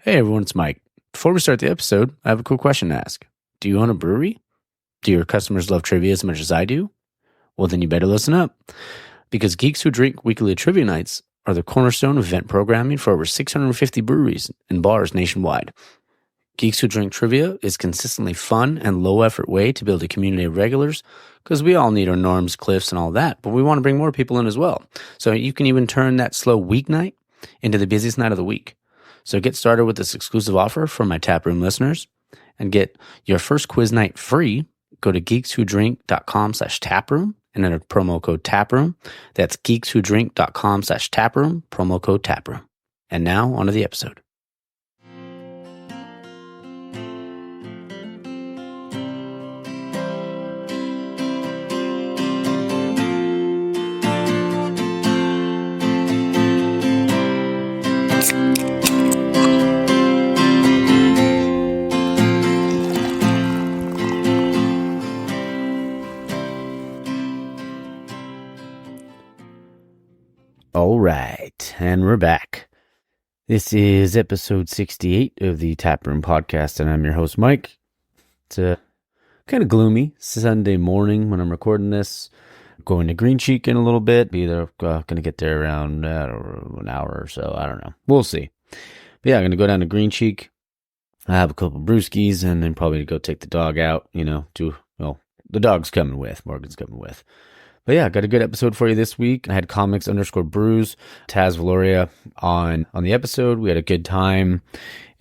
Hey everyone, it's Mike. Before we start the episode, I have a cool question to ask. Do you own a brewery? Do your customers love trivia as much as I do? Well, then you better listen up. Because Geeks Who Drink weekly trivia nights are the cornerstone of event programming for over 650 breweries and bars nationwide. Geeks Who Drink Trivia is consistently fun and low-effort way to build a community of regulars because we all need our norms, cliffs, and all that, but we want to bring more people in as well. So you can even turn that slow weeknight into the busiest night of the week. So get started with this exclusive offer for my Taproom listeners and get your first quiz night free. Go to geekswhodrink.com/taproom and enter promo code Taproom. That's geekswhodrink.com/taproom, promo code Taproom. And now, on to the episode. All right, and we're back. This is episode 68 of the Taproom podcast, and I'm your host, Mike. It's a kind of gloomy Sunday morning when I'm recording this. I'm going to Green Cheek in a little bit. Be there, going to get there around an hour or so. I don't know. We'll see. But yeah, I'm going to go down to Green Cheek. I have a couple brewskis, and then probably go take the dog out. The dog's coming with. Morgan's coming with. But yeah, got a good episode for you this week. I had comics_brews, Taz Viloria on the episode. We had a good time.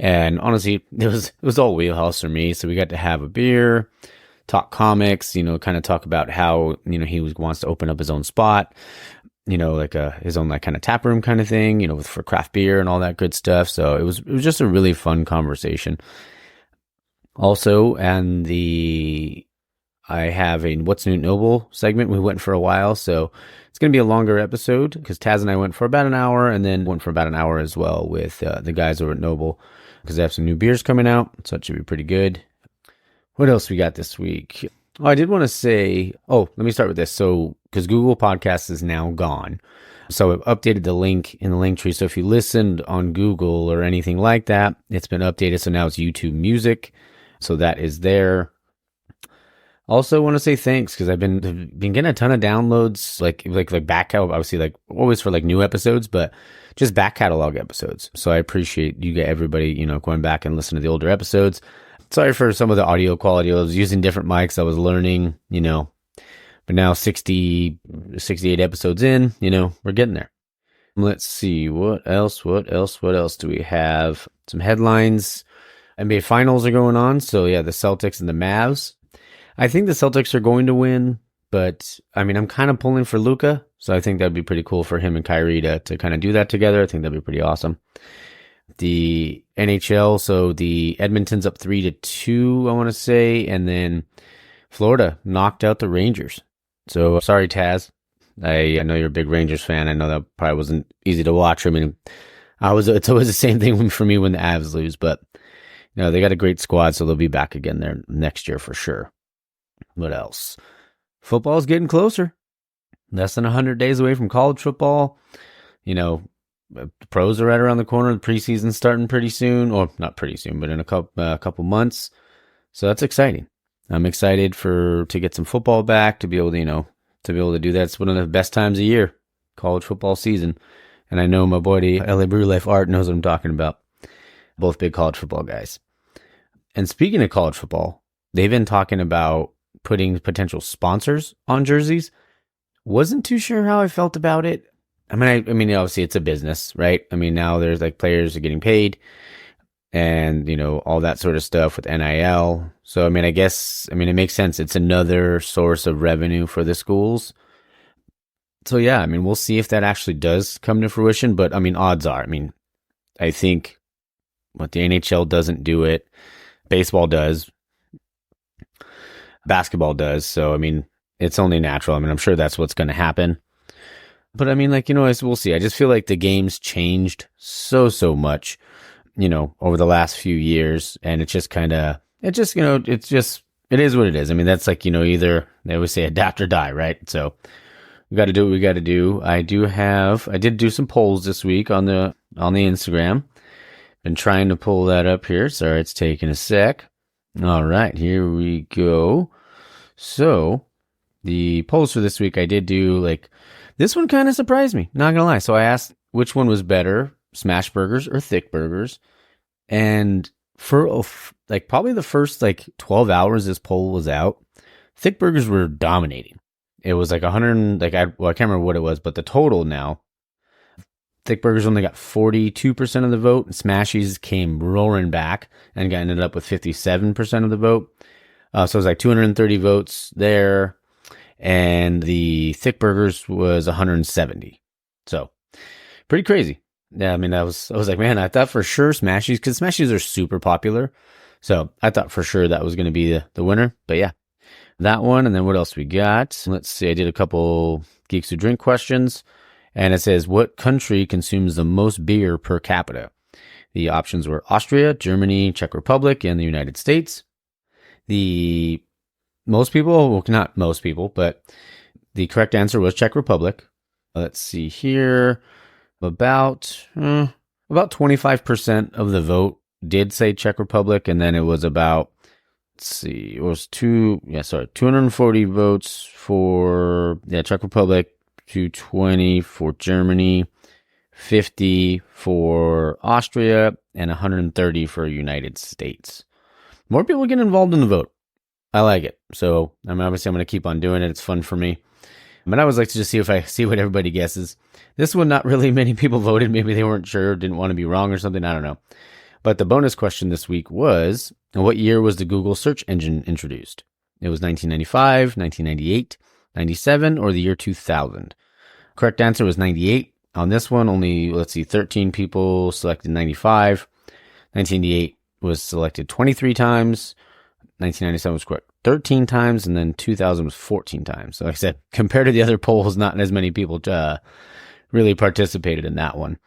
And honestly, it was all wheelhouse for me. So we got to have a beer, talk comics, kind of talk about how, he wants to open up his own spot, his own kind of tap room kind of thing, for craft beer and all that good stuff. So it was just a really fun conversation. Also, I have a What's New Noble segment. We went for a while, so it's going to be a longer episode because Taz and I went for about an hour and then went for about an hour as well with the guys over at Noble because they have some new beers coming out, so it should be pretty good. What else we got this week? Oh, I did want to say, let me start with this. So, because Google Podcasts is now gone, so I've updated the link in the link tree. So if you listened on Google or anything like that, it's been updated. So now it's YouTube Music. So that is there. Also want to say thanks because I've been getting a ton of downloads, like back catalog, obviously always for new episodes, but just back catalog episodes. So I appreciate you get everybody, going back and listening to the older episodes. Sorry for some of the audio quality. I was using different mics. I was learning, but now 68 episodes in, we're getting there. Let's see what else do we have? Some headlines. NBA finals are going on. So yeah, the Celtics and the Mavs. I think the Celtics are going to win, but I'm kind of pulling for Luka, so I think that'd be pretty cool for him and Kyrie to kind of do that together. I think that'd be pretty awesome. The NHL, so the Edmonton's up 3-2, I want to say, and then Florida knocked out the Rangers. So sorry, Taz. I know you're a big Rangers fan. I know that probably wasn't easy to watch. It's always the same thing for me when the Avs lose, but they got a great squad, so they'll be back again there next year for sure. What else? Football's getting closer. Less than 100 days away from college football. The pros are right around the corner. The preseason's starting pretty soon, or not pretty soon, but in a couple months. So that's exciting. I'm excited to get some football back, to be able to do that. It's one of the best times of year, college football season. And I know my buddy LA Brew Life Art knows what I'm talking about. Both big college football guys. And speaking of college football, they've been talking about putting potential sponsors on jerseys. Wasn't too sure how I felt about it. I mean, obviously it's a business, right? Now there's players are getting paid and, all that sort of stuff with NIL. So, I guess it makes sense. It's another source of revenue for the schools. So yeah, we'll see if that actually does come to fruition, but odds are, I think what the NHL doesn't do it, baseball does, basketball does. So, it's only natural. I'm sure that's what's going to happen. But we'll see. I just feel like the game's changed so much, over the last few years. And it is what it is. That's either they always say adapt or die, right? So we got to do what we got to do. I did do some polls this week on the Instagram. Been trying to pull that up here. Sorry, it's taking a sec. All right, here we go. So the polls for this week, I did do this one kind of surprised me. Not gonna lie. So I asked which one was better, smash burgers or thick burgers, and for probably the first 12 hours this poll was out, thick burgers were dominating. It was 100, I can't remember what it was, but the total now, thick burgers only got 42% of the vote. Smashies came roaring back and ended up with 57% of the vote. So it was 230 votes there, and the thick burgers was 170. So pretty crazy. Yeah, I mean, I was like, man, I thought for sure Smashies, because Smashies are super popular. So I thought for sure that was going to be the winner. But yeah, that one. And then what else we got? Let's see. I did a couple Geeks Who Drink questions. And it says, what country consumes the most beer per capita? The options were Austria, Germany, Czech Republic, and the United States. Most people, well, not most people, but the correct answer was Czech Republic. Let's see here. About 25% of the vote did say Czech Republic, and then it was about, let's see, it was 240 votes for Czech Republic, 220 for Germany, 50 for Austria, and 130 for United States. More people get involved in the vote. I like it. So obviously I'm going to keep on doing it. It's fun for me. But I always like to just see what everybody guesses. This one, not really many people voted. Maybe they weren't sure, didn't want to be wrong or something. I don't know. But the bonus question this week was, what year was the Google search engine introduced? It was 1995, 1998, 97, or the year 2000. Correct answer was 98. On this one, only, 13 people selected 95. 1988 was selected 23 times. 1997 was correct 13 times, and then 2000 was 14 times. So like I said, compared to the other polls, not as many people really participated in that one.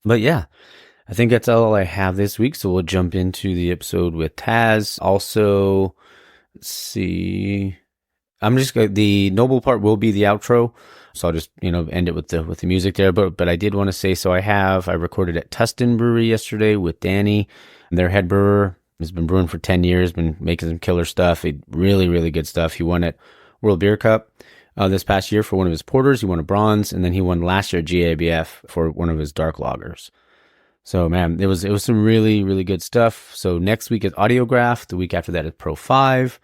But yeah, I think that's all I have this week. So we'll jump into the episode with Taz. Also, let's see. The Noble part will be the outro. So I'll just, end it with the music there. But I did want to say, so I recorded at Tustin Brewery yesterday with Danny, their head brewer. He's been brewing for 10 years, been making some killer stuff. Really, really good stuff. He won at World Beer Cup this past year for one of his porters. He won a bronze, and then he won last year at GABF for one of his dark lagers. So, man, it was some really, really good stuff. So next week is Audiograph. The week after that is Pro 5.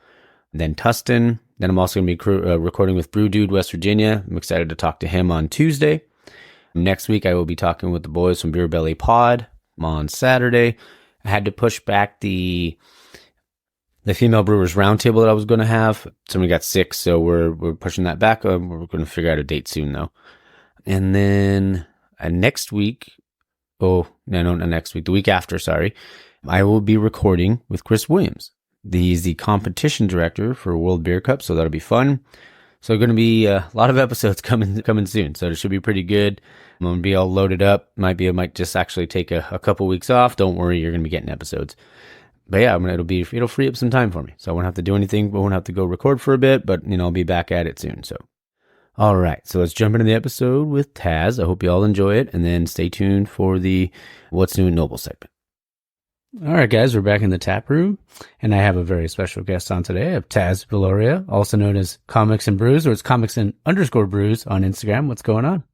Then Tustin. Then I'm also going to be recording with Brew Dude, West Virginia. I'm excited to talk to him on Tuesday. Next week, I will be talking with the boys from Beer Belly Pod on Saturday. I had to push back the female brewers roundtable that I was going to have. Somebody got sick, so we're pushing that back. We're going to figure out a date soon, though. And then next week, not next week, the week after, sorry, I will be recording with Chris Williams. He's the competition director for World Beer Cup, so that'll be fun. So going to be a lot of episodes coming soon, so it should be pretty good. I'm going to be all loaded up. I might just actually take a couple weeks off. Don't worry, you're going to be getting episodes. But yeah, it'll free up some time for me. So I won't have to do anything. I won't have to go record for a bit, but I'll be back at it soon. So, all right. So let's jump into the episode with Taz. I hope you all enjoy it, and then stay tuned for the What's New at Noble segment. All right, guys, we're back in the tap room, and I have a very special guest on today. I have Taz Viloria, also known as Comics and Brews, or it's Comics and _Brews on Instagram. What's going on?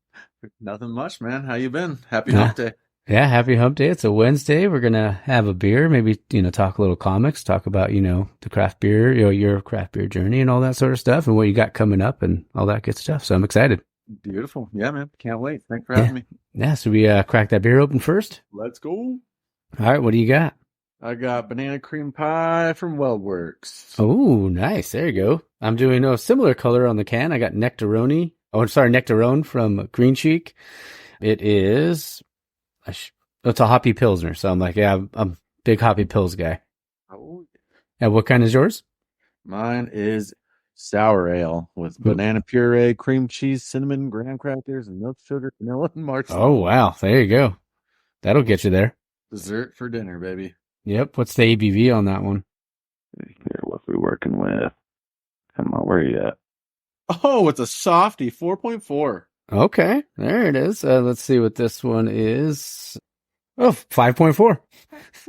Nothing much, man. How you been? Happy hump day. Yeah, happy hump day. It's a Wednesday. We're going to have a beer, maybe, talk a little comics, talk about, the craft beer, your craft beer journey and all that sort of stuff and what you got coming up and all that good stuff. So I'm excited. Beautiful. Yeah, man. Can't wait. Thanks for having me. Yeah, so we crack that beer open first. Let's go. All right, what do you got? I got banana cream pie from Weldworks. Oh, nice. There you go. I'm doing a similar color on the can. I got Nectarone. Nectarone from Green Cheek. It is, it's a hoppy pilsner. So I'm like, yeah, I'm a big hoppy pils guy. Oh. And what kind is yours? Mine is sour ale with banana puree, cream cheese, cinnamon, graham crackers, and milk sugar, vanilla, and marshmallow. Oh, wow. There you go. That'll get you there. Dessert for dinner, baby. Yep. What's the ABV on that one? Here, what we working with? Come on, where are you at? Oh, it's a softie, 4.4. Okay, there it is. Let's see what this one is. Oh, 5.4.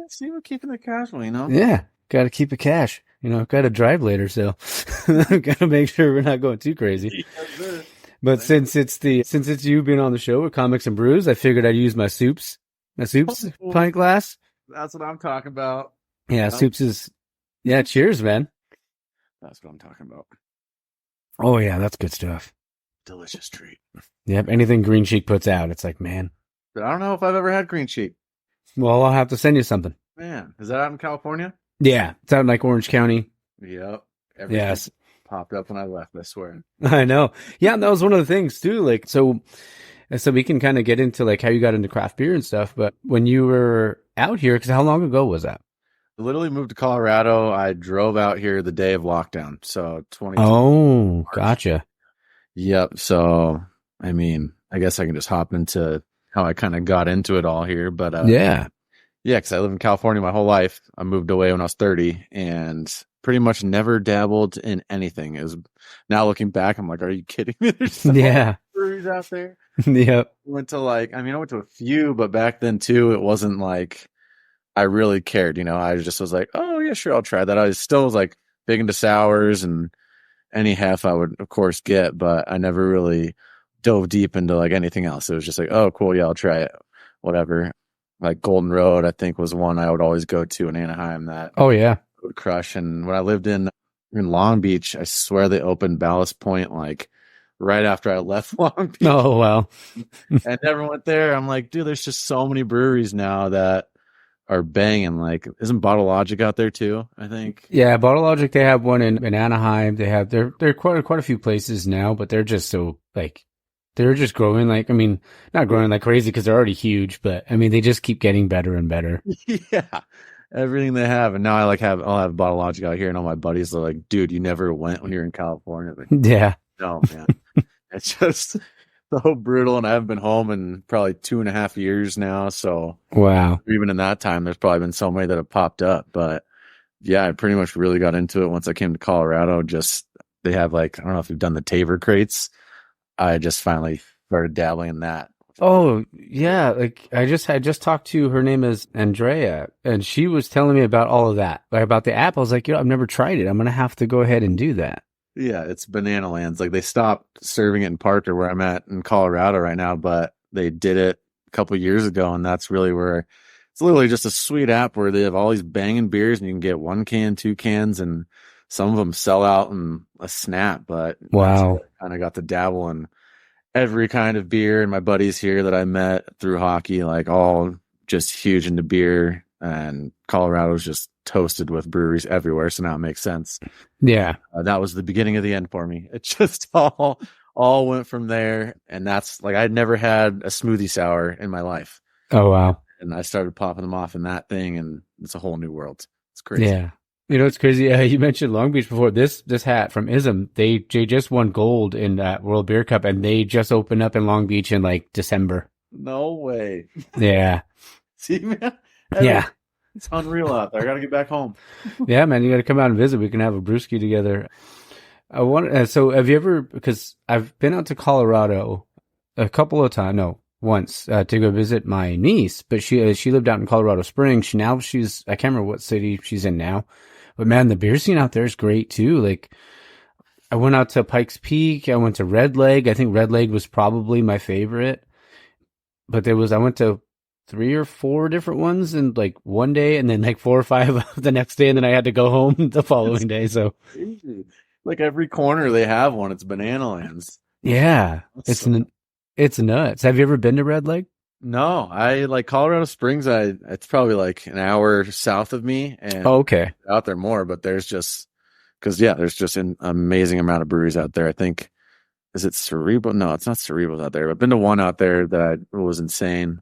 See, we're keeping it casual, you know? Yeah. Got to keep it cash. Got to drive later, so got to make sure we're not going too crazy. Yes, sir. But since it's you being on the show with Comics and Brews, I figured I'd use my soups pint glass. That's what I'm talking about. Yeah, soups is yeah. Cheers, man. That's what I'm talking about. Oh yeah, that's good stuff. Delicious treat. Yep. Anything Green Cheek puts out, it's like, man. But I don't know if I've ever had green sheep. Well, I'll have to send you something. Man, is that out in California? Yeah, it's out in like Orange County. Yep. Everything Yes, popped up when I left, I swear. I know. Yeah, and that was one of the things too. Like, so we can kind of get into like how you got into craft beer and stuff. But when you were out here, because how long ago was that? I literally moved to Colorado. I drove out here the day of lockdown. So 2020. Oh, gotcha. Yep. So, I mean, I guess I can just hop into how I kind of got into it all here. But Yeah. yeah, because I lived in California my whole life. I moved away when I was 30 and pretty much never dabbled in anything. It was now looking back, I'm like, are you kidding me? There's so many Yeah. breweries out there. Yep. Went to I went to a few, but back then too, it wasn't like I really cared. I just was like, oh yeah, sure, I'll try that. I still was like big into sours and any half I would of course get, but I never really dove deep into like anything else. It was just like, oh cool, yeah, I'll try it. Whatever. Like Golden Road, I think was one I would always go to in Anaheim that Oh yeah. I would crush. And when I lived in Long Beach, I swear they opened Ballast Point like right after I left Long Beach. Oh well. I never went there. I'm like, dude, there's just so many breweries now that are banging. Like, isn't Bottle Logic out there too? I think. Yeah, Bottle Logic. They have one in Anaheim. They're quite a few places now, but they're just so like they're just growing. Like I mean, not growing like crazy because they're already huge, but I mean they just keep getting better and better. Yeah, everything they have. And now I'll have Bottle Logic out here, and all my buddies are like, dude, you never went when you're in California. Like, Yeah. no, man, it's just so brutal. And I haven't been home in probably 2.5 years now. So Wow. even in that time, there's probably been so many that have popped up. But yeah, I pretty much really got into it once I came to Colorado. Just they have I don't know if you've done the Taver crates. I just finally started dabbling in that. Oh yeah, like I just talked to her name is Andrea, and she was telling me about all of that, like about the app. I was like, I've never tried it. I'm gonna have to go ahead and do that. Yeah, it's banana lands. Like they stopped serving it in Parker, where I'm at in Colorado right now, but they did it a couple years ago, and that's really where it's literally just a sweet app where they have all these banging beers, and you can get 1 can, 2 cans, and some of them sell out in a snap. But Wow. kind of got to dabble in every kind of beer, and my buddies here that I met through hockey, like all just huge into beer, and Colorado's just toasted with breweries everywhere. So now it makes sense. Yeah. That was the beginning of the end for me. It just all went from there. And that's like, I'd never had a smoothie sour in my life. Oh wow. And I started popping them off in that thing, and it's a whole new world. It's crazy. Yeah. It's crazy. You mentioned Long Beach before. This hat from ISM, they just won gold in that World Beer Cup, and they just opened up in Long Beach in like December. No way. Yeah. See, man? Yeah. It's unreal out there. I got to get back home. Yeah, man, you got to come out and visit. We can have a brewski together. I want. So, have you ever? Because I've been out to Colorado a couple of times. No, once to go visit my niece, but she lived out in Colorado Springs. She's I can't remember what city she's in now, but man, the beer scene out there is great too. Like I went out to Pikes Peak. I went to Red Leg. I think Red Leg was probably my favorite, but I went to 3 or 4 different ones in like one day, and then like 4 or 5 the next day, and then I had to go home the following day. So Crazy. Like every corner they have one. It's banana lands. yeah, That's it's nuts. Have you ever been to Red Leg? No, I like Colorado Springs. It's probably like an hour south of me, and Oh, okay. out there more. But there's just there's just an amazing amount of breweries out there. I think is it Cerebral? No, it's not Cerebral's out there. I've been to one out there that was insane.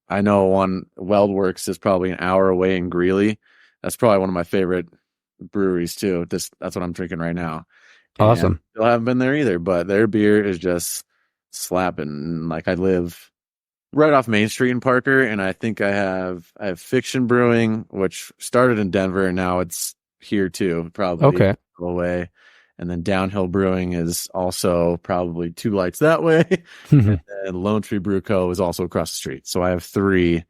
I know one Weldworks is probably an hour away in Greeley. That's probably one of my favorite breweries too. That's what I'm drinking right now. And Awesome. still haven't been there either, but their beer is just slapping. Like I live right off Main Street in Parker, and I think I have Fiction Brewing, which started in Denver, and now it's here too, probably Okay. away. And then Downhill Brewing is also probably 2 lights that way. And Lone Tree Brew Co. is also across the street. So I have 3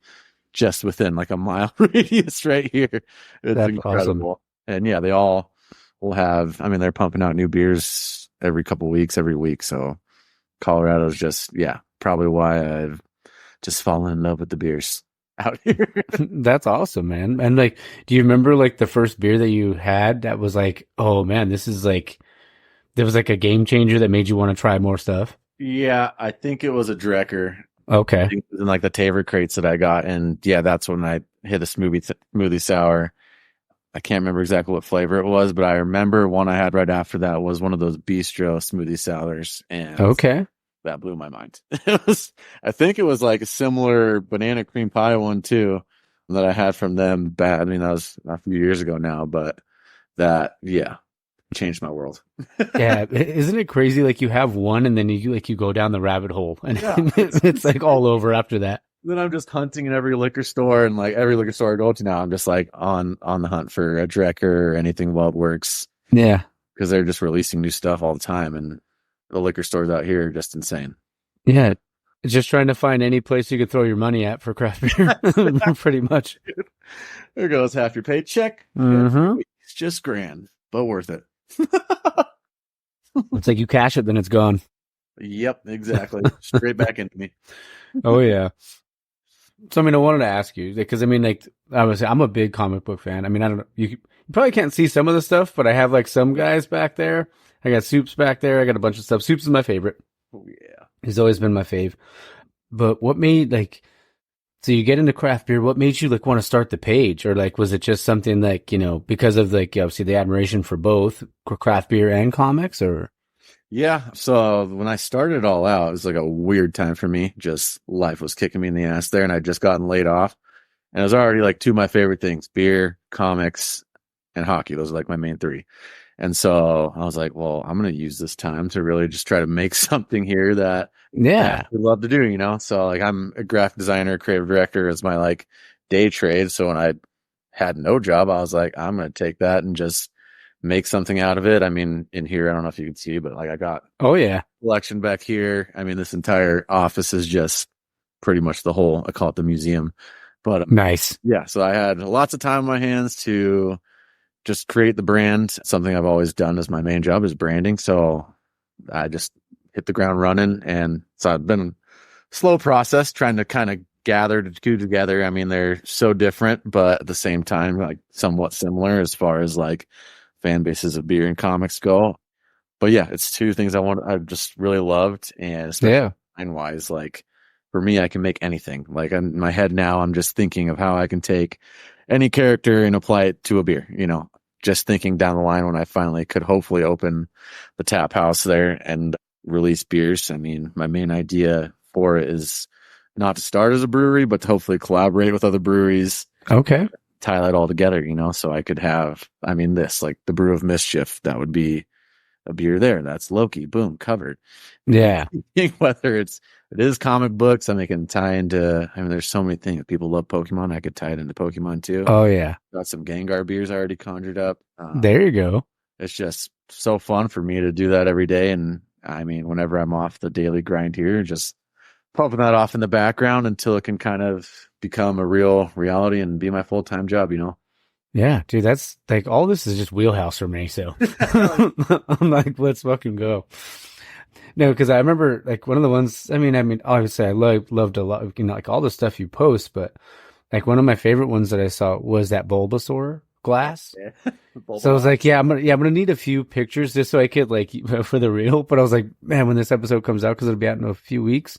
just within like a mile radius right here. It's That's awesome. incredible. And yeah, they all will have, I mean, they're pumping out new beers every couple weeks, every week. So Colorado's just, yeah, probably why I've just fallen in love with the beers out here. That's awesome, man. And like, do you remember like the first beer that you had that was like, oh man, this is like, there was like a game changer that made you want to try more stuff? Yeah, I think it was a Drecker. I Okay. think it was in like the Taver crates that I got. And yeah, that's when I hit a smoothie sour. I can't remember exactly what flavor it was, but I remember one I had right after that was one of those bistro smoothie sours, and Okay. that blew my mind. It was, I think it was like a similar banana cream pie one too that I had from them. Bad. I mean, that was a few years ago now, but that, yeah, changed my world. Yeah. Isn't it crazy? Like you have one and then you go down the rabbit hole and Yeah, it's like all over after that. then I'm just hunting in every liquor store, and like every liquor store I go to now, I'm just like on the hunt for a Drecker or anything Wild Works Yeah. because they're just releasing new stuff all the time, and the liquor stores out here are just insane. Yeah. Just trying to find any place you could throw your money at for craft beer, pretty much. There goes half your paycheck. Mm-hmm. It's just grand, but worth it. It's like you cash it, then it's gone. Yep, exactly. Straight back into me. Oh yeah. So I mean, I wanted to ask you because I mean, like I'm a big comic book fan. I mean, I don't know, you probably can't see some of the stuff, but I have like some guys back there. I got Soups back there. I got a bunch of stuff. Soups is my favorite. Oh yeah. He's always been my fave. But what made like so you get into craft beer? What made you like want to start the page, or like was it just something like because of like obviously the admiration for both craft beer and comics, or? Yeah. So when I started it all out, it was like a weird time for me. Just life was kicking me in the ass there, and I'd just gotten laid off. And it was already like two of my favorite things: beer, comics, and hockey. Those are like my main three. And so I was like, well, I'm going to use this time to really just try to make something here that Yeah. I would love to do. So like I'm a graphic designer, creative director as my like day trade. So when I had no job, I was like, I'm going to take that and just make something out of it. I mean, in here, I don't know if you can see, but like I got Oh yeah. collection back here. I mean, this entire office is just pretty much the whole, I call it the museum. But Nice. yeah, so I had lots of time on my hands to just create the brand. Something I've always done as my main job is branding. So I just hit the ground running. And so I've been a slow process trying to kind of gather the two together. I mean, they're so different, but at the same time, like somewhat similar as far as like fan bases of beer and comics go. But yeah, it's two things I've just really loved. And especially design wise, like for me, I can make anything. Like in my head now, I'm just thinking of how I can take any character and apply it to a beer, just thinking down the line when I finally could hopefully open the tap house there and release beers. I mean, my main idea for it is not to start as a brewery, but to hopefully collaborate with other breweries. Okay. Tie that all together, so I could have, I mean, this, like the Brew of Mischief, that would be a beer there. That's Loki, boom, covered. Yeah. Whether it is comic books, I can tie into, I mean, there's so many things. People love Pokemon. I could tie it into Pokemon too. Oh yeah. Got some Gengar beers already conjured up. There you go. It's just so fun for me to do that every day. And I mean, whenever I'm off the daily grind here, just pumping that off in the background until it can kind of become a real reality and be my full-time job, Yeah, dude, that's like all this is just wheelhouse for me. So I'm like, let's fucking go. No, because I remember like one of the ones. I mean, obviously I loved a lot, like all the stuff you post, but like one of my favorite ones that I saw was that Bulbasaur glass. Yeah. So I was like, I'm gonna need a few pictures just so I could like for the real. But I was like, man, when this episode comes out, because it'll be out in a few weeks.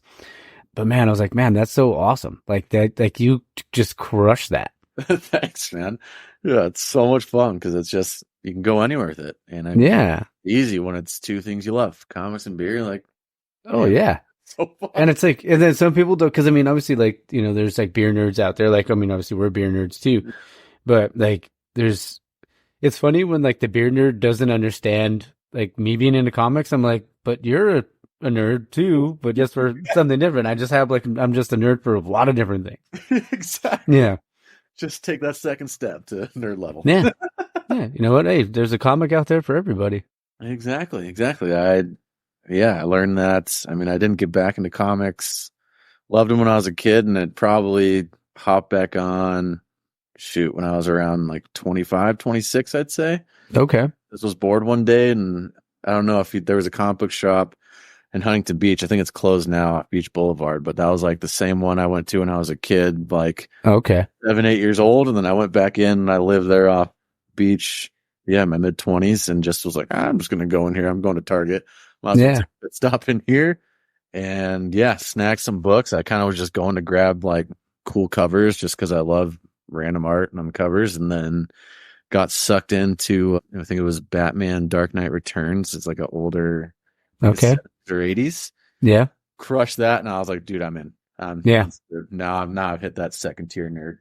But man, I was like, man, that's so awesome. Like that, like you just crush that. Thanks, man. Yeah, it's so much fun because it's just you can go anywhere with it, and easy when it's two things you love, comics and beer. Like, oh yeah, so fun. And it's like, and then some people don't, because I mean, obviously, like there's like beer nerds out there. Like, I mean, obviously, we're beer nerds too, but like, it's funny when like the beer nerd doesn't understand like me being into comics. I'm like, but you're a nerd too, but just for something different. I just have like I'm just a nerd for a lot of different things. Exactly. Yeah. Just take that second step to nerd level. Yeah. Yeah. You know what? Hey, there's a comic out there for everybody. Exactly. I learned that. I mean, I didn't get back into comics. Loved them when I was a kid, and it probably hopped back on, shoot, when I was around like 25, 26, I'd say. Okay. This was bored one day, and I don't know if there was a comic book shop in Huntington Beach. I think it's closed now off Beach Boulevard, but that was like the same one I went to when I was a kid, like Okay. 7, 8 years old. And then I went back in and I lived there off beach. Yeah, my mid-20s, and just was like, I'm just going to go in here. I'm going to Target. Might as well Yeah. take a stop in here. And yeah, snack some books. I kind of was just going to grab like cool covers just because I love random art on covers. And then got sucked into, I think it was Batman Dark Knight Returns. It's like an older, like a Okay. 70s or 80s. Yeah. Crushed that, and I was like, dude, I'm in. Yeah. Now I've hit that second tier nerd.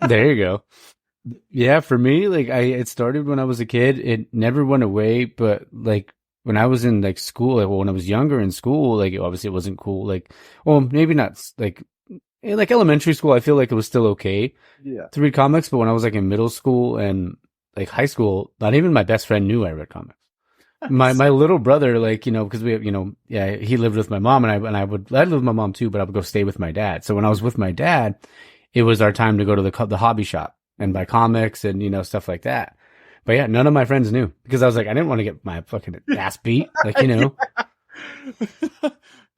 There you go. Yeah, for me, like it started when I was a kid. It never went away, but like when I was in like school, like, well, when I was younger in school, like obviously it wasn't cool. Like, well, maybe not like in like elementary school, I feel like it was still okay Yeah. to read comics, but when I was like in middle school and like high school, not even my best friend knew I read comics. My little brother, like, you know, because we, you know, yeah, he lived with my mom, and I lived with my mom too, but I would go stay with my dad. So when I was with my dad, it was our time to go to the hobby shop and buy comics and, you know, stuff like that. But yeah, none of my friends knew because I was like, I didn't want to get my fucking ass beat, like, you know.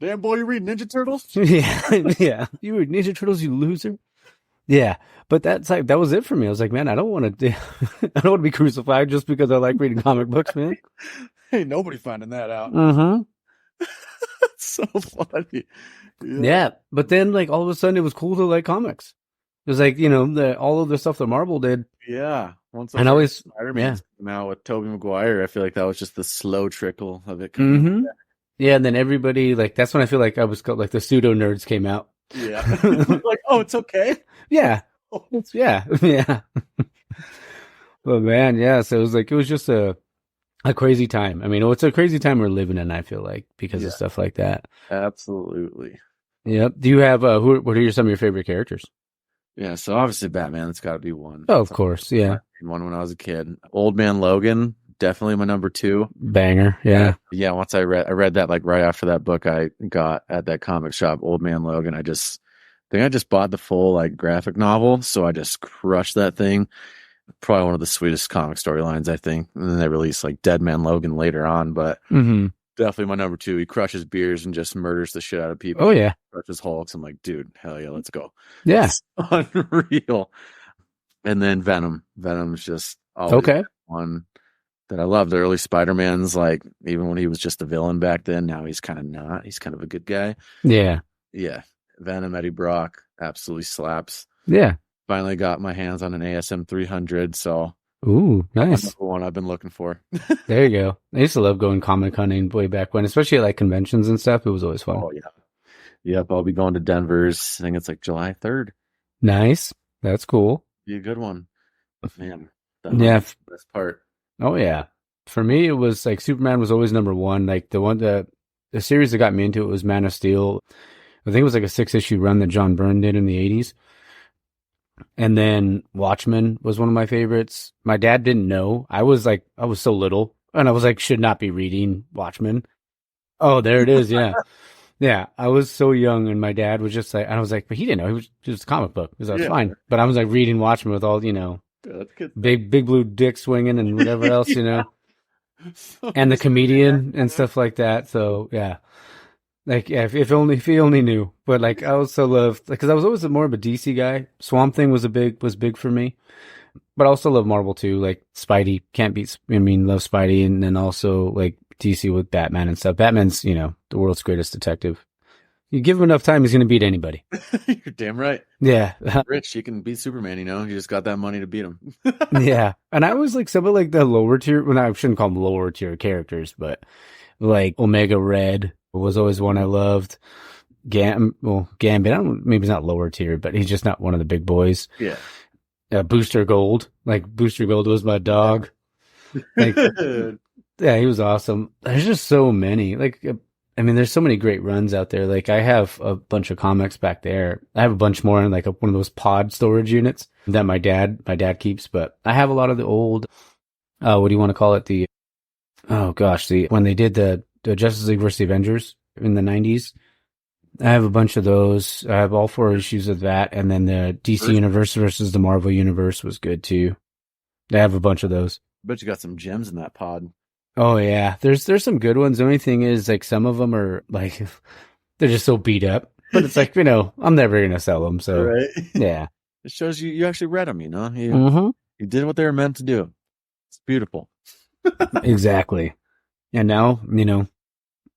Damn boy, you read Ninja Turtles? Yeah, yeah. You read Ninja Turtles, you loser. Yeah, but that's like that was it for me. I was like, man, I don't want to, I don't want to be crucified just because I like reading comic books, man. Ain't nobody finding that out. Mm-hmm. That's so funny. Yeah, but then like all of a sudden it was cool to like comics. It was like, you know, all of the stuff that Marvel did. Yeah. Once And always, Spider-Man came out with Tobey Maguire, I feel like that was just the slow trickle of it. Mm-hmm. Yeah, and then everybody like that's when I feel like I was called, like the pseudo nerds came out. Yeah. Like, oh, it's okay. Yeah. Yeah. Yeah. But man, yeah. So it was just a crazy time. I mean, it's a crazy time we're living in, I feel like, because of stuff like that. Absolutely. Yep. Do you have what are some of your favorite characters? Yeah, so obviously Batman, that's got to be one. Oh, of course. Yeah. One when I was a kid. Old Man Logan, definitely my number 2. Banger. Yeah. Yeah, once I read that like right after that book I got at that comic shop, Old Man Logan. I think I just bought the full like graphic novel, so I just crushed that thing. Probably one of the sweetest comic storylines, I think. And then they released like Dead Man Logan later on, but definitely my number 2. He crushes beers and just murders the shit out of people. Oh yeah, crushes Hulks. I'm like, dude, hell yeah, let's go. Yeah, it's unreal. And then Venom. Venom's just always one that I love. The early Spider-Man's, like, even when he was just a villain back then, now he's kind of not. He's kind of a good guy. Yeah. Yeah. Venom, Eddie Brock, absolutely slaps. Yeah. Finally got my hands on an ASM 300, so. Ooh, nice. That's the one I've been looking for. There you go. I used to love going comic hunting way back when, especially at like conventions and stuff. It was always fun. Oh, yeah. Yep, I'll be going to Denver's. I think it's like July 3rd. Nice. That's cool. Be a good one. Man. Yeah. Best part. Oh, yeah. For me, it was like Superman was always number 1. Like the series that got me into it was Man of Steel. I think it was like a 6-issue run that John Byrne did in the 80s. And then Watchmen was one of my favorites. My dad didn't know. I was so little, and I was like, should not be reading Watchmen. Oh, there it is. Yeah. Yeah. I was so young, and my dad was just like, and I was like, but he didn't know. He was just a comic book. So that's fine. But I was like reading Watchmen with all, you know, big blue dick swinging and whatever else, you know, and the comedian and stuff like that. So yeah. Like, yeah, if he only knew. But like, I also loved, because I was always more of a DC guy. Swamp Thing was big for me. But I also love Marvel too. Like Spidey, love Spidey, and then also like DC with Batman and stuff. Batman's, you know, the world's greatest detective. You give him enough time, he's gonna beat anybody. You're damn right. Yeah. Rich, you can beat Superman, you know. You just got that money to beat him. Yeah. And I was like some of like the lower tier, well, I shouldn't call them lower tier characters, but like Omega Red was always one I loved. Gambit, maybe he's not lower tier, but he's just not one of the big boys. Yeah. Booster Gold. Like, Booster Gold was my dog. Like, yeah, he was awesome. There's just so many. Like, I mean, there's so many great runs out there. Like, I have a bunch of comics back there. I have a bunch more in like one of those pod storage units that my dad keeps, but I have a lot of the old, what do you want to call it? When they did the Justice League versus the Avengers in the 90s. I have a bunch of those. I have all 4 issues of that, and then the DC First, Universe versus the Marvel Universe was good too. I have a bunch of those. bet you got some gems in that pod. Oh yeah, there's some good ones. The only thing is, like, some of them are like they're just so beat up. But it's like, I'm never gonna sell them. So Right. yeah. It shows you actually read them, Hmm. You did what they were meant to do. It's beautiful. Exactly. And now,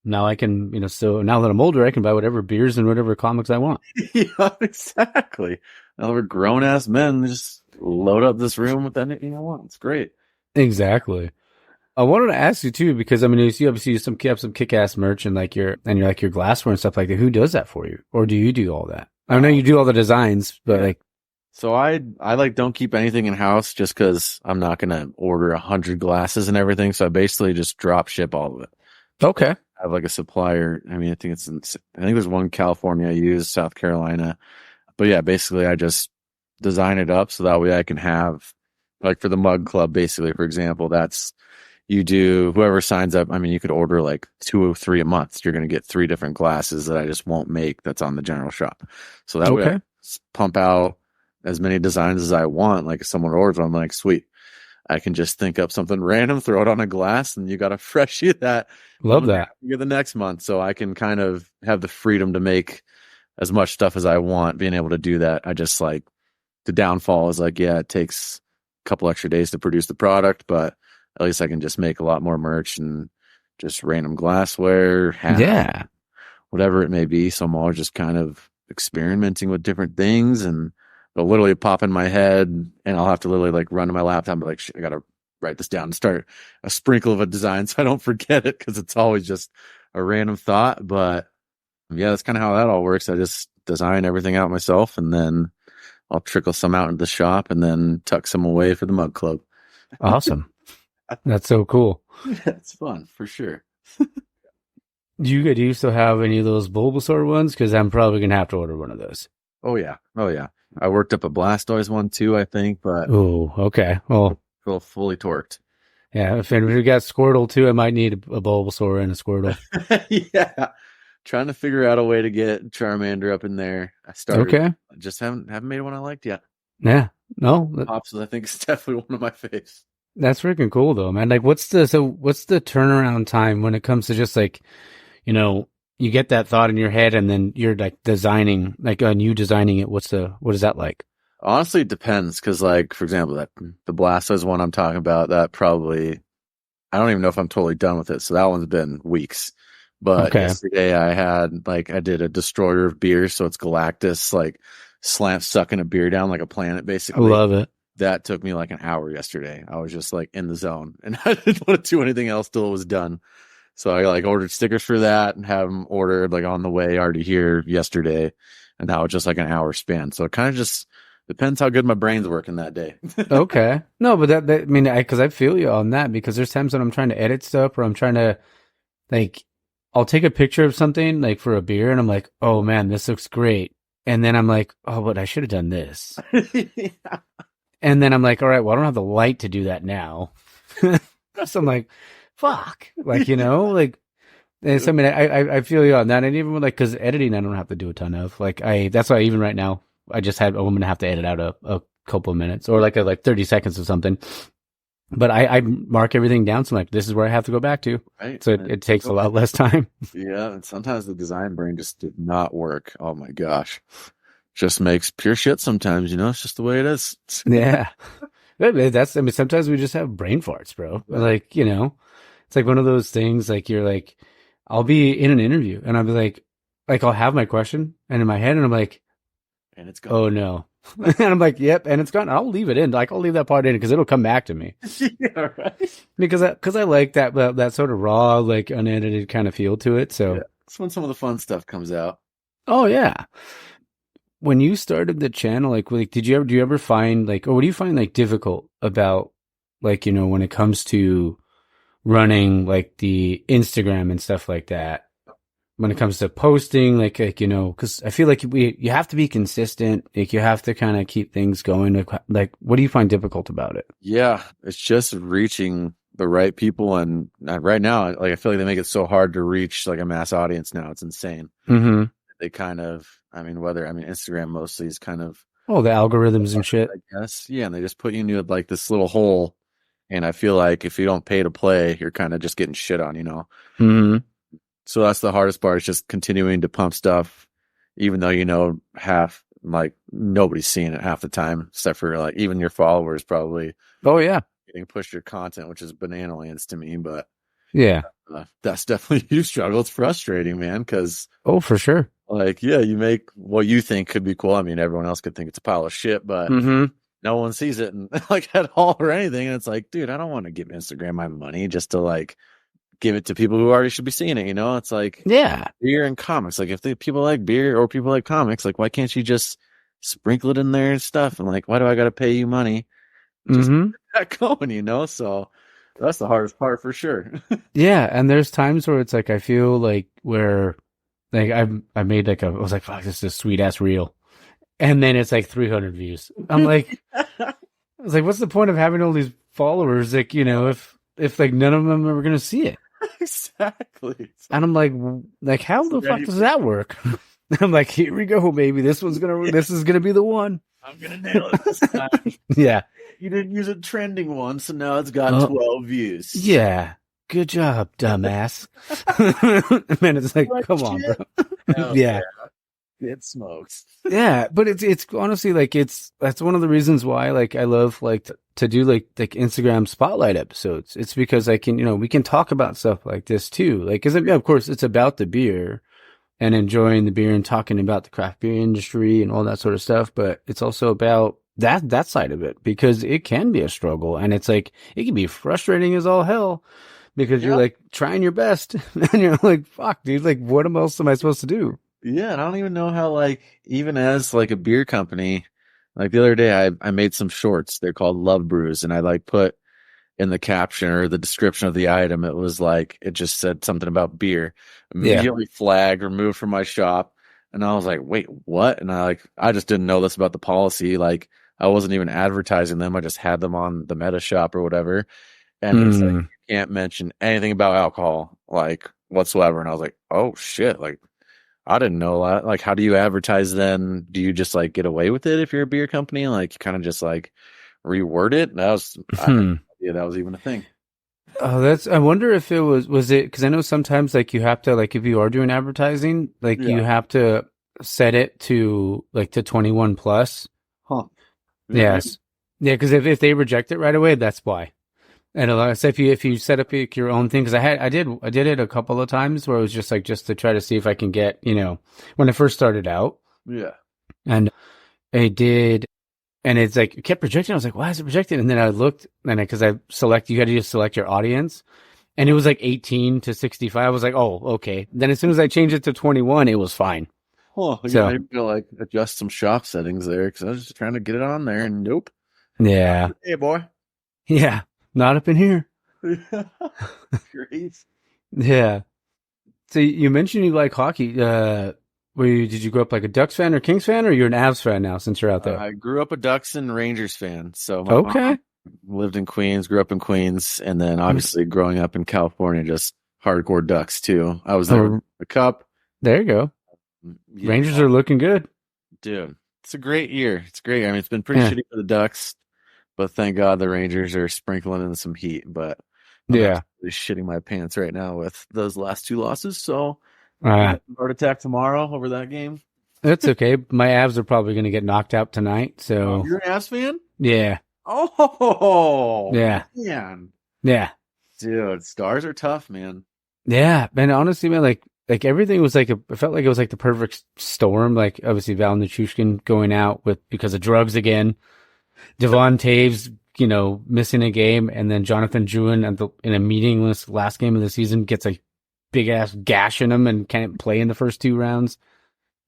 now I can, so now that I'm older, I can buy whatever beers and whatever comics I want. Yeah, exactly. Now we're grown ass men. Just load up this room with anything I want. It's great. Exactly. I wanted to ask you too, because I mean, you obviously have some kick ass merch and like your glassware and stuff like that. Who does that for you, or do you do all that? I know you do all the designs, but Yeah. like, So I like don't keep anything in house just because I'm not gonna order 100 glasses and everything. So I basically just drop ship all of it. okay, I have like a supplier. I mean, I think there's one in California I use, South Carolina. But yeah, basically I just design it up so that way I can have, like, for the mug club, basically, for example, that's you do whoever signs up. I mean, you could order like 2 or 3 a month. You're going to get 3 different glasses that I just won't make that's on the general shop. So that way I okay, pump out as many designs as I want. Like if someone orders, I'm like, sweet. I can just think up something random, throw it on a glass, and you got a fresh sheet of that. love that. You the next month. So I can kind of have the freedom to make as much stuff as I want, being able to do that. I just like the downfall is like, yeah, it takes a couple extra days to produce the product, but at least I can just make a lot more merch and just random glassware, Yeah, whatever it may be. So I'm always just kind of experimenting with different things and it'll literally pop in my head and I'll have to literally like run to my laptop and be like, shit, I got to write this down and start a sprinkle of a design so I don't forget it because it's always just a random thought. But yeah, that's kind of how that all works. I just design everything out myself and then I'll trickle some out into the shop and then tuck some away for the mug club. awesome. That's so cool. Yeah, it's fun for sure. Do you still have any of those Bulbasaur ones? Because I'm probably gonna have to order one of those. Oh yeah. Oh yeah. I worked up a Blastoise one too, I think, but Oh, okay. Well, feel fully torqued. yeah. If we got Squirtle too, I might need a Bulbasaur and a Squirtle. Yeah. Trying to figure out a way to get Charmander up in there. I started. Okay. Just haven't made one I liked yet. Yeah. No, Pops, I think, is definitely one of my faves. that's freaking cool though, man. Like, what's the turnaround time when it comes to just like, you get that thought in your head and then you're like designing, like, you designing it. What is that like? Honestly, it depends because, like, for example, that the Blastoise one I'm talking about, that probably I don't even know if I'm totally done with it. So that one's been weeks. But Okay. yesterday I did a destroyer of beers, so it's Galactus like sucking a beer down like a planet, I basically. love it. That took me like an hour yesterday. I was just like in the zone and I didn't want to do anything else till it was done. So I like ordered stickers for that and have them ordered like on the way already here yesterday. And now it's just like an hour span. So it kind of just depends how good my brain's working that day. Okay. No, but that I mean, because I feel you on that because there's times when I'm trying to edit stuff or I'm trying to like, I'll take a picture of something like for a beer and I'm like, oh man, this looks great. And then I'm like, oh, but I should have done this. Yeah. And then I'm like, all right, well, I don't have the light to do that now. So I'm like, fuck, like, like, and so, I mean, I feel you on that. And even with like, cause editing, I don't have to do a ton of that's why even right now, I'm going to have to edit out a couple of minutes or like 30 seconds of something. But I mark everything down. So I'm like, this is where I have to go back to. Right. So it takes a lot less time. Yeah. And sometimes the design brain just did not work. Oh my gosh. Just makes pure shit sometimes, it's just the way it is. Yeah. I mean, sometimes we just have brain farts, bro. Yeah. Like, it's like one of those things, like you're like, I'll be in an interview and I'll be like, I'll have my question and in my head and I'm like, And it's gone. oh no. And I'm like, yep. And it's gone. I'll leave it in. Like, I'll leave that part in because it'll come back to me. Yeah, right. Because I like that sort of raw, like unedited kind of feel to it. So, Yeah. That's when some of the fun stuff comes out. oh yeah. When you started the channel, like, do you ever find like, or what do you find like difficult about like, when it comes to running like the Instagram and stuff like that? When it comes to posting, because I feel like you have to be consistent. Like you have to kind of keep things going. Like, what do you find difficult about it? Yeah. It's just reaching the right people. And right now, like, I feel like they make it so hard to reach like a mass audience now. It's insane. Mm-hmm. they kind of, Instagram mostly is kind of, Oh, the algorithms and shit. I guess, yeah, and they just put you into like this little hole. And I feel like if you don't pay to play, you're kind of just getting shit on, you know? Hmm. So that's the hardest part is just continuing to pump stuff, even though, half, like, nobody's seeing it half the time, except for like even your followers probably Oh yeah, getting pushed your content, which is banana lands to me. But yeah. that's definitely you struggle. It's frustrating, man, because Oh, for sure. like, yeah, you make what you think could be cool. I mean, everyone else could think it's a pile of shit, but Hmm. no one sees it and like at all or anything. And it's like, dude, I don't want to give Instagram my money just to like give it to people who already should be seeing it. You know, it's like Yeah. beer and comics. Like if people like beer or people like comics, like why can't you just sprinkle it in there and stuff? And like, why do I got to pay you money just to Hmm. get that going? You know, so that's the hardest part for sure. Yeah, and there's times where it's like I feel like where like I made like I was like, fuck, this is a sweet ass reel. And then it's like 300 views. I'm like, I was like, what's the point of having all these followers? Like, if like none of them are gonna see it. Exactly. And I'm like, how the fuck does that work? I'm like, here we go, baby. This is gonna be the one. I'm gonna nail it this time. Yeah. You didn't use a trending one, so now it's got 12 views. Yeah. Good job, dumbass. Man, it's like, come on, bro. Oh, Yeah. It smokes. Yeah, but it's honestly like that's one of the reasons why like I love like to do like Instagram spotlight episodes. It's because I can we can talk about stuff like this too. Like, cause of course it's about the beer and enjoying the beer and talking about the craft beer industry and all that sort of stuff. But it's also about that side of it because it can be a struggle and it's like it can be frustrating as all hell because you're like trying your best and you're like, fuck, dude, like what else am I supposed to do? Yeah, and I don't even know how, like, even as like a beer company, like the other day I made some shorts. They're called Love Brews, and I like put in the caption or the description of the item, it was like it just said something about beer. Immediately flagged, removed from my shop. And I was like, wait, what? And I just didn't know this about the policy. Like I wasn't even advertising them. I just had them on the Meta shop or whatever. And it's like you can't mention anything about alcohol, like whatsoever. And I was like, oh shit, like I didn't know that. Like, how do you advertise then? Do you just like get away with it if you're a beer company? Like, you kind of just like reword it? That was, yeah, that was even a thing. Oh, I wonder if was it, because I know sometimes like you have to, like if you are doing advertising, like you have to set it to like to 21 plus. Huh. Yes. Yeah, because if they reject it right away, that's why. And a lot of stuff, if you set up your own thing, because I did it a couple of times where it was just to try to see if I can get, when I first started out. Yeah. And I did, and it's like it kept projecting. I was like, why is it projected? And then I looked, and because you had to just select your audience, and it was like 18 to 65. I was like, oh, okay. Then as soon as I changed it to 21, it was fine. Oh, so, maybe to like adjust some shop settings there because I was just trying to get it on there, and nope. Yeah. Hey, boy. Yeah. Not up in here. Great. Yeah. So you mentioned you like hockey. Did you grow up like a Ducks fan or Kings fan, or you're an Avs fan now since you're out there? I grew up a Ducks and Rangers fan. So my mom lived in Queens, grew up in Queens, and then obviously growing up in California, just hardcore Ducks too. I was there with the Cup. There you go. Yeah. Rangers are looking good. Dude, it's a great year. It's great. I mean, it's been pretty shitty for the Ducks, but thank God the Rangers are sprinkling in some heat. But I'm really shitting my pants right now with those last two losses. So heart attack tomorrow over that game. That's okay. My Avs are probably going to get knocked out tonight. So you're an Avs fan? Yeah. Oh yeah, man. Yeah, dude, Stars are tough, man. Yeah, man. Honestly, man, like everything was it felt like it was like the perfect storm. Like obviously Val Nichushkin going out because of drugs again. Devon Taves, missing a game, and then Jonathan Drouin in a meaningless last game of the season gets a big ass gash in him and can't play in the first two rounds.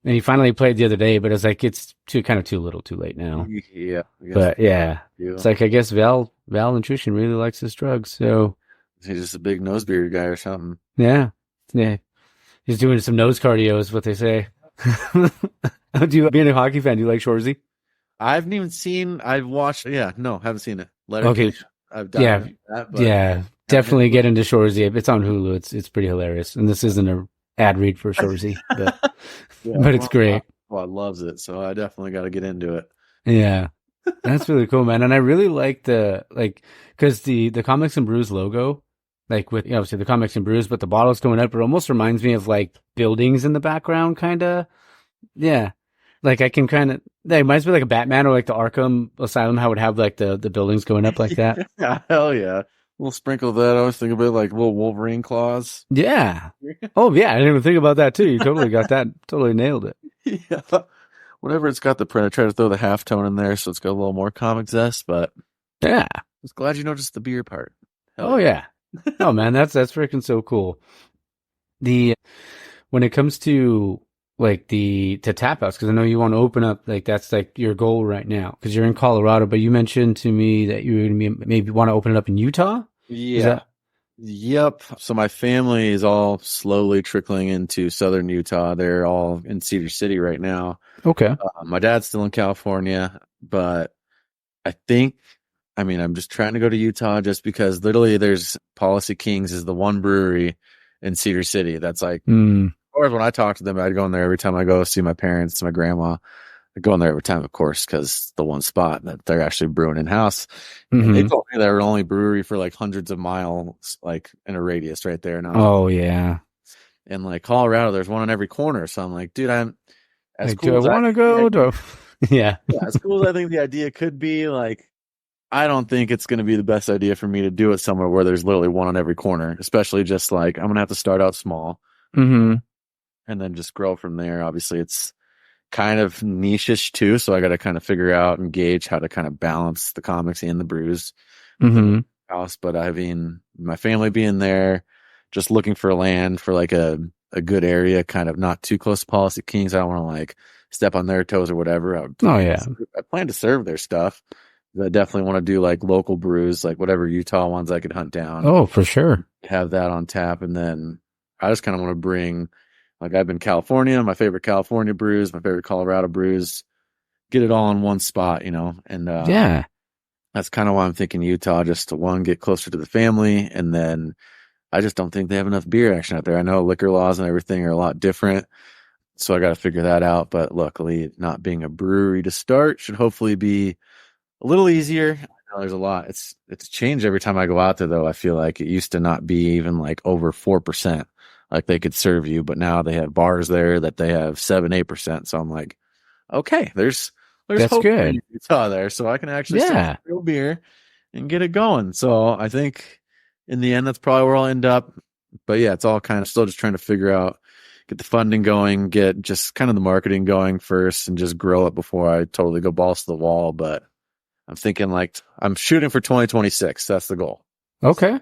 And he finally played the other day, but it's like it's kind of too little, too late now. Yeah, but it's like I guess Val Nichushkin really likes his drugs, so he's just a big nose beard guy or something. Yeah. He's doing some nose cardio, is what they say. Being a hockey fan, do you like Shoresy? I haven't even seen. I've watched. Yeah, no, haven't seen it. Okay. I've done definitely get into Shoresy. It's on Hulu. It's pretty hilarious, and this isn't ad read for Shorzy, but Yeah, but it's my great. squad loves it, so I definitely got to get into it. Yeah. That's really cool, man. And I really like because the Comics and Brews logo, like with, obviously the Comics and Brews, but the bottles going up, it almost reminds me of like buildings in the background, kind of. Yeah. Like I can kind of, that reminds me like a Batman or like the Arkham Asylum, how it would have like the buildings going up like that. Yeah, hell yeah. We'll sprinkle that. I was thinking about like little Wolverine claws. Yeah. Oh, yeah. I didn't even think about that too. You totally got that. Totally nailed it. Yeah. Whenever it's got the print, I try to throw the halftone in there so it's got a little more comic zest, but Yeah. I was glad you noticed the beer part. Hell Oh, yeah. yeah. Oh, man. That's freaking so cool. The, when it comes to like to tap house, because I know you want to open up, like that's like your goal right now, because you're in Colorado, but you mentioned to me that you were going to be maybe want to open it up in Utah. Is Yeah. that Yep. So my family is all slowly trickling into southern Utah. They're all in Cedar City right now. okay? My dad's still in California, but I think, I mean, I'm just trying to go to Utah just because literally there's Policy Kings is the one brewery in Cedar City that's like, Mm, or when I talk to them, I'd go in there every time I go see my parents, my grandma. I go in there every time, of course, because the one spot that they're actually brewing in house. And they hmm. told me they were only brewery for like hundreds of miles, like in a radius right there. And I was Oh yeah. in like Colorado, there's one on every corner. So I'm like, dude, I'm as Like, do cool I as I want to think the go? idea, Yeah. yeah, as cool as I think the idea could be, like, I don't think it's going to be the best idea for me to do it somewhere where there's literally one on every corner, especially just like I'm going to have to start out small Hmm. and then just grow from there. Obviously, it's kind of niche-ish too, so I got to kind of figure out and gauge how to kind of balance the comics and the brews within the Hmm. house. But I mean, my family being there, just looking for land for like a good area, kind of not too close to Policy Kings. I don't want to like step on their toes or whatever. Oh yeah. I plan to serve their stuff. I definitely want to do like local brews, like whatever Utah ones I could hunt down, Oh, for sure. have that on tap, and then I just kind of want to bring, like, I've been California, my favorite California brews, my favorite Colorado brews, get it all in one spot, and Yeah. that's kind of why I'm thinking Utah, just to one, get closer to the family, and then I just don't think they have enough beer action out there. I know liquor laws and everything are a lot different, so I got to figure that out. But luckily, not being a brewery to start should hopefully be a little easier. I know there's a lot. It's changed every time I go out there, though. I feel like it used to not be even like over 4%, like they could serve you, but now they have bars there that they have 7, 8%. So I'm like, okay, there's That's hope for good. Utah there, so I can actually start Yeah. some real beer and get it going. So I think in the end, that's probably where I'll end up. But yeah, it's all kind of still just trying to figure out, get the funding going, get just kind of the marketing going first, and just grow it before I totally go balls to the wall. But I'm thinking like I'm shooting for 2026. That's the goal. Okay.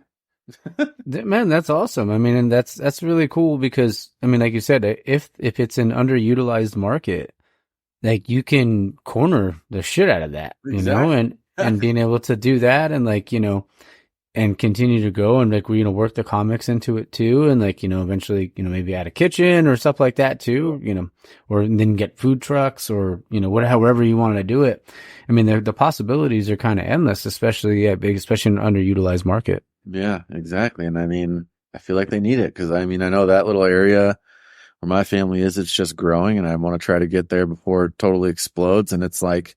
Man, that's awesome. I mean, and that's really cool because I mean, like you said, if it's an underutilized market, like you can corner the shit out of that, Exactly. and being able to do that and like, and continue to go and like work the comics into it too, and like, eventually, maybe add a kitchen or stuff like that too, or then get food trucks or, however you want to do it. I mean, the possibilities are kind of endless, especially, yeah, big, especially in an underutilized market. Yeah, exactly. And I mean, I feel like they need it because I mean, I know that little area where my family is, it's just growing, and I want to try to get there before it totally explodes. And it's like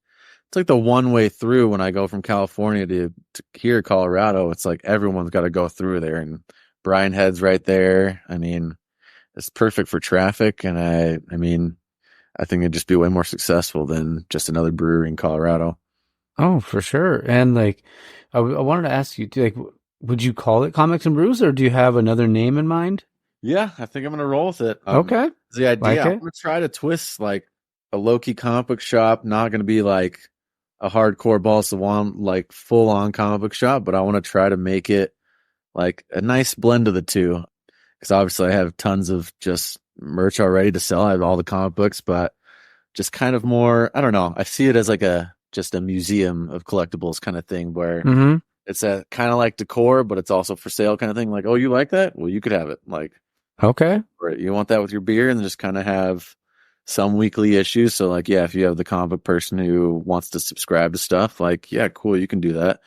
the one way through when I go from California to here, Colorado. It's like everyone's got to go through there, and Brian Head's right there. I mean, it's perfect for traffic, and I mean, I think it'd just be way more successful than just another brewery in Colorado. Oh, for sure. And like, I wanted to ask you too, like, would you call it Comics and Brews or do you have another name in mind? Yeah, I think I'm gonna roll with it. Okay. The idea Like I'm it? gonna try to twist like a low-key comic book shop, not gonna be like a hardcore balls to one, like full on comic book shop, but I want to try to make it like a nice blend of the two. Because obviously I have tons of just merch already to sell. I have all the comic books, but just kind of more, I don't know. I see it as like just a museum of collectibles kind of thing where Mm-hmm. it's a kind of like decor, but it's also for sale kind of thing. Like, oh, you like that? Well, you could have it. Like, Okay. or you want that with your beer, and just kind of have some weekly issues. So like, yeah, if you have the comic book person who wants to subscribe to stuff, like, yeah, cool, you can do that.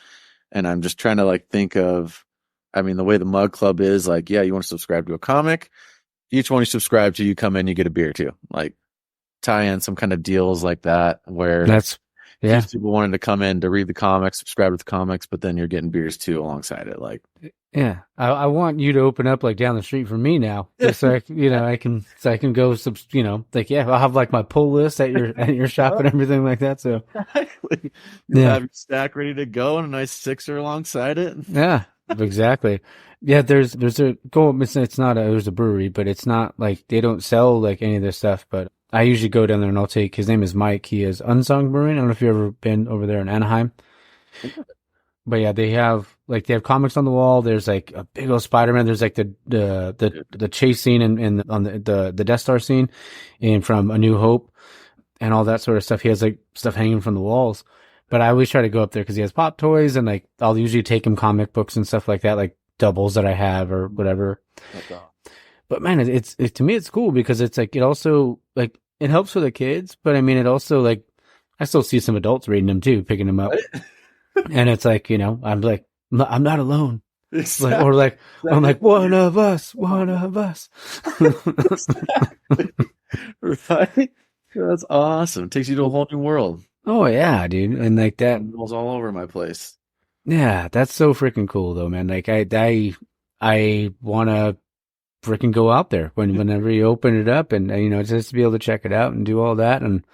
And I'm just trying to like think of, I mean, the way the mug club is like, yeah, you want to subscribe to a comic, each one you subscribe to, you come in, you get a beer too. Like tie in some kind of deals like that where That's yeah. keeps people wanting to come in to read the comics, subscribe to the comics, but then you're getting beers too alongside it. Like, Yeah, I want you to open up like down the street from me now, just so I can go like yeah, I'll have like my pull list at your shop and everything like that. So exactly. You'll yeah, have your stack ready to go and a nice sixer alongside it. yeah, exactly. Yeah, there's a go. It's not there's a brewery, but it's not like they don't sell like any of this stuff. But I usually go down there and I'll take his name is Mike. He is Unsung Brewing. I don't know if you've ever been over there in Anaheim. But yeah, they have comics on the wall. There's like a big old Spider-Man. There's like the chase scene and on the Death Star scene and from A New Hope and all that sort of stuff. He has like stuff hanging from the walls. But I always try to go up there because he has pop toys and like I'll usually take him comic books and stuff like that, like doubles that I have or whatever. Okay. But man, it's to me it's cool because it's like it also like it helps for the kids, but I mean it also like I still see some adults reading them too, picking them up. Right? And it's like, I'm like, I'm not alone. Exactly. Like, or like, I'm like, one of us. Exactly. Right? That's awesome. Takes you to a whole new world. Oh yeah, dude. And like that, Animals all over my place. yeah, that's so freaking cool though, man. Like I want to freaking go out there whenever you open it up and, just to be able to check it out and do all that. And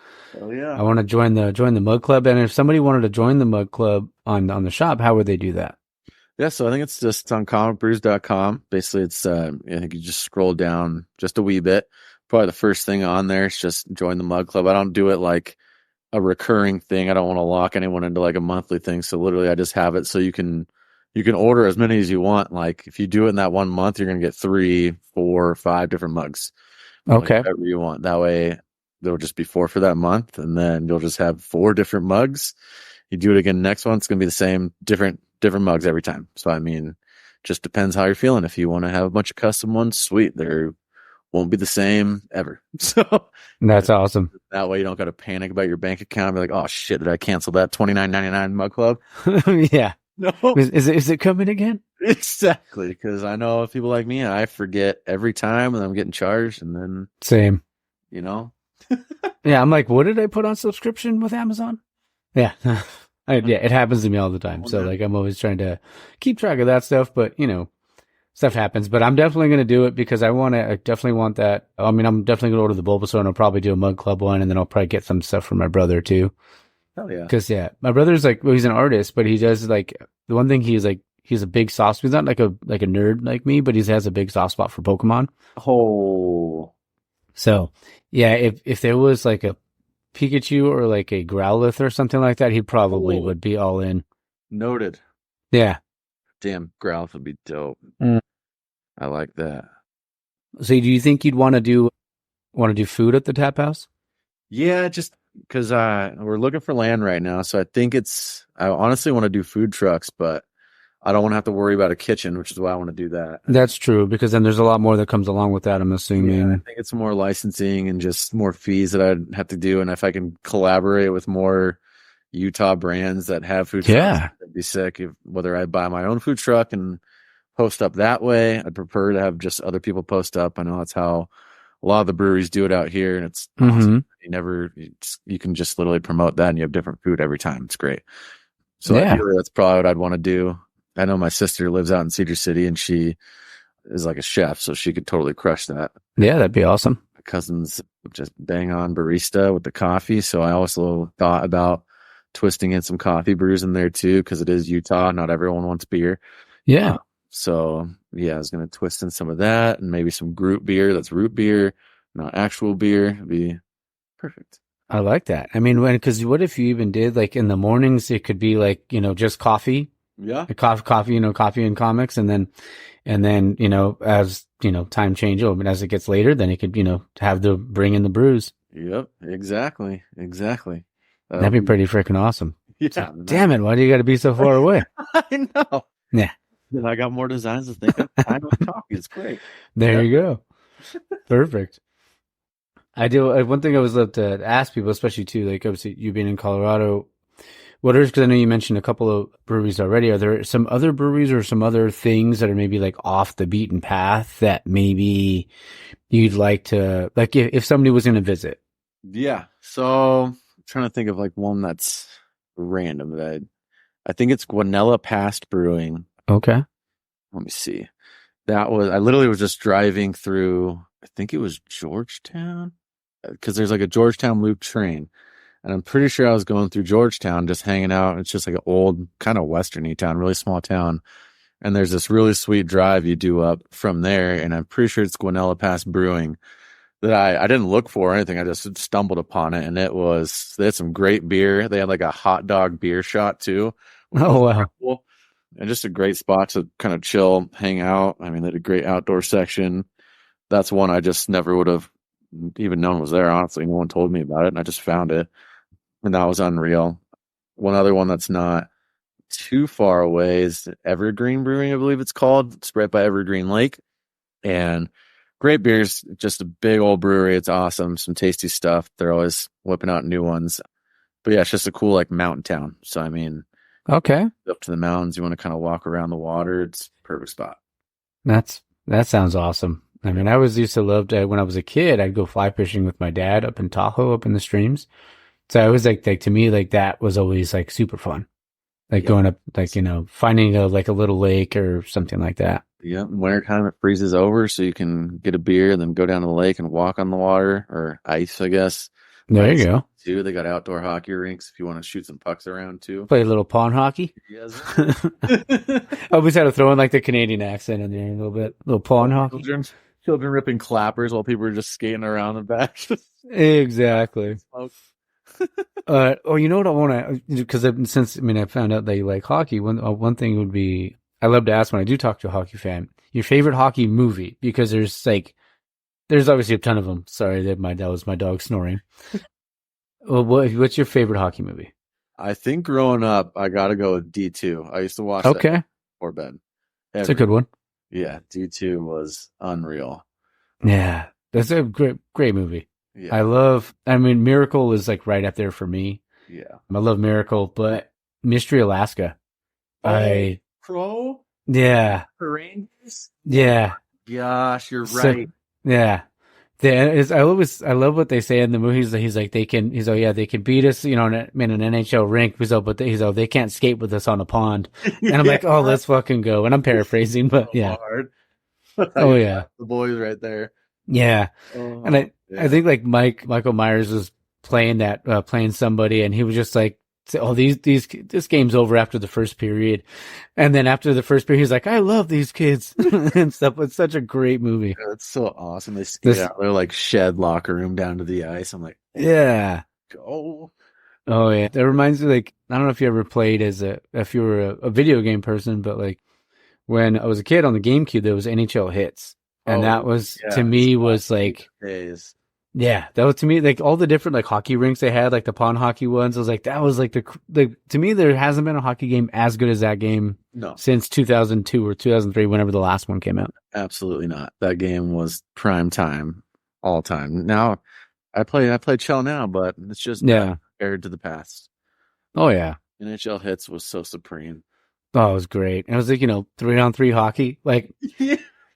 Oh yeah. I want to join the mug club. And if somebody wanted to join the mug club on the shop, how would they do that? Yeah, so I think it's just on comicbrews.com. Basically, it's I think you just scroll down just a wee bit. Probably the first thing on there is just join the mug club. I don't do it like a recurring thing. I don't want to lock anyone into like a monthly thing. So literally, I just have it so you can order as many as you want. Like if you do it in that 1 month, you're gonna get 3, 4, 5 different mugs. Like Okay. whatever you want. That way, there'll just be 4 for that month, and then you'll just have 4 different mugs. You do it again next one, it's gonna be the same, different mugs every time. So I mean, just depends how you're feeling. If you want to have a bunch of custom ones, sweet. They won't be the same ever. So That's awesome. that way you don't got to panic about your bank account. Be like, oh shit, did I cancel that $29.99 mug club? Yeah. No, Is it coming again? exactly. Because I know people like me, I forget every time, and I'm getting charged, and then Same. you know, Yeah, I'm like, what did I put on subscription with Amazon? Yeah. Yeah, it happens to me all the time. So like I'm always trying to keep track of that stuff, but stuff happens. But I'm definitely going to do it because I definitely want that. I mean, I'm definitely going to order the Bulbasaur and I'll probably do a Mug Club one and then I'll probably get some stuff for my brother too. hell yeah. Cause yeah, my brother's like, well, he's an artist, but he does like the one thing he's a big soft, he's not like a nerd like me, but he has a big soft spot for Pokemon. Oh, So yeah, if there was like a Pikachu or like a Growlithe or something like that, he probably would be all in. noted. Yeah. Damn, Growlithe would be dope. Mm. I like that. So do you think you'd want to do food at the tap house? Yeah, just because we're looking for land right now, so I think I honestly want to do food trucks, but I don't want to have to worry about a kitchen, which is why I want to do that. That's true, because then there's a lot more that comes along with that, I'm assuming. Yeah, I think it's more licensing and just more fees that I'd have to do. And if I can collaborate with more Utah brands that have food trucks, Yeah. that'd be sick. Whether I buy my own food truck and post up that way, I'd prefer to have just other people post up. I know that's how a lot of the breweries do it out here, and it's awesome. You can just literally promote that, and you have different food every time. It's great. So Yeah. ideally, that's probably what I'd want to do. I know my sister lives out in Cedar City, and she is like a chef, so she could totally crush that. Yeah, that'd be awesome. My cousin's just bang on barista with the coffee, so I also thought about twisting in some coffee brews in there too, because it is Utah. Not everyone wants beer. Yeah. So yeah, I was gonna twist in some of that and maybe some Groot beer. That's root beer, not actual beer. It'd be perfect. I like that. I mean, because what if you even did like in the mornings, it could be like, just coffee. Yeah. Coffee, coffee and comics. And then, as, time changes, I mean, as it gets later, then it could, have to bring in the brews. Yep. Exactly. That'd be pretty freaking awesome. Yeah. So, damn it. Why do you got to be so far away? I know. Yeah. Then I got more designs to think of. I know coffee. It's great. There you go. Perfect. I do. One thing I was love to ask people, especially too, like obviously you being in Colorado, What are, because I know you mentioned a couple of breweries already. Are there some other breweries or some other things that are maybe like off the beaten path that maybe you'd like to, like if somebody was going to visit? Yeah. So I'm trying to think of like one that's random. I think it's Guanella Past Brewing. Okay. Let me see. I literally was just driving through, I think it was Georgetown, because there's like a Georgetown loop train. And I'm pretty sure I was going through Georgetown, just hanging out. It's just like an old, kind of westerny town, really small town. And there's this really sweet drive you do up from there. And I'm pretty sure it's Guanella Pass Brewing that I didn't look for or anything. I just stumbled upon it. And they had some great beer. They had like a hot dog beer shot too, which Oh, was wow. cool. And just a great spot to kind of chill, hang out. I mean, they had a great outdoor section. That's one I just never would have even known was there. Honestly, no one told me about it. And I just found it. And that was unreal. One other one that's not too far away is Evergreen Brewing, I believe it's called. It's right by Evergreen Lake. And great beers, just a big old brewery. It's awesome. Some tasty stuff. They're always whipping out new ones. But yeah, it's just a cool like mountain town. So I mean, Okay. up to the mountains, you want to kind of walk around the water. It's a perfect spot. That sounds awesome. I mean, I was used to love to, when I was a kid, I'd go fly fishing with my dad up in Tahoe, up in the streams. So I was like to me, like that was always like super fun. Like Yeah. going up, like, finding like a little lake or something like that. Yeah, in wintertime it freezes over, so you can get a beer, then go down to the lake and walk on the water or ice, I guess. There you Ice go. too. They got outdoor hockey rinks if you want to shoot some pucks around too. Play a little pond hockey. Yes. I always had to throw in like the Canadian accent in there a little bit. Little pond hockey. Children ripping clappers while people are just skating around the back. Exactly. You know what I want to, because since I found out that you like hockey. One thing would be, I love to ask when I do talk to a hockey fan, your favorite hockey movie, because there's obviously a ton of them. Sorry, that was my dog snoring. Well, what's your favorite hockey movie? I think growing up, I got to go with D2. I used to watch that Okay, before bed. it's a good one. Yeah, D2 was unreal. Yeah, that's a great movie. Yeah. Miracle is like right up there for me. Yeah. I love Miracle, but Mystery Alaska. Pro Yeah. Rangers? Yeah. Gosh, you're So, right. yeah. I love what they say in the movies. He's like, they can beat us, in an NHL rink. They can't skate with us on a pond. And I'm like, oh, let's fucking go. And I'm paraphrasing, but yeah. Hard. Oh yeah. The boys right there. Yeah. And I think like Michael Myers was playing somebody, and he was just like, oh, this game's over after the first period. And then after the first period, he's like, I love these kids and stuff. It's such a great movie. That's so awesome. They skate out their like shed locker room down to the ice. I'm like, yeah. go. Oh yeah. That reminds me, like, I don't know if you ever played if you were a video game person, but like when I was a kid on the GameCube, there was NHL Hits. And that was, to me, was like, days. Yeah, that was to me, like all the different like hockey rinks they had, like the pond hockey ones. I was like, that was like to me, there hasn't been a hockey game as good as that game since 2002 or 2003, whenever the last one came out. Absolutely not. That game was prime time, all time. Now I play Chell now, but it's just compared to the past. Oh yeah, NHL Hits was so supreme. Oh, it was great. And it was like 3-on-3 hockey, like.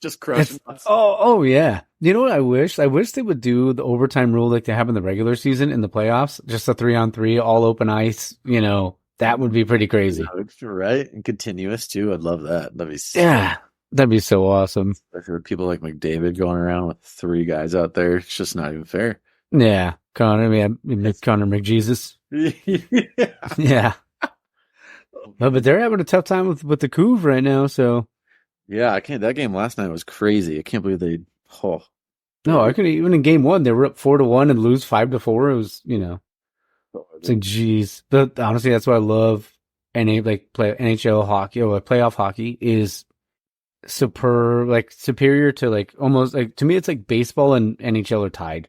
Just crushing. Oh yeah. You know what I wish? I wish they would do the overtime rule like they have in the regular season in the playoffs. Just a 3-on-3, all open ice. That would be pretty crazy. Right? And continuous too. I'd love that. That'd be so awesome. Especially with people like McDavid going around with 3 guys out there. It's just not even fair. Yeah. Connor McJesus. Yeah. But they're having a tough time with the Couve right now, so. Yeah, I can't. That game last night was crazy. I can't believe they. No, I could even in game 1 they were up 4-1 and lose 5-4. It was it's like geez. But honestly, that's what I love. NHL hockey or playoff hockey is superior to like almost like to me it's like baseball and NHL are tied.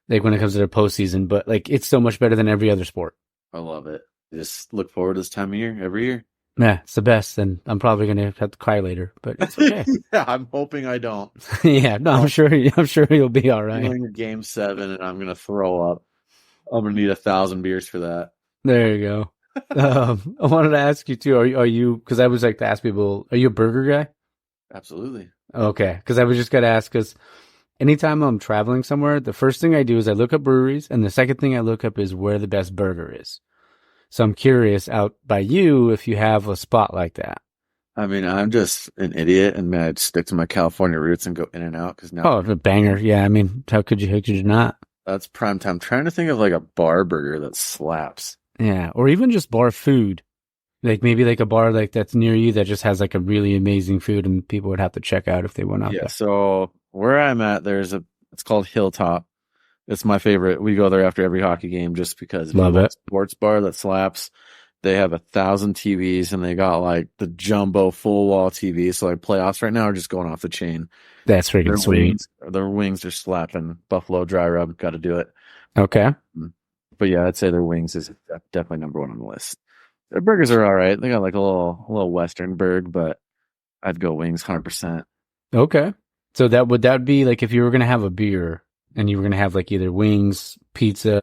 Like when it comes to their postseason, but like it's so much better than every other sport. I love it. Just look forward to this time of year every year. Yeah, it's the best, and I'm probably gonna have to cry later, but it's okay. Yeah, I'm hoping I don't. Yeah, no, I'm sure you'll be all right. Going to Game 7, and I'm gonna throw up. I'm gonna need 1,000 beers for that. There you go. I wanted to ask you too. Are you? Because I was like to ask people, are you a burger guy? Absolutely. Okay, because I was just gonna ask. Because anytime I'm traveling somewhere, the first thing I do is I look up breweries, and the second thing I look up is where the best burger is. So I'm curious out by you if you have a spot like that. I mean, I'm just an idiot, and I'd stick to my California roots and go in and out because now Oh, a banger. Yeah, I mean, how could you? How could you not? that's prime time. I'm trying to think of like a bar burger that slaps. Yeah, or even just bar food. Like maybe like a bar like that's near you that just has like a really amazing food, and people would have to check out if they went out Yeah. there. So where I'm at, it's called Hilltop. It's my favorite. We go there after every hockey game just because if you Love want a it. sports bar that slaps, they have 1,000 TVs and they got like the jumbo full wall TV. So like playoffs right now are just going off the chain. That's freaking sweet. Their wings are slapping. Buffalo dry rub, got to do it. Okay. But yeah, I'd say their wings is definitely number one on the list. Their burgers are all right. They got like a little Western burg, but I'd go wings 100%. Okay. So that be like if you were gonna have a beer and you were gonna have like either wings, pizza,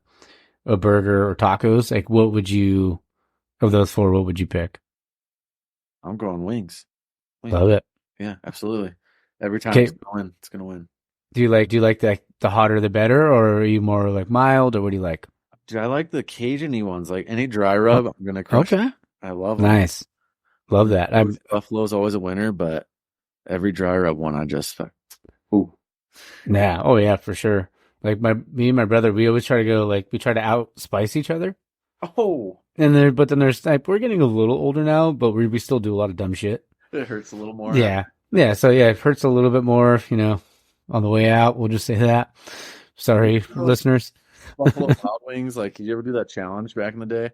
a burger, or tacos, like what would you of those four, what would you pick? I'm going wings. Wings. Love it. Yeah, absolutely. Every time Okay. it's gonna win. It's gonna win. Do you like the hotter the better, or are you more like mild, or what do you like? Dude, I like the Cajun-y ones. Like any dry rub, I'm gonna crush it. Okay. I love them. Nice. Love that. Buffalo's always a winner, but every dry rub one, I just ooh. Yeah. Oh yeah, for sure. Like me and my brother, we always try to go like we try to out spice each other. Oh, But then there's like we're getting a little older now, but we still do a lot of dumb shit. it hurts a little more. Yeah. Yeah. So yeah, it hurts a little bit more, on the way out. We'll just say that. Sorry, listeners. Buffalo Wild Wings. Like, did you ever do that challenge back in the day?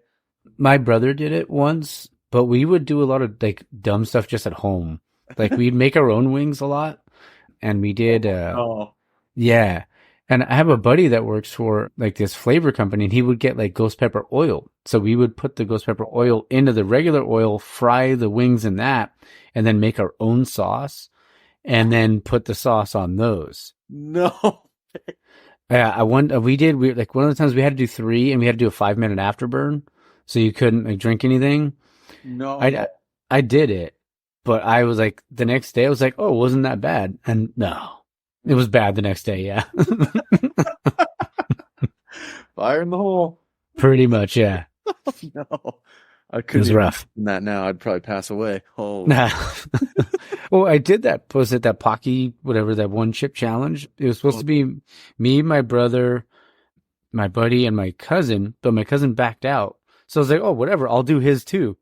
My brother did it once, but we would do a lot of like dumb stuff just at home. Like we'd make our own wings a lot, and we did. Oh, Yeah. And I have a buddy that works for like this flavor company, and he would get like ghost pepper oil. So we would put the ghost pepper oil into the regular oil, fry the wings in that, and then make our own sauce, and then put the sauce on those. no. Yeah, we like one of the times we had to do three, and we had to do a 5 minute afterburn, so you couldn't like drink anything. No. I did it, but I was like the next day I was like, oh, wasn't that bad? And no, it was bad the next day. Yeah, Fire in the hole. pretty much. Yeah, No. I it couldn't was even rough. imagine that now. I'd probably pass away. Oh, Nah. Well, I did that. Was it that Pocky, whatever, that one chip challenge? It was supposed to be me, my brother, my buddy, and my cousin, but my cousin backed out. So I was like, oh, whatever, I'll do his too.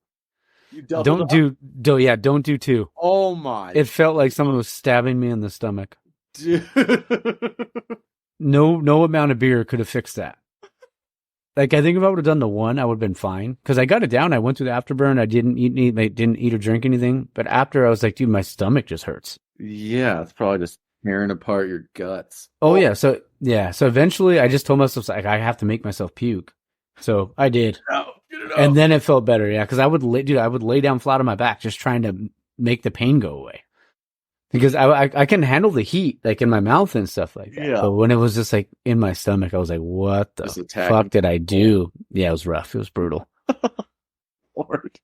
you doubled up? Don't do two. Oh my It felt like someone was stabbing me in the stomach. dude. No amount of beer could have fixed that. Like, I think if I would have done the one, I would have been fine. Because I got it down. I went through the afterburn. I didn't eat or drink anything. But after, I was like, dude, my stomach just hurts. Yeah, it's probably just tearing apart your guts. Oh, yeah. So eventually, I just told myself, like, I have to make myself puke. So I did. No, get it out. And then it felt better. Yeah. Because I would lay down flat on my back just trying to make the pain go away. Because I can handle the heat, like in my mouth and stuff like that. Yeah. But when it was just like in my stomach, I was like, what the Just attacking fuck did I do? Yeah, it was rough. It was brutal. Lord.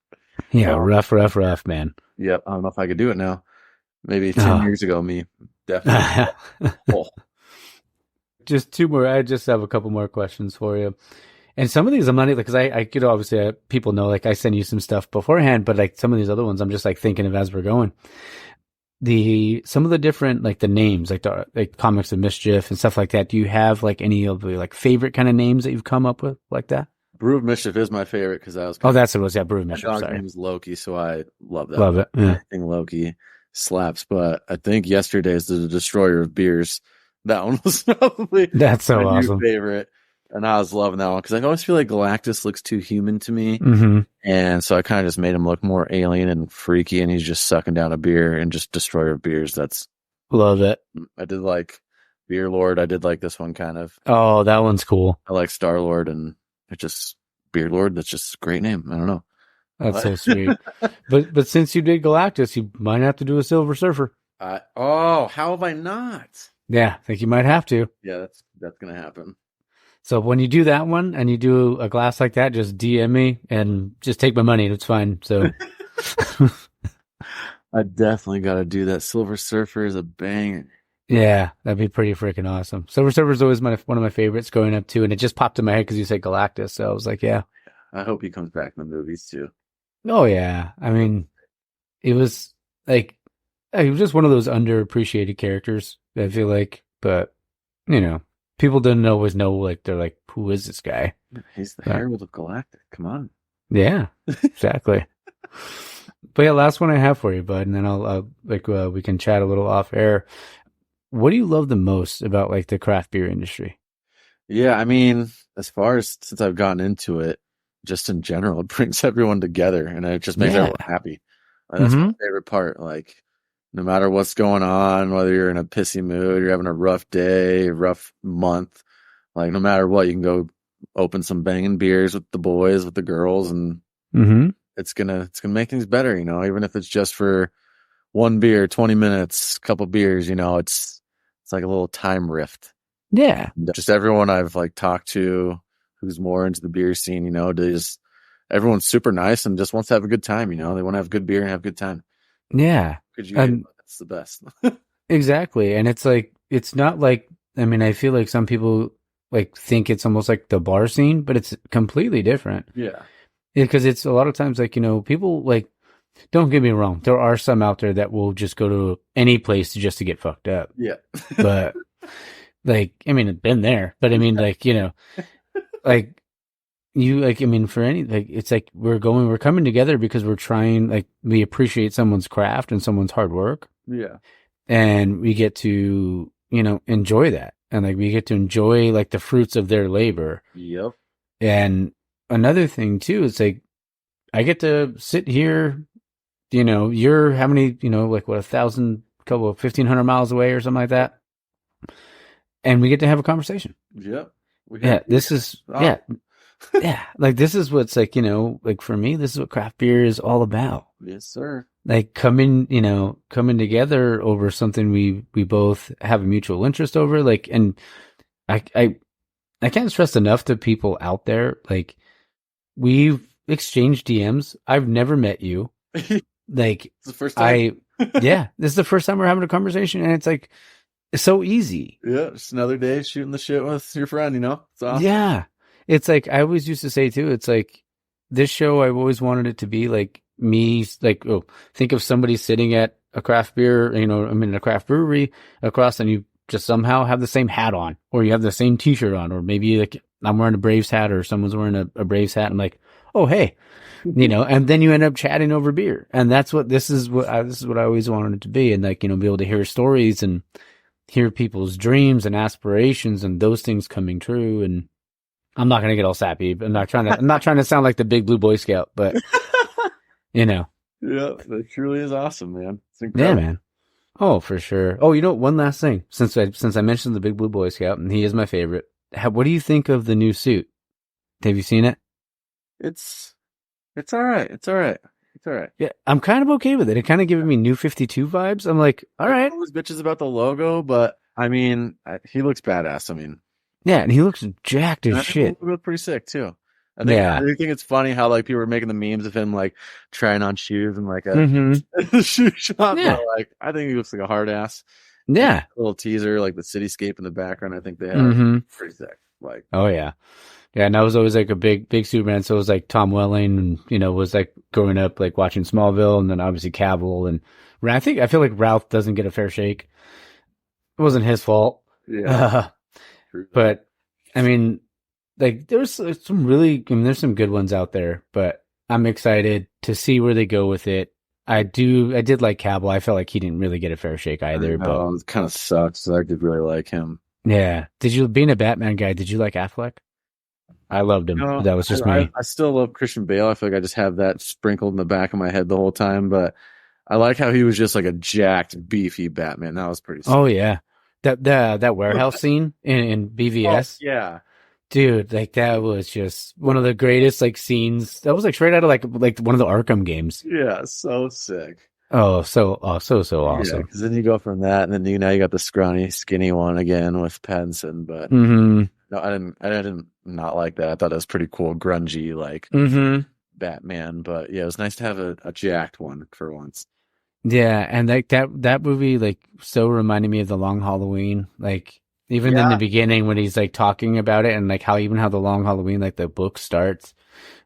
Yeah, Oh. rough, man. Yep, I don't know if I could do it now. Maybe 10 years ago, me. Definitely. Oh. Just two more. I just have a couple more questions for you. And some of these I'm not because I obviously people know like I send you some stuff beforehand, but like some of these other ones I'm just like thinking of as we're going. Some of the different like the names like Comics of Mischief and stuff like that. Do you have like any of the like favorite kind of names that you've come up with like that? Brew of Mischief is my favorite because I was. Oh, that's what it was. Yeah, Brew of My Mischief. dog's Sorry, name is Loki, so I love that. love it. Yeah. Anything Loki slaps, but I think yesterday's the Destroyer of Beers. That one was probably That's so my new awesome. favorite, and I was loving that one because I always feel like Galactus looks too human to me, Mm-hmm. and so I kind of just made him look more alien and freaky, and he's just sucking down a beer and just Destroyer of Beers. That's Love it. I did like Beer Lord. I did like this one kind of. Oh, that one's cool. I like Star Lord, and it's just Beer Lord. That's just a great name. I don't know. That's so sweet. But since you did Galactus, you might have to do a Silver Surfer. How have I not? Yeah, I think you might have to. Yeah, that's gonna happen. So when you do that one and you do a glass like that, just DM me and just take my money. It's fine. So I definitely got to do that. Silver Surfer is a banger. yeah, that'd be pretty freaking awesome. Silver Surfer is always one of my favorites growing up too, and it just popped in my head because you said Galactus. So I was like, yeah, I hope he comes back in the movies too. oh yeah. I mean, it was like he was just one of those underappreciated characters. I feel like, but you know, people didn't always know. Like they're like, who is this guy? He's the But, Herald of Galactic. Come on. yeah, exactly. But yeah, last one I have for you, bud, and then I'll we can chat a little off air. What do you love the most about like the craft beer industry? Yeah, I mean, as far as since I've gotten into it, just in general, it brings everyone together and it just makes Yeah. everyone happy. That's Mm-hmm. my favorite part. Like, no matter what's going on, whether you're in a pissy mood, you're having a rough day, rough month, like no matter what, you can go open some banging beers with the boys, with the girls, and Mm-hmm. it's gonna make things better, even if it's just for one beer, 20 minutes, couple beers, it's like a little time rift. Yeah. Just everyone I've like talked to who's more into the beer scene, everyone's super nice and just wants to have a good time, they want to have good beer and have a good time. Yeah. Could you And That's the best. exactly. And it's like it's not like I mean, I feel like some people like think it's almost like the bar scene, but it's completely different. Yeah. Because it's a lot of times like, people like don't get me wrong, there are some out there that will just go to any place just to get fucked up. Yeah. But like I mean, I've been there, but I mean like, like you like I mean for any like it's like we're coming together because we're trying like we appreciate someone's craft and someone's hard work Yeah. and we get to enjoy that and like we get to enjoy like the fruits of their labor. Yep. And another thing too is like I get to sit here, you're how many, like what 1,000 couple of 1,500 miles away or something like that, and we get to have a conversation. Yep. Yeah, this is yeah. Yeah, like this is what's like, like for me, this is what craft beer is all about. Yes, sir. Like coming together over something we both have a mutual interest over. Like, and I can't stress enough to people out there. Like, we've exchanged DMs. I've never met you. Like, It's the first time. Yeah, this is the first time we're having a conversation, and it's like it's so easy. Yeah, just another day shooting the shit with your friend. It's awesome. Yeah. It's like I always used to say too, it's like this show I've always wanted it to be like me like think of somebody sitting at a craft beer, I'm in a craft brewery across and you just somehow have the same hat on or you have the same t-shirt on or maybe like I'm wearing a Braves hat or someone's wearing a Braves hat. I'm like, "Oh, hey." And then you end up chatting over beer. And this is what I always wanted it to be and like, be able to hear stories and hear people's dreams and aspirations and those things coming true. And I'm not gonna get all sappy. I'm not trying to sound like the big blue Boy Scout, but Yeah, that truly is awesome, man. It's incredible. yeah, man. Oh, for sure. Oh, one last thing. Since I mentioned the big blue Boy Scout, and he is my favorite. What do you think of the new suit? Have you seen it? It's all right. It's all right. It's all right. Yeah, I'm kind of okay with it. It kind of giving me New 52 vibes. I'm like, all right. All those bitches about the logo, but I mean, he looks badass. I mean, Yeah, and he looks jacked as I think shit. he looked pretty sick too. I Yeah. think it's funny how like people were making the memes of him like trying on shoes and like a Mm-hmm. shoe shop. Yeah. But, like I think he looks like a hard ass. Yeah. A little teaser, like the cityscape in the background. I think they have Mm-hmm. pretty sick. Like, Oh yeah. Yeah, and I was always like a big Superman. So it was like Tom Welling, and was like growing up like watching Smallville, and then obviously Cavill, and I feel like Ralph doesn't get a fair shake. It wasn't his fault, yeah. but I mean, like there's some there's some good ones out there, but I'm excited to see where they go with it. I did like Cavill. I felt like he didn't really get a fair shake either, but it kind of sucks. I did really like him. yeah. Being a Batman guy, did you like Affleck? I loved him. That was just me. I still love Christian Bale. I feel like I just have that sprinkled in the back of my head the whole time. But I like how he was just like a jacked, beefy Batman. That was pretty sick. Oh yeah, that warehouse scene in BVS. Oh, yeah, dude, like that was just one of the greatest like scenes. That was like straight out of like one of the Arkham games. Yeah, so sick. Oh, so awesome. Yeah, because then you go from that, and then now you got the scrawny, skinny one again with Pattinson. But No, I didn't not like that. I thought it was pretty cool, grungy, like Mm-hmm. Batman. But yeah, it was nice to have a jacked one for once. Yeah, and like that movie like so reminded me of The Long Halloween. Like even in the Yeah. beginning when he's like talking about it and like how The Long Halloween like the book starts,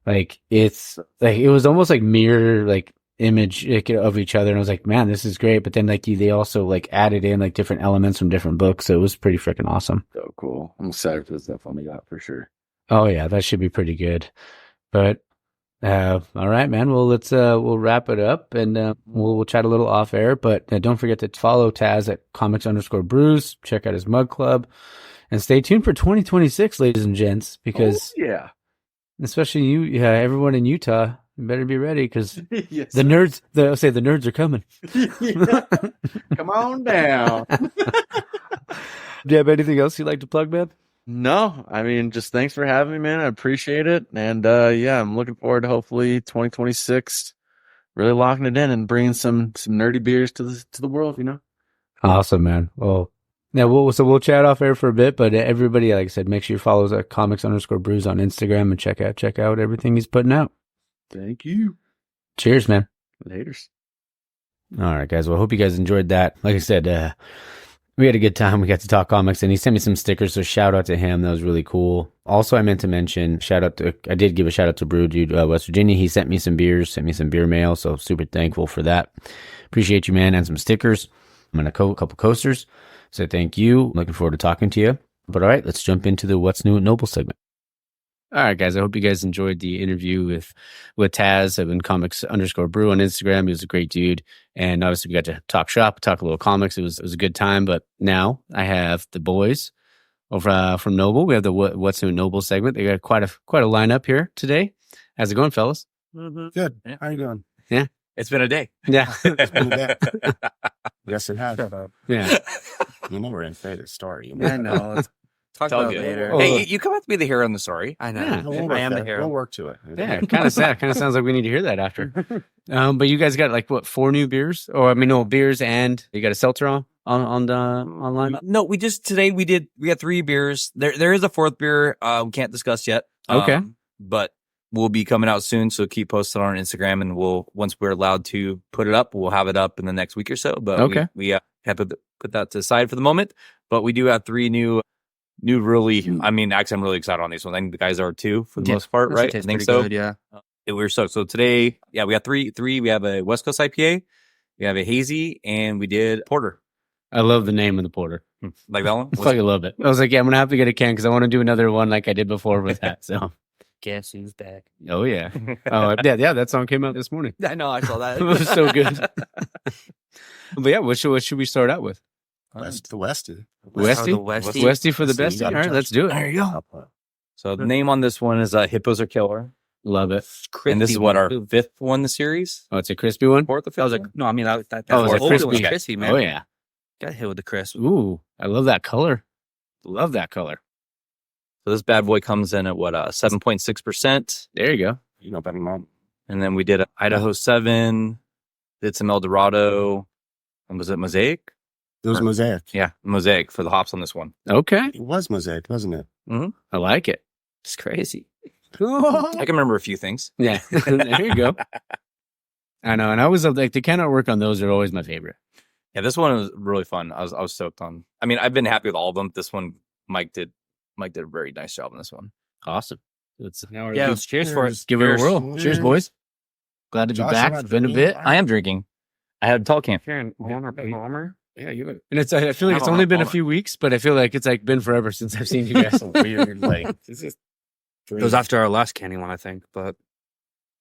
like it's like it was almost like mirror like image like, of each other, and I was like, man, this is great. But then like they also like added in like different elements from different books, so it was pretty freaking awesome. So cool. I'm excited for the stuff on the got for sure. Oh yeah, that should be pretty good. But all right, man. Well, let's we'll wrap it up and we'll chat a little off air. But don't forget to follow Taz at comics_brews. Check out his mug club, and stay tuned for 2026, ladies and gents, because Yeah. especially you, yeah, everyone in Utah, you better be ready because Yes. the nerds. I'll say the nerds are coming. Yeah. Come on down. Do you have anything else you'd like to plug, man? No, I mean, just thanks for having me, man. I appreciate it. And yeah, I'm looking forward to hopefully 2026 really locking it in and bringing some nerdy beers to the world, you know. Awesome, man. Well, yeah, we'll chat off air for a bit, but everybody, like I said, make sure you follow us at comics_brews on Instagram and check out everything he's putting out. Thank you. Cheers, man. Laters. All right, guys. Well, I hope you guys enjoyed that. Like I said, we had a good time. We got to talk comics, and he sent me some stickers, so shout out to him. That was really cool. Also, I meant to mention, I did give a shout out to Brew Dude, West Virginia. He sent me some beers, sent me some beer mail, so super thankful for that. Appreciate you, man, and some stickers. I'm a couple coasters. So thank you. Looking forward to talking to you. But all right, let's jump into the What's New at Noble segment. All right, guys. I hope you guys enjoyed the interview with Taz of comics_brew on Instagram. He was a great dude, and obviously we got to talk shop, talk a little comics. It was a good time. But now I have the boys over from Noble. We have the What's New at Noble segment. They got quite a lineup here today. How's it going, fellas? Mm-hmm. Good. Yeah. How you doing? Yeah, it's been a day. Yeah, It's been a day. Yes, it has. Yeah. You know we're in favorite story. I know. Let's talk all about it good. later. Oh. Hey, you come out to be the hero in the story. I know. Yeah. We'll I am the hero. We'll work to it. Yeah, kind of sad. Kind of sounds like we need to hear that after. But you guys got like what 4 new beers? Or I mean, no beers, and you got a seltzer on the online. No, we got 3 beers. There is a 4th beer we can't discuss yet. Okay. But we'll be coming out soon, so keep posted on our Instagram, and once we're allowed to put it up, we'll have it up in the next week or so. But Okay. we have to put that to the side for the moment. But we do have 3 new really. I mean, actually, I'm really excited on these ones. I think the guys are too for the most part, right? I think so. Good, yeah. We're so today. Yeah, we got three. We have a West Coast IPA, we have a hazy, and we did porter. I love the name of the porter. Like that one? I fucking love it. I was like, yeah, I'm gonna have to get a can because I want to do another one like I did before with that. So, Guess who's back? oh yeah, oh yeah, that song came out this morning. I know, I saw that. It was so good. But yeah, what should we start out with? The West. Westy? Westy for the bestie. All right, let's do it. There you go. So the name on this one is Hippos Are Killer. Love it. And this is what our 5th one in the series. Oh, it's a crispy one. 4th or 5th? I was like, no, I mean, that Oh, was it's a old. It was crispy. crispy, man. Oh yeah. Got hit with the crisp. Ooh, I love that color. Love that color. So this bad boy comes in at 7.6%. There you go. You know better than mom. And then we did Idaho 7, did some El Dorado, and was it Mosaic? It was Mosaic. Yeah, Mosaic for the hops on this one. Okay, It was Mosaic, wasn't it? I like it. It's crazy. I can remember a few things. Yeah, there you go. I know, and I was like the can artwork on those are always my favorite. Yeah, this one was really fun. I was stoked on. I mean, I've been happy with all of them. This one, Mike did a very nice job on this one. Awesome. Now Yeah, let's cheers for it. give it a Cheers. whirl. Cheers, boys. Glad to be Josh, back. you're not It's been a drinking? bit. I am drinking. I had a tall can. Yeah, you. And it's. I feel like it's only been a few weeks, but I feel like it's like been forever since I've seen you guys. Weird, like, it's just It was after our last candy one, I think. But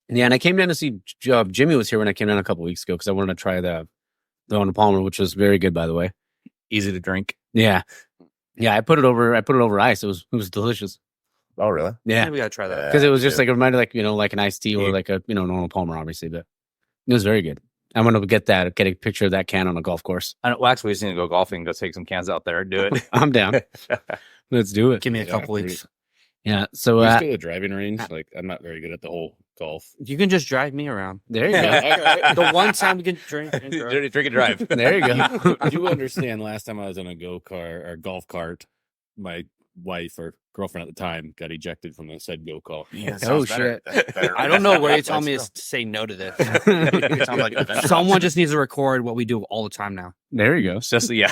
Yeah, and I came down to see Jimmy was here when I came down a couple weeks ago because I wanted to try the Arnold Palmer, which was very good, by the way. Easy to drink. Yeah, I put it over ice. It was delicious. oh, really? Yeah, we gotta try that. because it was just like it reminded like like an iced tea or like a Arnold Palmer, obviously, but it was very good. I'm gonna get a picture of that can on a golf course. I know, well, actually, we just need to go golfing. Go take some cans out there and do it. I'm down. Let's do it. Give me a couple weeks. Yeah. So Can we go to the driving range? Like, I'm not very good at the whole golf. You can just drive me around. there you go. The one time we can drink and drive. Drink and drive. There you go. You understand? Last time I was on a go kart or golf cart, my wife or girlfriend at the time got ejected from the said go call. Yeah, Oh, sounds better. shit. That's better. I don't know where you're Let's telling me go. is to say no to this. Sounds like an event. Someone just needs to record what we do all the time now. There you go. It's just yeah.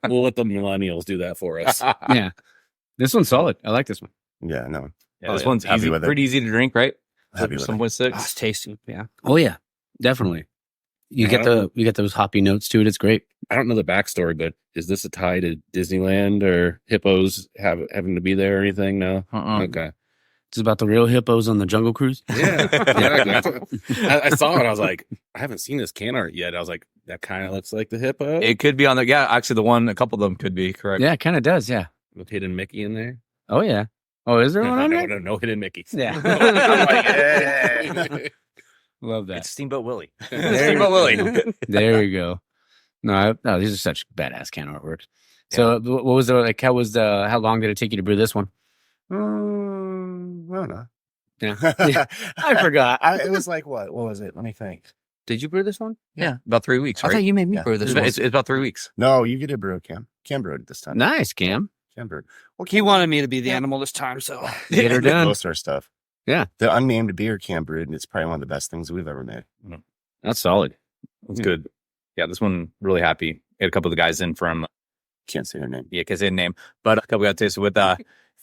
We'll let the millennials do that for us. Yeah. This one's solid. I like this one. Yeah, no. Yeah, Oh, this yeah. one's Happy easy, with it. pretty easy to drink, right? Happy with it. 7.6. Oh, it's tasty. Yeah. Oh yeah, definitely. You get those hoppy notes to it. It's great. I don't know the backstory, but is this a tie to Disneyland or hippos having to be there or anything? No. Okay. It's about the real hippos on the Jungle Cruise. Yeah. Exactly. I saw it. I was like, I haven't seen this can art yet. I was like, that kind of looks like the hippo. It could be on the actually a couple of them could be correct. Yeah, it kind of does. Yeah. With hidden Mickey in there. Oh yeah. Oh, is there one on there? No hidden Mickey. Yeah. I'm like, yeah. Love that. It's Steamboat Willie. There Steamboat Willie. There you go. No, these are such badass can artwork. So, what was the how long did it take you to brew this one? I don't know. Yeah. I forgot. It was like what? What was it? Let me think. Did you brew this one? Yeah, about 3 weeks, I right? thought you made me Yeah. brew this It's, one. it's about 3 weeks. No, you get a brew, Cam. Cam brewed it this time. Nice, Cam. Cam brewed. Well, he wanted me to be the animal this time, so Get her done. Most of our stuff. Yeah. The unnamed beer Cam brewed, and it's probably one of the best things we've ever made. That's solid. It's good. Yeah, this one really happy. Had a couple of the guys in from Can't say her name. because they didn't name, but a couple got tasted with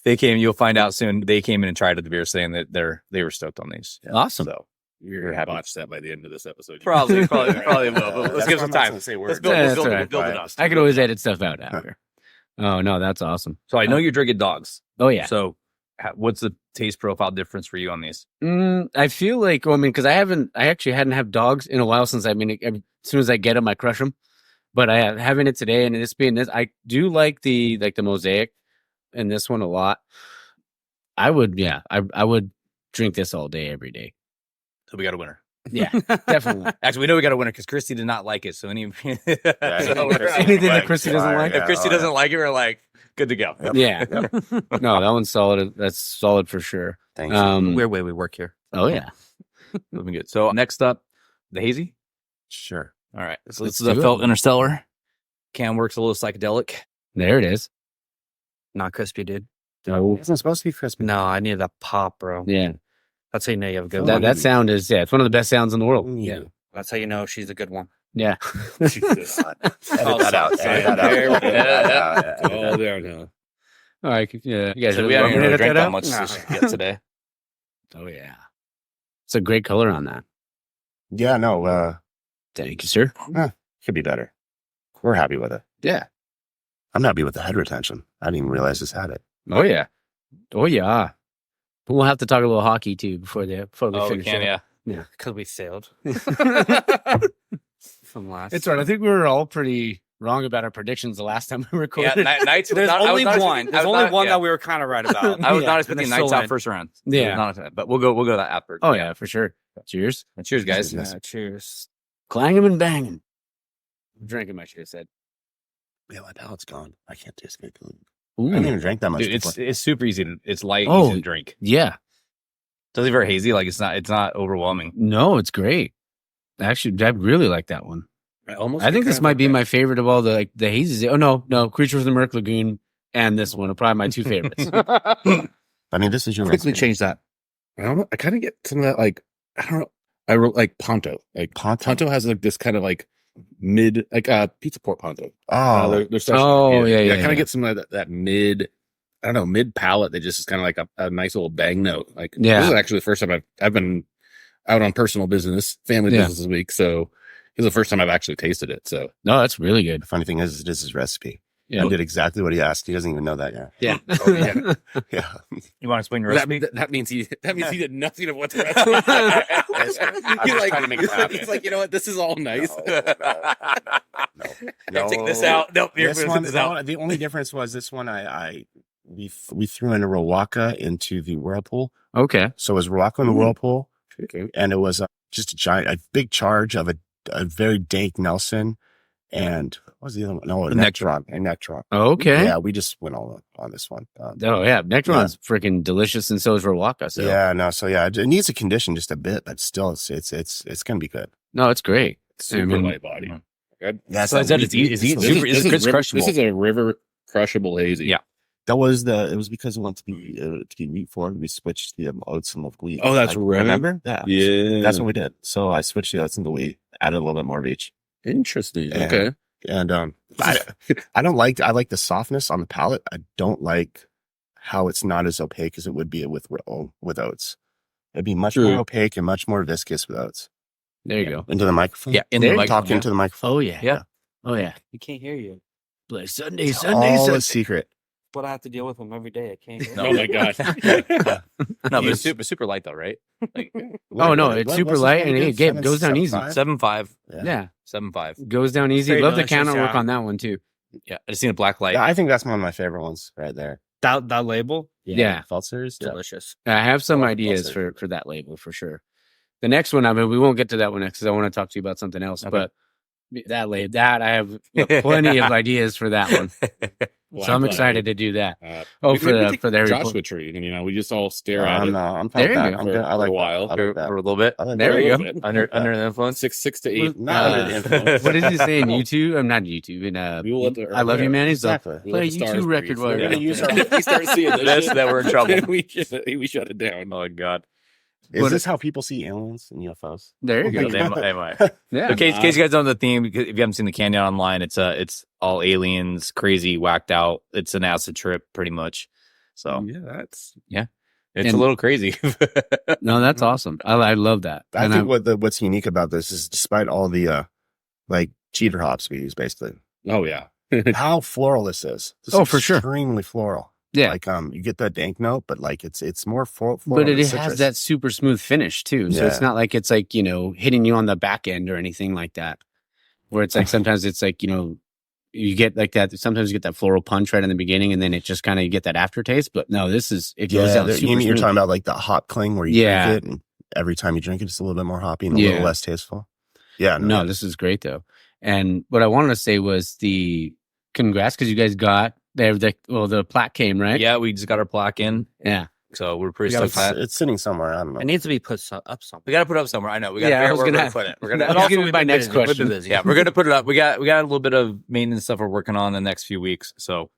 they came. You'll find out soon. They came in and tried at the beer, saying that they were stoked on these. Awesome. So You're going to botch that by the end of this episode. probably will. But let's give some time. Say Let's words. build, Yeah, let's that's build, right. build it up. I could always edit stuff out after. Oh no, that's awesome. So I know you're drinking dogs. Oh yeah. So what's the taste profile difference for you on these? I feel like, because I actually hadn't had dogs in a while since, as soon as I get them, I crush them. But having it today and this being this, I do like the mosaic in this one a lot. I would drink this all day, every day. So we got a winner. Yeah, definitely. Actually, we know we got a winner because Christy did not like it. So Anything that Christy doesn't like? if Christy doesn't like it, we're like, good to go. Yeah. No, that one's solid. That's solid for sure. Thank you. weird way we work here. Oh yeah. Looking good. So next up, the hazy. Sure. All right. So Let's this is do a it. Felt Interstellar. Can works a little psychedelic. There it is. Not crispy, dude. Oh Isn't it supposed to be crispy? No, I needed that pop, bro. yeah. That's how you know you have a good That one. that sound is it's one of the best sounds in the world. Yeah. That's how you know she's a good one. Yeah. Edit that out. Edit that out. Yeah. Oh, there now. All right. Yeah. You guys So really we haven't want me to really edit drank that that out? much yet today. Oh yeah. It's a great color on that. Yeah, no, Thank you, sir. could be better. We're happy with it. Yeah. I'm happy with the head retention. I didn't even realize this had it. Oh yeah. Oh yeah. But we'll have to talk a little hockey too before we finish. it. Yeah, because we failed from last. It's all right. I think we were all pretty wrong about our predictions the last time we recorded. Yeah, Knights. There's only one. There's only one that we were kind of right about. I was not And expecting they're Knights still out in. first round. Yeah. Not, but we'll go to that after. Oh yeah, for sure. Cheers. And cheers, guys. Yes. Yeah, cheers. Clanging and banging. Drinking, I should have said. Yeah, my palate's gone. I can't taste it. I Ooh. didn't even drink that much. Dude, before. it's super easy. It's light, Oh. easy to drink. Yeah. Doesn't very hazy. Like it's not overwhelming. No, it's great. Actually, I really like that one. I think this might be my favorite of all the hazes. Oh no, Creature from the Murk Lagoon and this one are probably my two favorites. I mean, this is your Quickly recipe. change that. I don't know. I kind of get some of that, like, I don't know. I wrote like Ponto. Like Ponto has like this kind of like mid, like pizza port Ponto. Oh, They're such, Oh, yeah, I yeah, kind of yeah. get some of that mid, I don't know, mid palate that just is kind of like a nice little bang note. Like, Yeah. this is actually the first time I've been out on personal business, family Yeah. business this week. So it's the first time I've actually tasted it. So No, that's really good. the funny thing is, it is his recipe. Yeah. I did exactly what he asked. He doesn't even know that yet. Yeah. Oh, yeah. Yeah. You want to explain your that, recipe? that means he did nothing of what the recipe. I'm just trying to make it happen. He's like, you know what? This is all nice. No. Take this out. Nope. Here, This put one, this out. the only difference was this one. We threw in a Rowaka into the whirlpool. Okay. So it was Rowaka in the Ooh. whirlpool, Okay. and it was just a big charge of a very dank Nelson, and what was the other one? No, a Nectron. A Nectron. Okay. Yeah, we just went all on this one. Oh yeah, Nectron's freaking delicious, and so is Rowaka. So Yeah, no, so yeah, it needs a condition just a bit, but still, it's gonna be good. no, it's great. Super I mean- light body. Yeah, So I said it's easy. It's This super. is It's river- crushable. This is a river crushable hazy. Yeah. It was because we wanted to be wheat forward. We switched the oats and the wheat. Oh, that's right. Remember? Yeah. Yeah. That's what we did. So I switched the oats and the wheat, added a little bit more of each. Interesting. And- Okay. And I like the softness on the palate. I don't like how it's not as opaque as it would be with oats. It'd be much more opaque and much more viscous with oats. There you go. Into the microphone? Yeah, in the microphone. Talking into the microphone. Oh yeah. Yeah. Oh yeah. You can't hear you. Like Sunday, All a secret. But I have to deal with them every day. I can't hear. Oh my god. No, but it's super light though, right? Like Oh no, it's super light and it goes down easy. 7.5. Yeah. 7.5. Goes down easy. Very Love the delicious, counter work yeah. on that one too. Yeah, I just seen a black light. Yeah, I think that's one of my favorite ones right there. That label. Yeah. Feltzer's. Yeah. Delicious. I have some Oh, ideas awesome. for that label for sure. The next one, I mean, we won't get to that one next because I want to talk to you about something else. Okay. But that I have plenty of ideas for that one. So I'm excited to do that. Oh, for the Joshua tree, and we just all stare at it I'm fine There with you that. go. I'm good. I like for a while. that. I for, like that. for a little bit. I like There that. we A go. little bit. Under the influence. 6 to 8. Not under the influence. What did you say in YouTube? I'm not YouTube. In We will let the- I love you, man. He's Exactly. We'll play a let the stars YouTube record breathe. while We're you're gonna at use it. our. If we start seeing This, shit, that we're in trouble. we shut it down. Oh god. Is What this how people see aliens and UFOs? There you So go. they might. Yeah. In case you guys don't know the theme, because if you haven't seen the Canyon online, it's all aliens, crazy, whacked out. It's an acid trip, pretty much. So Yeah, that's it's And- a little crazy. No, that's awesome. I love that. I And think what's unique about this is, despite all the cheater hops we use, basically, oh yeah. how floral this is. This Oh, is for sure. extremely floral. Yeah. Like you get that dank note, but like it's more floral. But than it citrus. has that super smooth finish too. So Yeah. it's not like it's like, hitting you on the back end or anything like that. Where it's like sometimes it's like, you get like that. Sometimes you get that floral punch right in the beginning and then it just kind of, you get that aftertaste. But no, this is, it goes down super you're smooth. talking about like the hop cling where you Yeah. drink it, and every time you drink it, it's a little bit more hoppy and a Yeah. little less tasteful. Yeah, No, this is great though. And what I wanted to say was congrats because you guys got the plaque came, right? Yeah, we just got our plaque in, Yeah. so we're pretty it's, stoked. it's sitting somewhere. I don't know. It needs to be put up somewhere. We got to put it up somewhere. I know. We got to Yeah, I figure out was where we're gonna- gonna put it. We're That gonna. was gonna be my next question. Yeah, we're gonna put it up. We got a little bit of maintenance stuff we're working on the next few weeks. So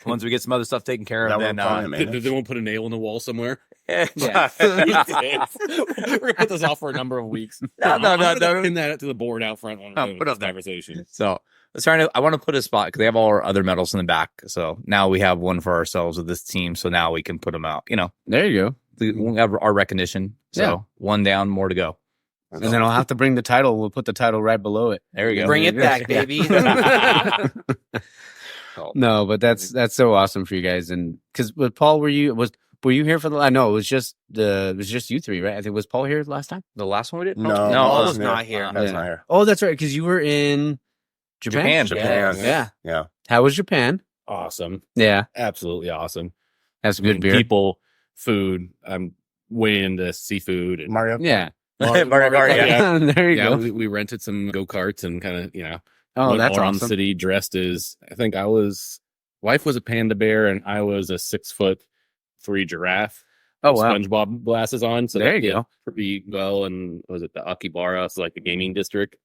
once we get some other stuff taken care of, That then we're fine, man. They won't put a nail in the wall somewhere. yeah. We're gonna put this off for a number of weeks. No. Pin that to the board out front. On Put this up there. conversation. So I want to put a spot because they have all our other medals in the back. So now we have one for ourselves with this team. So now we can put them out. There you go. We have our recognition. So Yeah. one down, more to go. And then I'll have to bring the title. We'll put the title right below it. There we go. Bring it back, baby. No, but that's so awesome for you guys. And because with Paul, were you here for the? I know it was just you three, right? I think was Paul here last time. The last one we did? No, Paul was no, not here. I was Yeah. not here. Oh, that's right. Because you were in Japan. Japan. Yeah. Yeah. How was Japan? Awesome. Yeah, Absolutely awesome. that's some good beer. People, food. I'm way into seafood. And, Mario. Yeah. Mario, yeah. There you yeah, go. we rented some go-karts and kind of, Oh, went that's around the awesome. city dressed as, I think wife was a panda bear and I was a 6'3" giraffe. Oh wow. SpongeBob glasses on. So There that you did go. pretty well. And was it the Akibara? So like the gaming district.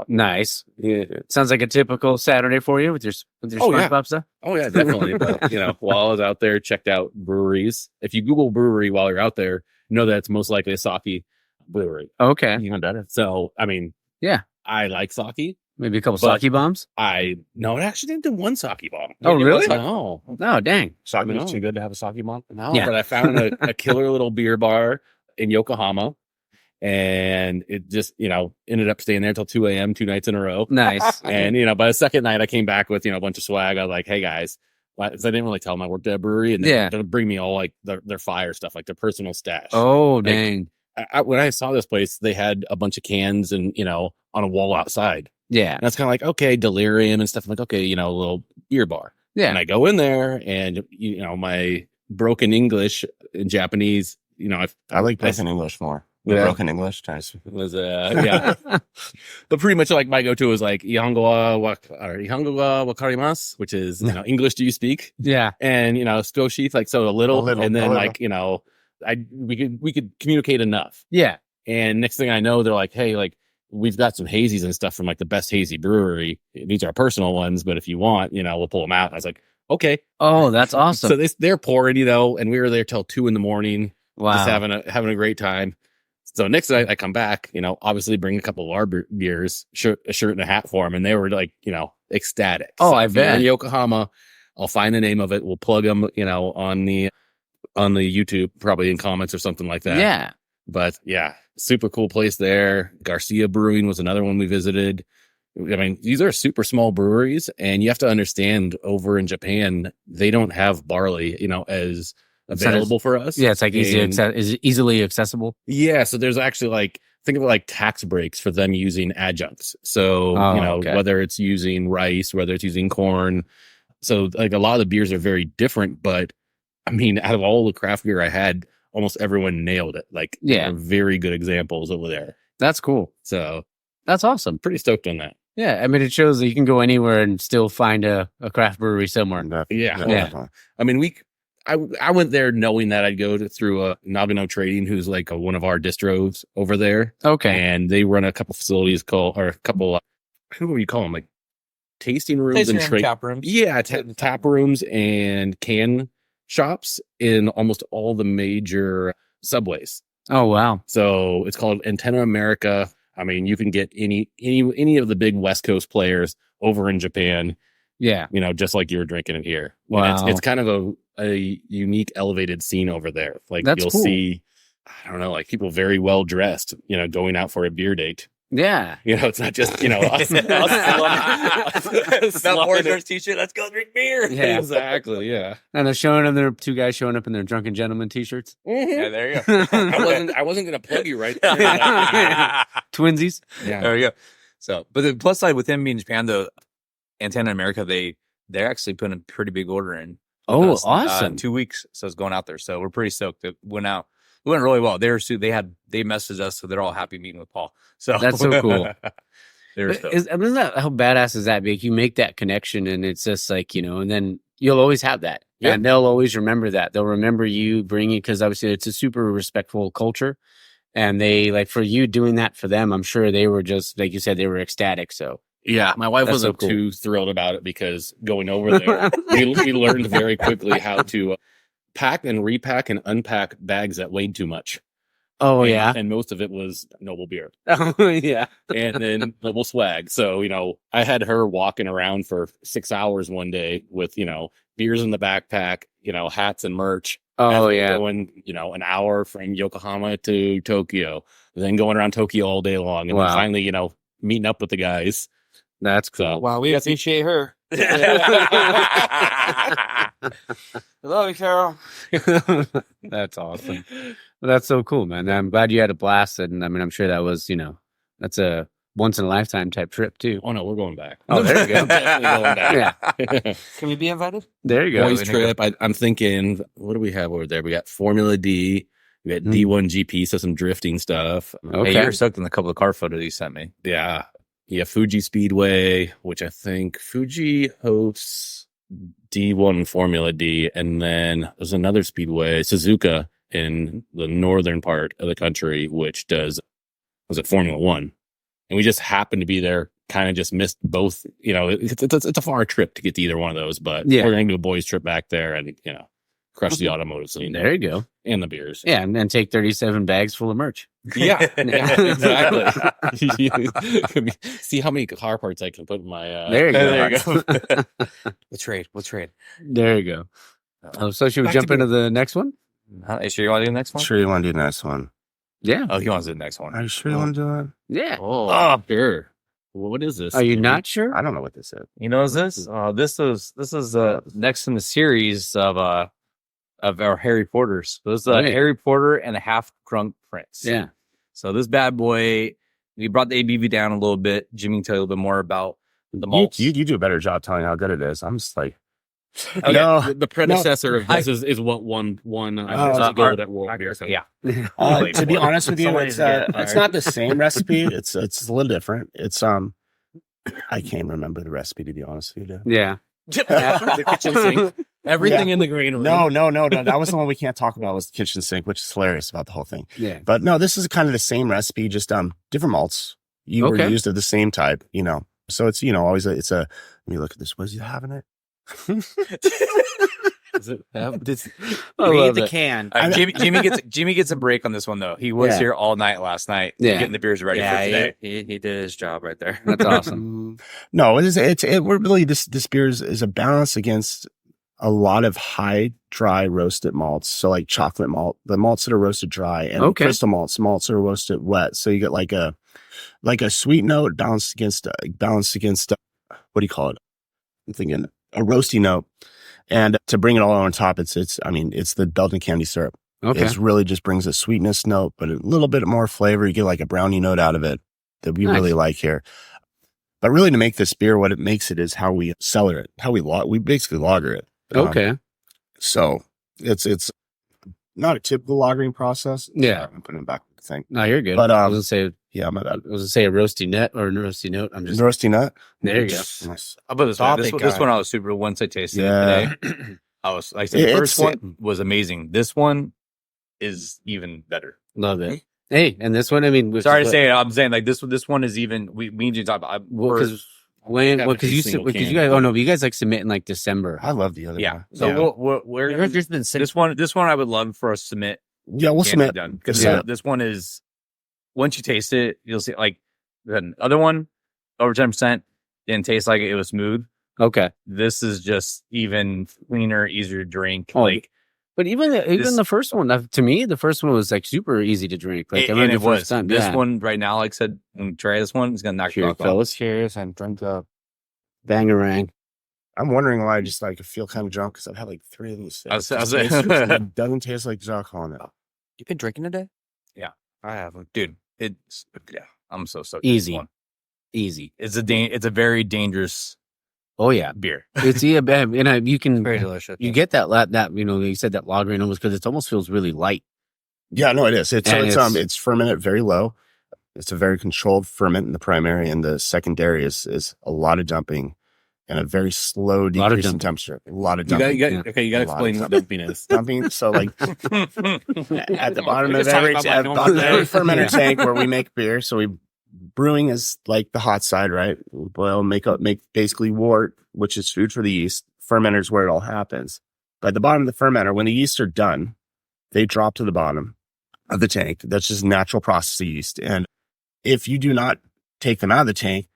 Nice. Yeah. Sounds like a typical Saturday for you with your Oh, yeah. SpongeBob stuff. Oh yeah, definitely. But while I was out there, checked out breweries. If you Google brewery while you're out there, know that it's most likely a sake brewery. Okay. Even better. So I mean, Yeah. I like sake. Maybe a couple But- sake bombs. No, it actually didn't do one sake bomb. Oh, really? No, Oh, dang. Sake No. is too good to have a sake bomb. no. Yeah. But I found a killer little beer bar in Yokohama, and it just ended up staying there till 2 a.m. 2 nights in a row. Nice. And by the second night, I came back with a bunch of swag. I was like, "Hey guys," 'cause I didn't really tell them I worked at a brewery, and Yeah. they'll bring me all like their fire stuff, like their personal stash. Oh, dang. When I saw this place, they had a bunch of cans and on a wall outside. Yeah. And that's kind of like, okay, delirium and stuff. I'm like, okay, a little beer bar. Yeah. And I go in there, and my broken English and Japanese, I like broken English more. Yeah. Broken English. Nice. was yeah. But pretty much like my go-to was like Ihongo wa wakarimasu, which is English do you speak? Yeah. And Skoshi, like so a little, and then a little. like we could communicate enough. Yeah. And next thing I know, they're like, hey, like we've got some hazies and stuff from like the best hazy brewery. These are our personal ones, but if you want, we'll pull them out. I was like, okay. Oh, that's awesome. So they're pouring, and we were there till 2 a.m, wow. just having a great time. So next night I come back, obviously bring a couple of our beers, a shirt and a hat for them, and they were like, ecstatic. Oh, So I if you're bet. in Yokohama, I'll find the name of it. We'll plug them, on the YouTube, probably in comments or something like that. Yeah. But yeah, super cool place there. Garcia Brewing was another one we visited. I mean, these are super small breweries, and you have to understand over in Japan, they don't have barley, as available for us. Yeah, it's like easily accessible. Yeah, so there's actually think of it like tax breaks for them using adjuncts. So, okay. whether it's using rice, whether it's using corn. So a lot of the beers are very different, but I mean, out of all the craft beer I had, almost everyone nailed it. Yeah, very good examples over there. that's cool. So That's awesome. pretty stoked on that. Yeah, I mean, it shows that you can go anywhere and still find a craft brewery somewhere. Yeah. I mean, I went there knowing that I'd go through Nagano Trading, who's one of our distros over there. Okay. And they run a couple facilities who do you call them? Like tasting rooms and tap rooms. Yeah, tap rooms and can shops in almost all the major subways. Oh, wow. So it's called Antenna America. I mean, you can get any of the big West Coast players over in Japan. Yeah. Just like you're drinking it here. Wow. And it's kind of a unique elevated scene over there. That's you'll cool. see, I don't know, people very well dressed, going out for a beer date. Yeah. It's not just, us. That Warriors t-shirt. Let's go drink beer. Yeah. Exactly. Yeah. And they're showing them, there are two guys showing up in their drunken gentleman t-shirts. Yeah, there you go. I wasn't going to plug you right there. Twinsies. Yeah. There we go. So, but the plus side with them being Japan, though, Antenna America, they're actually putting a pretty big order in. Oh, us, awesome. 2 weeks. So it's going out there. So we're pretty stoked. It went really well. They messaged us, so they're all happy meeting with Paul. So That's so cool. They're stoked. Isn't that how badass is that? Like, you make that connection, and it's just and then you'll always have that. Yeah. And they'll always remember that. They'll remember you bringing, because obviously it's a super respectful culture. And they, for you doing that for them, I'm sure they were just, like you said, they were ecstatic. So Yeah, my wife That's wasn't so cool. too thrilled about it because going over there, we learned very quickly how to pack and repack and unpack bags that weighed too much. Oh, And- yeah. and most of it was Noble beer Oh, yeah. and then Noble swag. So I had her walking around for 6 hours one day with beers in the backpack, hats and merch. Oh, After yeah. going an hour from Yokohama to Tokyo, then going around Tokyo all day long, and Wow. then finally meeting up with the guys. That's cool. So Wow, we appreciate her. Love you, Carol. That's awesome. Well, that's so cool, man. I'm glad you had a blast. And I mean, I'm sure that was, that's a once in a lifetime type trip too. Oh no, we're going back. Oh, there you go. Definitely going back. Yeah. Can we be invited? There you go. Boys trip. I'm thinking, what do we have over there? We got Formula D. We got D1 GP, so some drifting stuff. Okay. Hey, you were stoked in a couple of car photos you sent me. Yeah. Fuji Speedway, which I think Fuji hosts D1 Formula D. And then there's another speedway, Suzuka, in the northern part of the country, which was it Formula One? And we just happened to be there, kind of just missed both. It's a far trip to get to either one of those, but Yeah. we're going to do a boys trip back there and, crush the automotive scene There you go. and the beers. Yeah. And then take 37 bags full of merch. Yeah, exactly. See how many car parts I can put in my. There you go. There you go. We'll trade. There you go. So should we Back jump to into the next one? You sure you want to do the next one? Sure, you want to do the next one? Yeah. Oh, he wants to do the next one. Are you sure you want to do it? Yeah. Oh, sure. Well, what is this? Are you not sure? I don't know what this is. You know this? This is next in the series of our Harry Potters. So this is Okay. Harry Potter and the Half Drunk Prince. Yeah. So this bad boy, we brought the ABV down a little bit. Jimmy can tell you a little bit more about the You, malts. you do a better job telling how good it is. I'm just like, Okay, No, the predecessor of this is what won. Gold at World Beer. So. Yeah. to be honest with you, Somebody's it's not the same recipe. It's a little different. It's I can't remember the recipe, to be honest with you. Yeah. The kitchen sink. Everything in the green room. No. That was the one we can't talk about, was the kitchen sink, which is hilarious about the whole thing. Yeah. But no, this is kind of the same recipe, just different malts. You were Okay. used of the same type, So it's always let me look at this. What does it have in it? Read the can. All right, Jimmy gets a break on this one though. He was here all night last night, getting the beers ready for today. He did his job right there. That's awesome. No, we're really this beer is a balance against a lot of high dry roasted malts. So like chocolate malt, the malts that are roasted dry, and crystal malts that are roasted wet. So you get like a sweet note balanced against what do you call it? I'm thinking a roasty note. And to bring it all on top, it's the Belgian candy syrup. Okay. It really just brings a sweetness note, but a little bit more flavor. You get like a brownie note out of it that we really like here. But really to make this beer, what it makes it is how we cellar it, we basically lager it. Okay. So it's not a typical lagering process. Yeah. I'm putting it back to the thing. No, you're good. But I was gonna say, yeah, my bad. I was gonna say a roasty nut or a roasty note. I'm just Roasty nut. there. You go. Nice. How about this one? This one I was super. Once I tasted it today, I was like, the first one was amazing. This one is even better. Love it. Hey, and this one, I mean, Sorry to say it. I'm saying like this one is even. We need to talk about because you guys. Oh no, but you guys like submit in like December. I love the other one. yeah. So we're There's been this one I would love for us to submit. Yeah, we'll submit. Done because this one is once you taste it, you'll see like the other one over 10% didn't taste like it was smooth. Okay, This is just even cleaner, easier to drink. Oh, Like, but even the first one, to me, the first one was like super easy to drink. Like I remember and the it was. first time. This one right now, like I said, when you try this one, it's gonna knock you Cheers, off. fellas. Cheers and drink up. Bangarang. I'm wondering why I just like feel kind of drunk because I've had like 3 of these. It doesn't taste like Jacques on it. You been drinking today? Yeah. I haven't. Dude, it's I'm so stoked. Easy. This one. Easy. It's a very dangerous Oh yeah, beer. it's and you can Very delicious. you get that you said that lagering almost because it almost feels really light. Yeah, no, it is. And It's fermented very low. It's a very controlled ferment in the primary, and the secondary is a lot of dumping and a very slow decrease in temperature. A lot of dumping. You got to explain what dumping is. Dumping. So like at the bottom We're of just every, talking at about the bottom of every normal fermenter tank where we make beer. So brewing is like the hot side, right? We boil, make basically wort, which is food for the yeast. Fermenter is where it all happens. But at the bottom of the fermenter, when the yeasts are done, they drop to the bottom of the tank. That's just natural process of yeast. And if you do not take them out of the tank,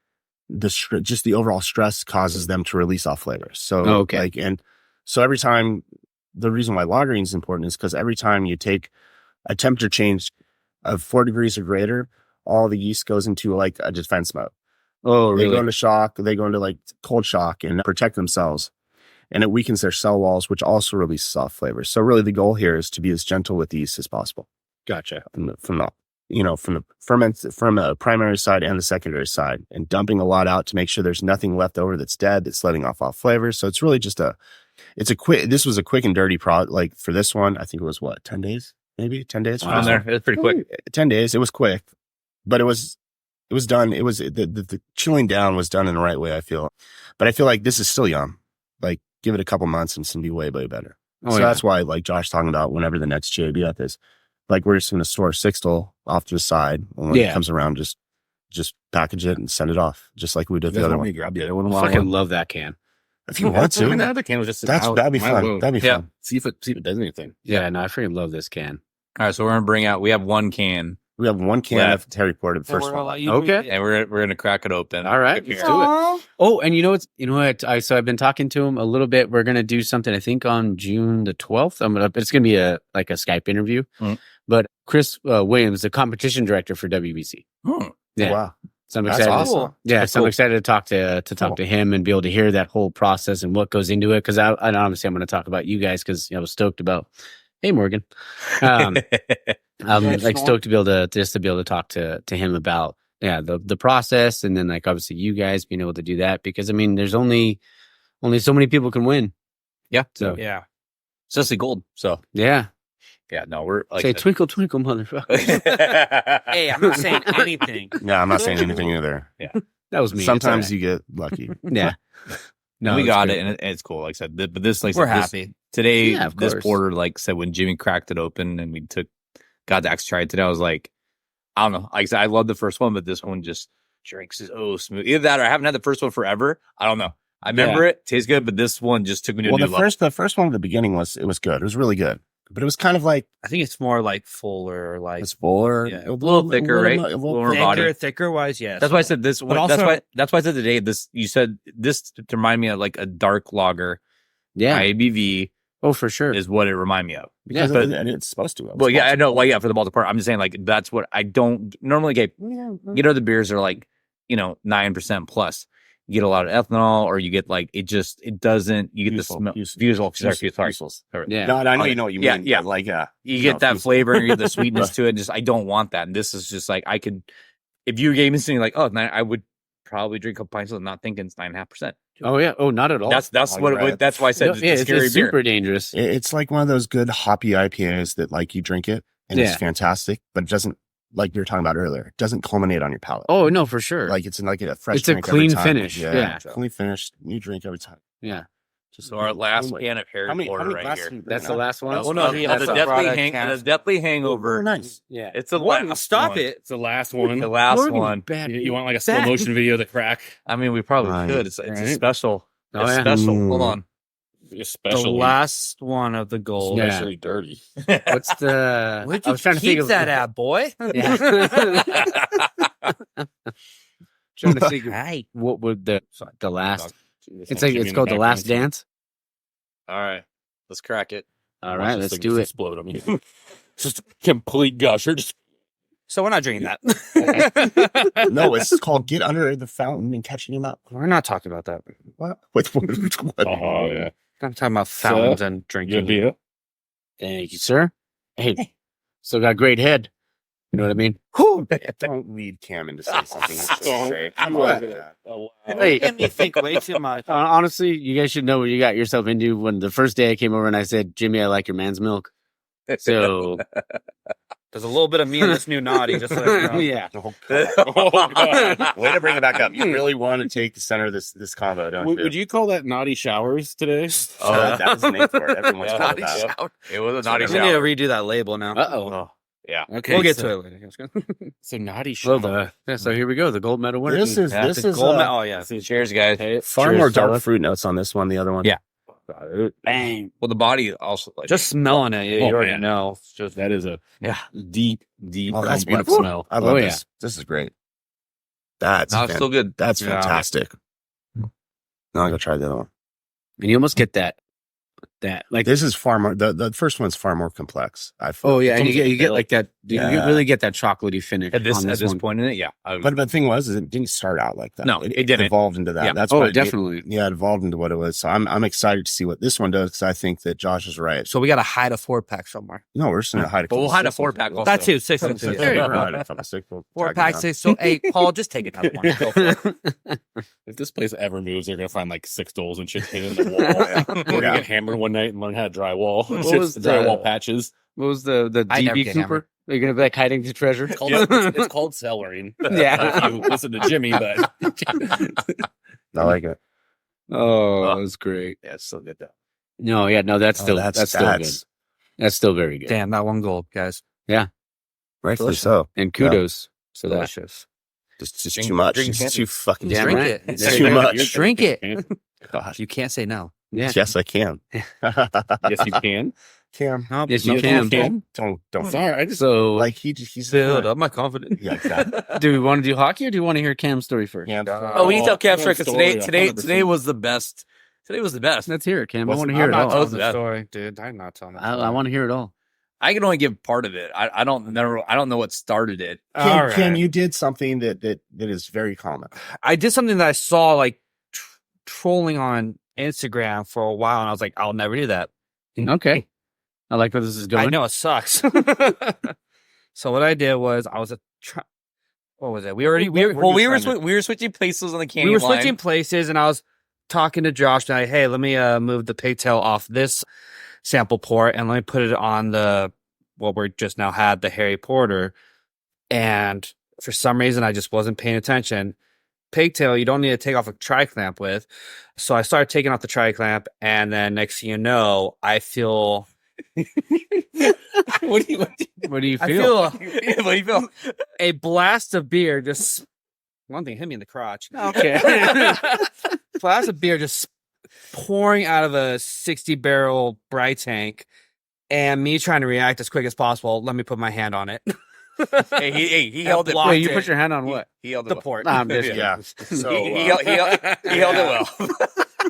just the overall stress causes them to release off flavors. So so every time, the reason why lagering is important is because every time you take a temperature change of 4 degrees or greater, all the yeast goes into like a defense mode. Oh, really? They go into shock. They go into like cold shock and protect themselves. And it weakens their cell walls, which also releases soft flavors. So really the goal here is to be as gentle with the yeast as possible. Gotcha. From a primary side and the secondary side, and dumping a lot out to make sure there's nothing left over that's dead, that's letting off flavors. So it's really just this was a quick and dirty like for this one, I think it was 10 days, maybe 10 days. On there. It's pretty quick. 10 days. It was quick, but it was done. It was the chilling down was done in the right way, I feel. But I feel like this is still young. Like give it a couple months and it's gonna be way, way better. That's why like Josh talking about whenever the next JB at this, like we're just going to store 6-stall off to the side. And when it comes around, just package it and send it off, just like we did the other one. Grab the other one. I fucking love that can. If you want to, the other can was just that'd be fun. That'd be fun. See if it does anything. Yeah, no, I freaking love this can. All right, so we're gonna bring out. We have one can. We have one can of Terry Porter, the first one. Okay, and we're gonna crack it open. All right, let's do it. Oh, and you know what? So I've been talking to him a little bit. We're gonna do something. I think on June the 12th. It's gonna be a Skype interview. Mm. But Chris Williams, the competition director for WBC. Hmm. Yeah. Oh, wow. So I'm excited. awesome. I'm excited to talk to him and be able to hear that whole process and what goes into it. Because I obviously I'm going to talk about you guys because I was stoked about. Hey, Morgan. I'm like stoked to be able to talk to him about the process, and then like obviously you guys being able to do that, because I mean there's only so many people can win. Yeah. So Yeah. It's just gold. So yeah. yeah, no, we're like Say twinkle twinkle motherfucker. Hey, I'm not saying anything. Yeah, I'm not saying anything either. That was me. Sometimes you get lucky. Yeah. No, we got it, and it's cool. Like I said, but this, like, We're this, happy. today. Yeah, of this course. porter, like said, when Jimmy cracked it open and we got to actually try it today, I was like, I don't know. Like I said, I love the first one, but this one just drinks is smooth. Either that or I haven't had the first one forever. I don't know. I remember it. Tastes good, but this one just took me to a new level. The first one at the beginning was good. It was really good, but it was kind of like I think it's more like fuller, like it's fuller, Yeah. A little thicker, right? A little more body. thicker wise, yes. That's why I said this one. also- That's why I said today. You said this to remind me of like a dark lager. Yeah. ABV Oh, for sure. is what it reminded me of. because but- and it's supposed to. Well, yeah, I know. Well, yeah, for the multi-part. I'm just saying, like, that's what I don't normally get. The beers are like, 9% plus. You get a lot of ethanol, or you get like, it doesn't, you get the smell. Sorry. Yeah. No, I know you know what you Yeah, mean. yeah. But like, You get that flavor and you get the sweetness to it. Just, I don't want that. And this is just like, if you gave me something like, I would probably drink a couple pints of it, not thinking it's 9.5%. Oh, yeah. Oh, not at all. That's what it would, that's why I said it's a scary it's beer. super dangerous. it's like one of those good hoppy IPAs that like you drink it and it's fantastic, but it doesn't, like you were talking about earlier, it doesn't culminate on your palate. Oh, no, for sure. Like it's like a fresh It's a drink every clean time. finish. Yeah, Yeah. clean finish, new drink every time. Yeah. So our last can of Harry How many Potter right glasses here. That's the last one? Oh, no, Yeah, the that's a Deathly product the Deathly Hangover. Oh, nice. Yeah. It's the What? last Stop one. it. It's the last one. The last Morgan, one. bad. You want like a slow motion video of the crack? I mean, we probably Right. could. It's a Right. special. Oh, It's yeah. special. Hold on. Especially the last one of the gold. Yeah. especially dirty. What's the... Where'd I you was trying to think keep of that at, boy? Yeah. Trying to think of Right. what would the last... It's It's like, it's called The Last Dance. All right, let's crack it. All right, let's do it. Explode on me. It's just a complete gusher. Just So we're not drinking that. No, it's called Get Under the Fountain and Catching Him Up. We're not talking about that. What? What? oh yeah, I'm talking about fountains and good drinking. beer. Thank you, sir. Hey, still got great head. You know what I mean? Whew. Don't lead Cam into saying something. Hey, Making me think way too much. honestly, you guys should know what you got yourself into when the first day I came over and I said, Jimmy, I like your man's milk. So, There's a little bit of me in this new naughty. Just so you know. yeah. Oh, God. Way to bring it back up. You really want to take the center of this combo, don't you? Would you call that naughty showers today? That was the name for it. Everyone's Yeah. called Naughty that. shower. It was a naughty We need to shower. redo that label now. Uh-oh. Yeah. Okay. We'll get so, to it later. So naughty shower. Well, so here we go. The gold medal winner. This is Yeah, this The is gold medal. Oh yeah. Cheers, guys. far Cheers, more dark fella. fruit notes on this one. The other one, Yeah. Bang. Well, the body also like Just smelling it, you Oh, already man. know. It's just That is a yeah. deep Oh, that's deep beautiful. smell. I love Oh, yeah. this. This is great. That's No, it's still good. that's Yeah. fantastic. Now I'm gonna try the other one. And you almost get that like, This is far more. The first one's far more complex. I feel. oh yeah, and you get like that. Yeah. You really get that chocolatey finish At this on this one. point in it, yeah. But the thing was, is it didn't start out like that. No, it didn't. evolved into that. Yeah. That's Oh, what definitely. It evolved into what it was. So I'm excited to see what this one does because I think that Josh is right. so we got to hide a 4-pack somewhere. No, we're just gonna hide a But we'll couple hide a sixes. 4-pack also. That too, 6 and 2. Six. There you We'll go. hide a couple six. We'll track it 4-pack down. 6. So hey, Paul, just take another one. Go for it. If this place ever moves, they're gonna find like 6 doors and shit hidden in the wall. We're gonna get hammered one night and learn how to drywall. What It's just was the- drywall patches. What was the I never DB get Cooper? hammered. Are you gonna be like hiding the treasure? It's called, it's called cellaring. Yeah. If you listen to Jimmy, but I like it. Oh, that was great. Yeah, it's still good though. No, yeah, no, that's Oh, still that's still good. That's still very good. Damn, that one gold, guys. Rightfully Delicious. so. And kudos for that. Delicious. Just Drink- too much. drink It's Fanta. too fucking. Damn Drink right. it. It's too much. Drink it. Gosh. You can't say no. Yeah. Yes, I can. Yes, you can. Cam. Nope. Yes, you No, can. you can. Don't. Sorry, I just So, Like he's Build up my confidence. Yeah, exactly. do we want to do hockey or do you want to hear Cam's story first? Cam. Oh, we need to tell Cam Tell story the because story, today 100%. was the best. Today was the best. Let's hear it, Cam. I What's- want to hear I'm it not all. telling the that. story, dude. I'm not telling that. I want to hear it all. I can only give part of it. I don't know what started it. Cam, you did something that is very common. I did something that I saw like trolling on Instagram for a while, and I was like, I'll never do that. Okay. I like where this is going. I know it sucks. So what I did was I was what was it? We were switching places on the candy we were line. switching places, and I was talking to Josh. And hey, let me move the pigtail off this sample port, and let me put it on what we just now had, the Harry Porter. And for some reason, I just wasn't paying attention. Pigtail, you don't need to take off a tri-clamp with. So I started taking off the tri-clamp, and then next thing you know, I feel. What do you feel? I feel What do you feel? a blast of beer just one thing hit me in the crotch. Okay. glass of beer just pouring out of a 60-barrel Bry tank, and me trying to react as quick as possible. Let me put my hand on it. He held it. Wait, you put your hand on what? He held The it. port. Nah, I'm just Yeah. So He held it well.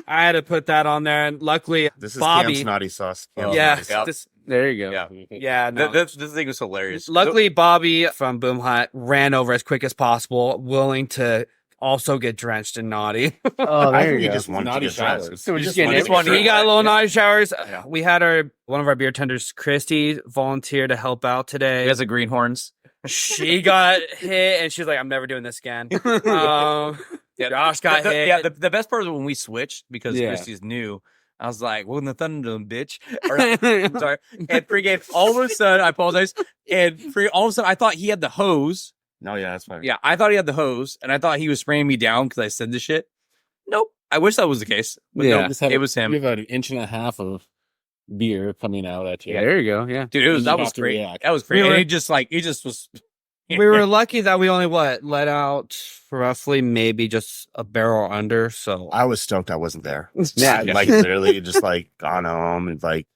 I had to put that on there, and luckily, this is Bobby. Cam's naughty sauce. Cam's Yeah, naughty sauce. this, there you go. Yeah. yeah. No. This thing was hilarious. Luckily, Bobby from Boom Hut ran over as quick as possible, willing to also get drenched in naughty. Oh, I there think you he go. just wanted to Naughty get showers. dressed. So we're just wanted getting to get He dressed. got a little naughty showers. We had one of our beer tenders, Christy, volunteer to help out today. He has the greenhorns. She got hit, and she's like, "I'm never doing this again." Josh got hit. Yeah, the best part was when we switched because Yeah. Christy's new. I was like, "Welcome to Thunderdome, bitch." Or, I'm sorry. And pregame, all of a sudden, I apologize. And all of a sudden, I thought he had the hose. No, yeah, that's fine. Yeah, I thought he had the hose, and I thought he was spraying me down because I said this shit. Nope. I wish that was the case. But Yeah. no, it was him. You have an inch and a half of beer coming out at you. Yeah, there you go. Yeah. Dude, You that have was to great. react. That was great. We were- And he just was. We were lucky that we only let out roughly maybe just a barrel under. So I was stoked I wasn't there. Yeah. I, like literally just like gone home and like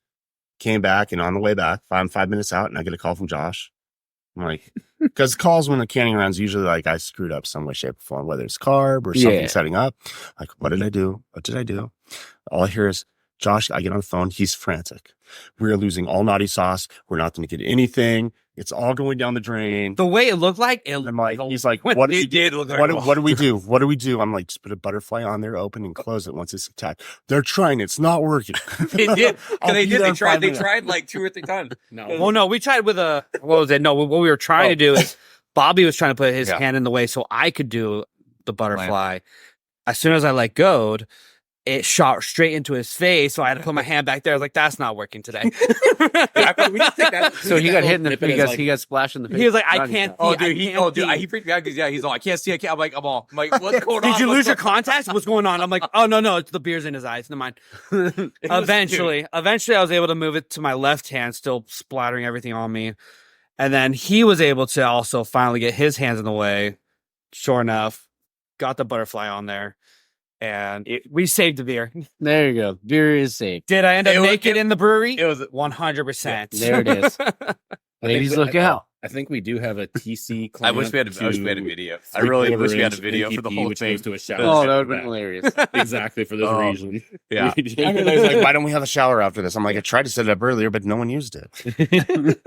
came back, and on the way back, I'm 5 minutes out and I get a call from Josh. I'm like, because calls when the canning around is usually like I screwed up some way, shape, or form, whether it's carb or something Yeah. setting up. Like, what did I do? What did I do? All I hear is Josh. I get on the phone. He's frantic. We're losing all naughty sauce. We're not going to get anything. It's all going down the drain. the way it looked like, it And I'm like, he's like, What what He did did look like what do we do? What do we do? I'm like, just put a butterfly on there, open and close it once it's attacked. They're trying. It's not working. They did. I'll They be did. there They in tried. 5 They minutes. tried like 2 or 3 times. No. Well, no, we tried with a, what was it? No, what we were trying to do is Bobby was trying to put his Yeah. hand in the way so I could do the butterfly. As soon as I let go, it shot straight into his face. So I had to put my hand back there. I was like, that's not working today. We just take that- So he got hit in the Nip it as, he got splashed in the face. He was like, I Naughty can't stuff. see. He freaked me out because he's all, I can't see. I'm like, I'm like, what's going on? Did you What's lose your going- contacts? What's going on? I'm like, oh no, it's the beers in his eyes. Never mind. Eventually, I was able to move it to my left hand, still splattering everything on me. And then he was able to also finally get his hands in the way. Sure enough, got the butterfly on there, and we saved the beer. There you go. Beer is safe. Did I end up It was- naked in the brewery? It was 100%. There it is. Ladies, look out. I think we do have a TC. I wish we had a video. I really wish we had a video for the whole thing. To a shower Oh, that would have been hilarious. exactly for this Oh, reason. yeah. Everybody's like, why don't we have a shower after this? I'm like, I tried to set it up earlier, but no one used it.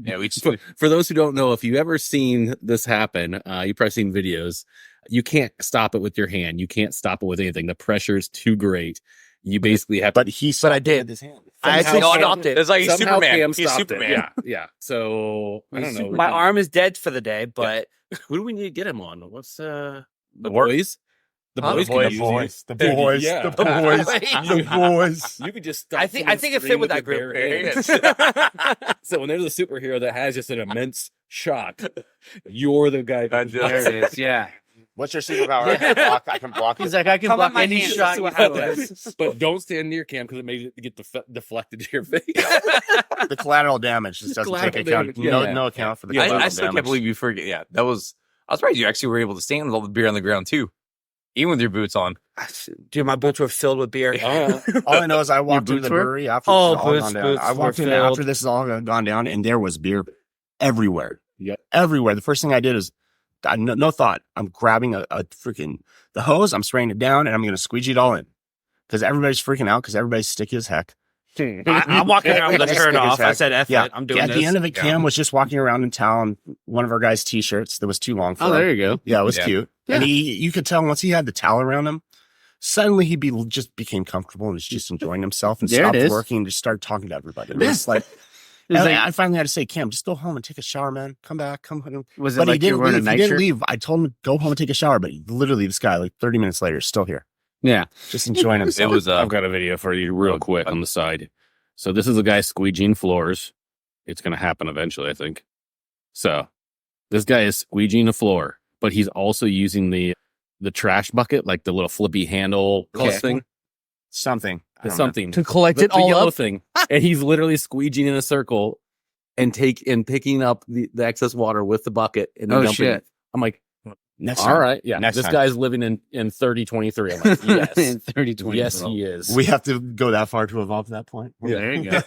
Yeah, we just For those who don't know, if you've ever seen this happen, you've probably seen videos. You can't stop it with your hand. You can't stop it with anything. The pressure is too great. You basically have. But I did. his hand. I actually Somehow- stopped it. It's like he's somehow Superman. Cam He's stopped Superman. It. Yeah, yeah. So I don't know. My arm is dead for the day, but Who do we need to get him on? What's the work- boys? The Huh? boys, The can boys. use boys, you. the boys, Yeah. the boys, the boys. You could just. I think it fit with that group. So when there's a superhero that has just an immense shot, you're the guy. That's There it is. Yeah. What's your superpower? I can block He's it. like, I can Come block on my any hand, shot see you what have. happens. But don't stand near Cam because it may get deflected to your face. The collateral damage just doesn't take Collateral account. damage, yeah. No account for the I collateral still damage. can't believe you forget. Yeah, that was. I was surprised you actually were able to stand with all the beer on the ground too, even with your boots on. dude, my boots were filled with beer. All I know is I walked into boots the were? brewery after Oh, this has all boots- gone down. boots I walked were in filled. after this has all gone down, and there was beer everywhere. Yeah. Everywhere. The first thing I did is, no thought. I'm grabbing a freaking the hose. I'm spraying it down, and I'm going to squeegee it all in because everybody's freaking out because everybody's sticky as heck. I'm walking around with a That's shirt sticky as off. I heck. said, F Yeah. it. I'm doing At this. the end of it, Cam was just walking around in town. One of our guys' t-shirts that was too long for Oh, him. there you go. Yeah, it was Yeah. cute. Yeah. And you could tell once he had the towel around him, suddenly he just became comfortable and was just enjoying himself and There it stopped is. working and just started talking to everybody. It was like, It was and like- I finally had to say, Cam, just go home and take a shower, man. Come back, come home. Was it But he like you didn't were wearing a leave. He night didn't shirt? leave. I told him to go home and take a shower, but literally this guy, like 30 minutes later, is still here, Yeah. just enjoying It himself. was. I've got a video for you real quick on the side. So this is a guy squeegeeing floors. It's going to happen eventually, I think. So this guy is squeegeeing a floor, but he's also using the trash bucket, like the little flippy handle Okay. thing. something. I don't know. Something. to collect The it all yellow up. thing. And he's literally squeegeeing in a circle and picking up the excess water with the bucket and then Oh, dumping shit. it. I'm like, Next All time. right. Yeah. Next this time. guy's living in 3023. I'm like, yes. In 3020. Yes, he is. We have to go that far to evolve to that point. There you go.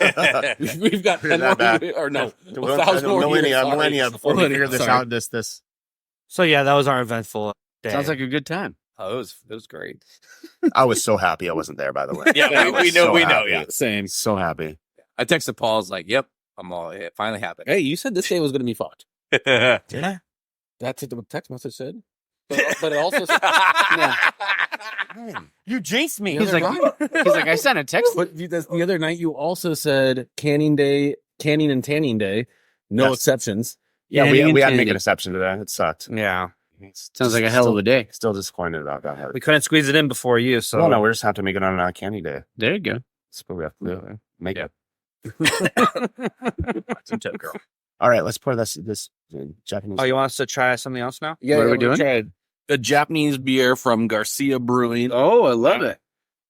We've got 10 more years, or no, 1,000 more millennia, years. millennia before we figure this Sorry. out. This. So yeah, that was our eventful day. Sounds like a good time. Oh, it was great. I was so happy I wasn't there. By the way. Yeah, I was so happy. Yeah, same. So happy. I texted Paul. I was like, "Yep, it finally happened." Hey, you said this day was going to be fucked. Did I? That's what the text message said. But it also said, You jinxed me. He's like, I sent a text. but the other night you also said canning and tanning day, no Yes. exceptions. Yeah, Canning we had to and make an tanning. exception to that. It sucked. Yeah, Sounds like a hell of a day. Still disappointed about that. we couldn't squeeze it in before you. So Well, no, we just have to make it on a candy day. There you go. That's what we have to do. Make it. Some tip girl. All right, let's pour this Japanese. Oh, you want us to try something else now? Yeah, What are we doing? Tried a Japanese beer from Garcia Brewing Oh, I love it.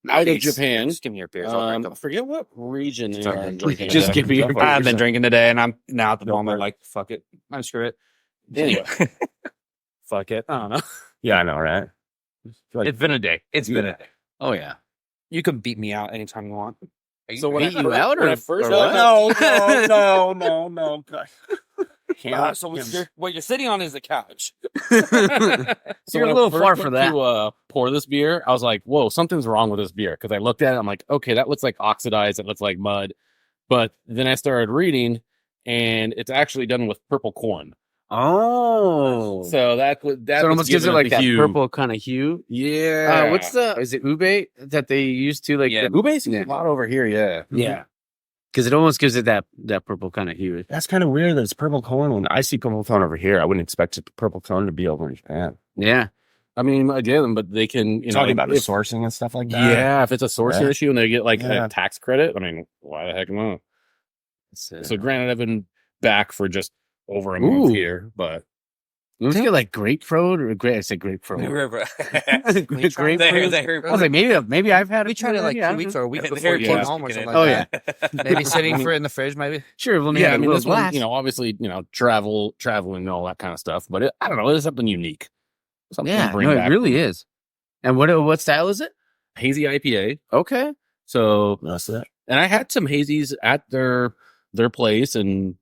out of Japan. Just give me your beers. I forget what region they are drinking. Just in. give me your I've been drinking today, and I'm now at the Go moment for it. like, fuck it, I'm screw it. Anyway, Fuck it. I don't know. Yeah, I know, right? It's been a day. It's been a day. Oh yeah. You can beat me out anytime you want. so when beat you out, when or- I first or got what? no. So what you're sitting on is the couch. So You're when a I little first far went for that. To pour this beer, I was like, "Whoa, something's wrong with this beer." Because I looked at it, I'm like, "Okay, that looks like oxidized. It looks like mud." But then I started reading, and it's actually done with purple corn. Oh. So that So it almost gives it like that purple kind of hue. Yeah. What's the? Is it ube that they used to like? Yeah. the- Ube seems Yeah. a lot over here? Yeah. Yeah. Because it almost gives it that purple kind of hue. That's kind of weird that it's purple cone. When I see purple cone over here, I wouldn't expect purple cone to be over in Japan. Yeah. I mean, I did them, but they can, Talking about the if, sourcing and stuff like that. yeah, if it's a sourcing Yeah. issue and they get like Yeah. a tax credit, I mean, why the heck not? So granted, I've been back for just over a month Ooh. here, but Let's get like grapefruit or grape. I said grapefruit. Grapefruit. I was like, maybe I've had it. We tried it like already, I 2 don't weeks know. or a week Yeah, before you yeah. came home or something Oh, like that. Maybe sitting for it in the fridge, maybe. Sure. Let me yeah, have I a mean, little this one, glass. obviously, traveling and all that kind of stuff, but I don't know, it's something unique. Something Yeah, to bring no, it back. really is. And what style is it? Hazy IPA. Okay. So, That's it. and I had some hazies at their place, and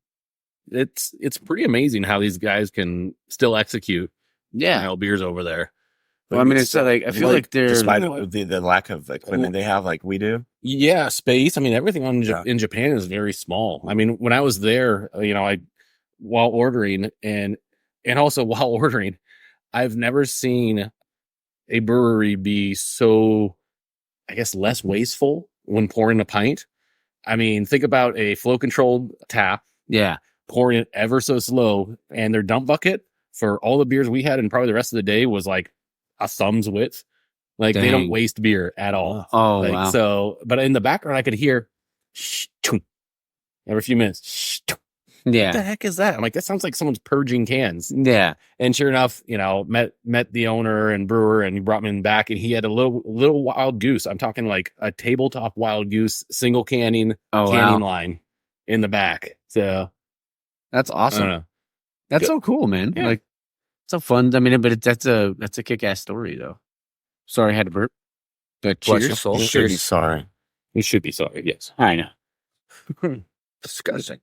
it's pretty amazing how these guys can still execute Yeah. beers over there. Well, I mean, it's like I feel like they're despite the lack of equipment they have, like we do. Yeah, space. I mean, everything Yeah. in Japan is very small. I mean, when I was there, while ordering and also while ordering, I've never seen a brewery be so, I guess, less wasteful when pouring a pint. I mean, think about a flow controlled tap, yeah. pouring it ever so slow, and their dump bucket for all the beers we had and probably the rest of the day was like a thumb's width. Like they don't Dang. waste beer at all. Oh Like, wow. So, but in the background, I could hear shh-toom, every few minutes. Shh-toom. What the Yeah. heck is that? I'm like, that sounds like someone's purging cans. Yeah. And sure enough, met the owner and brewer, and he brought me back, and he had a little wild goose. I'm talking like a tabletop wild goose, single canning Oh canning wow. line in the back. So That's I awesome. don't know. That's so cool, man. Yeah. Like, so fun. I mean, but that's a kick-ass story, though. Sorry, I had to burp. But Bless your cheers. soul. You should be sorry. You should be sorry. Yes, I know. Disgusting.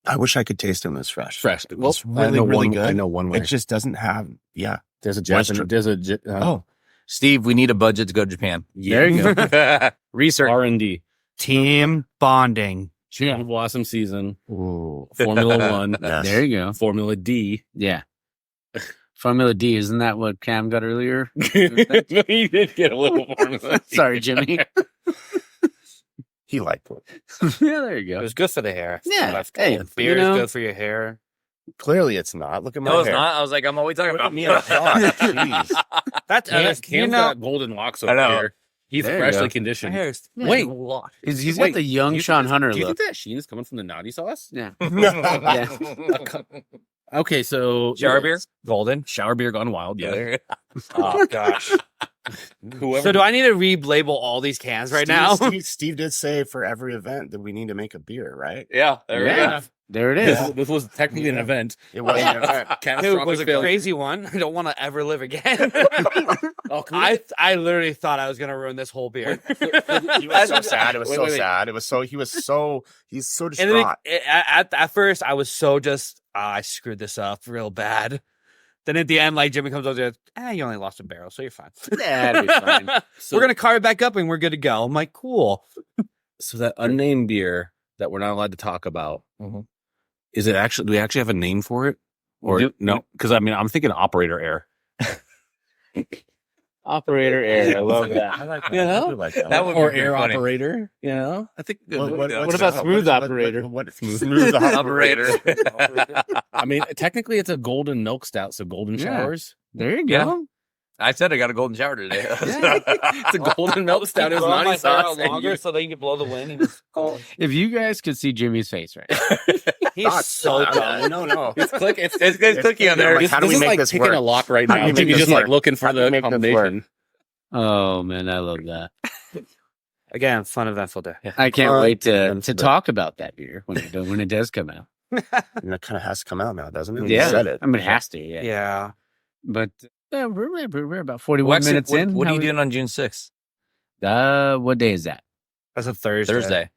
I wish I could taste them this fresh. fresh. Well, It's really, I know really one, good. I know one way. It just doesn't have. Yeah. There's a Moisture. Japanese. There's a Oh, Steve, we need a budget to go to Japan. There you go. Research. R&D. Team bonding. Cherry blossom season. ooh. Formula One. Yes. There you go. Formula D. Yeah. Formula D, isn't that what Cam got earlier? He did get a little Formula D. Sorry, Jimmy. He liked it. Yeah, there you It go. was good for the hair. Yeah. That's Hey, cool. Beer you know- is good for your hair. Clearly, it's not. Look at my No, it's hair. not. I was like, I'm always talking Look about at me on a shot. Jeez. That's Cam's got golden locks over I know. here. He's There you freshly go. my conditioned. hair is Yeah. Wait. a lot. He's Wait, got the young Sean Hunter Do you look. think that sheen is coming from the naughty sauce? Yeah. Yeah. Okay, so Shower beer? Golden. shower beer gone wild. Yeah. Oh gosh. whoever. So do I need to relabel all these cans right now? Steve did say for every event that we need to make a beer, right? Yeah, there we Yeah. go. There it is. This was technically an event. It was an event. It Catastrophic was a failure. crazy one. I don't want to ever live again. Oh, can we- I literally thought I was gonna ruin this whole beer. He was so sad. It was Wait, so wait, wait. sad. It was so he's so And distraught. then at first, I was so just I screwed this up real bad. Then at the end, like Jimmy comes over, you only lost a barrel, so you're fine. That'd be fine. So- We're gonna carve it back up and we're good to go. I'm like, cool. So that unnamed beer that we're not allowed to talk about, Mhm. is it actually? Do we actually have a name for it? Or Do- no? Because I mean, I'm thinking operator air. Operator air. I love that. I like that. You know? I do like that. That would Or be air funny. operator. You know, I think. What about smooth operator? What smooth Operator. I mean, technically, it's a golden milk stout, so golden Yeah. showers. There you Yeah. go. I said I got a golden shower today. It's a golden milk stout. It's not sauce. so they can blow the wind. If you guys could see Jimmy's face right He's so dumb. No. It's click. It's It's clicking on there. Like, how do this we is make like this picking work? a lock right How do now. we make Jimmy's this just like work? looking for How do the we make this combination. Oh man, I love that. Again, fun eventful day. I can't Fun wait to eventful day. talk about that beer when it does come out. And that kind of has to come out now, doesn't it? Yeah. You said it. I mean, it has to. Yeah. Yeah. But we're about 41 Well, actually, minutes in. what are How you we- doing on June 6th? What day is that? That's a Thursday. Thursday.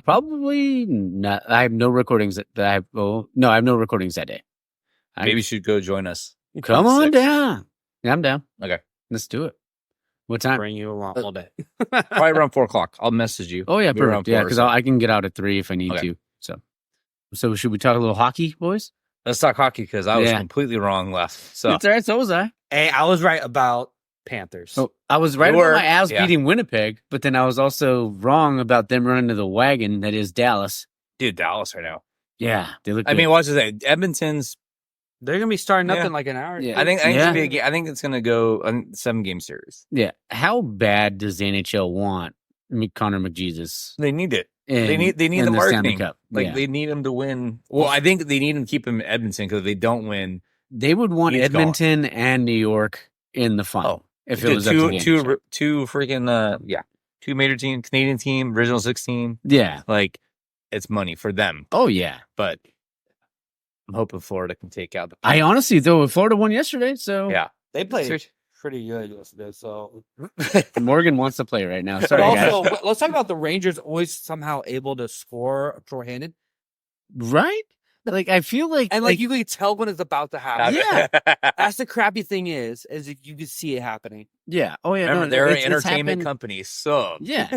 Probably not. I have no recordings I have no recordings that day. Maybe you should go join us. Come on 6th. down. Yeah, I'm down. Okay. Let's do it. What time? Bring you along all day. Probably around 4:00. I'll message you. Oh yeah, Be around perfect. Yeah, 4 or because so. I can get out at 3 if I need Okay. to. So should we talk a little hockey, boys? Let's talk hockey because I was Yeah. completely wrong last. So It's all right. So was I. Hey, I was right about Panthers. Oh, I was right You about were, my Avs yeah. beating Winnipeg, but then I was also wrong about them running to the wagon that is Dallas. dude, Dallas right now. Yeah, they look. I good. mean, watch this. Edmonton's. They're gonna be starting up Yeah. in like an hour. Yeah. I think it's Yeah. gonna be a game. I think it's gonna go a 7-game series. yeah. How bad does the NHL want Connor McJesus? They need it. In, They need in the Stanley marketing. Cup? Like Yeah. they need him to win. Well, I think they need him to keep him in Edmonton because if they don't win, They would want He's Edmonton and New York in the final. If it dude, was up to the NHL. two freaking two major team, Canadian team, original 16. Yeah. Like it's money for them, Oh yeah. but I'm hoping Florida can take out the. I honestly though Florida won yesterday, so Yeah. They played Seriously. pretty good yesterday. So, Morgan wants to play right now. but Sorry, guys. also let's talk about the Rangers always somehow able to score shorthanded, Right? Like I feel like and like you can tell when it's about to happen. Yeah. That's the crappy thing is you can see it happening. yeah. Oh yeah. Remember, no, they're an it's entertainment happened- company, so Yeah.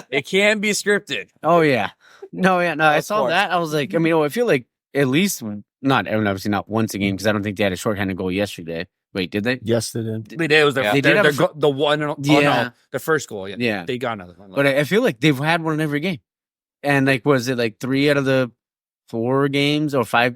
it can be scripted. Oh yeah. No, yeah, no. I Of saw course. that. I was like, I mean, I feel like at least not, I mean, obviously not once a game because I don't think they had a shorthanded goal yesterday. Wait, did they? Yes, they did. They did. It was their, Yeah. They did their, have their a go- the one. Oh, Yeah. no, the first goal. Yeah. Yeah. They got another one. But I feel like they've had one in every game. And like, was it like 3 out of the 4 games or 5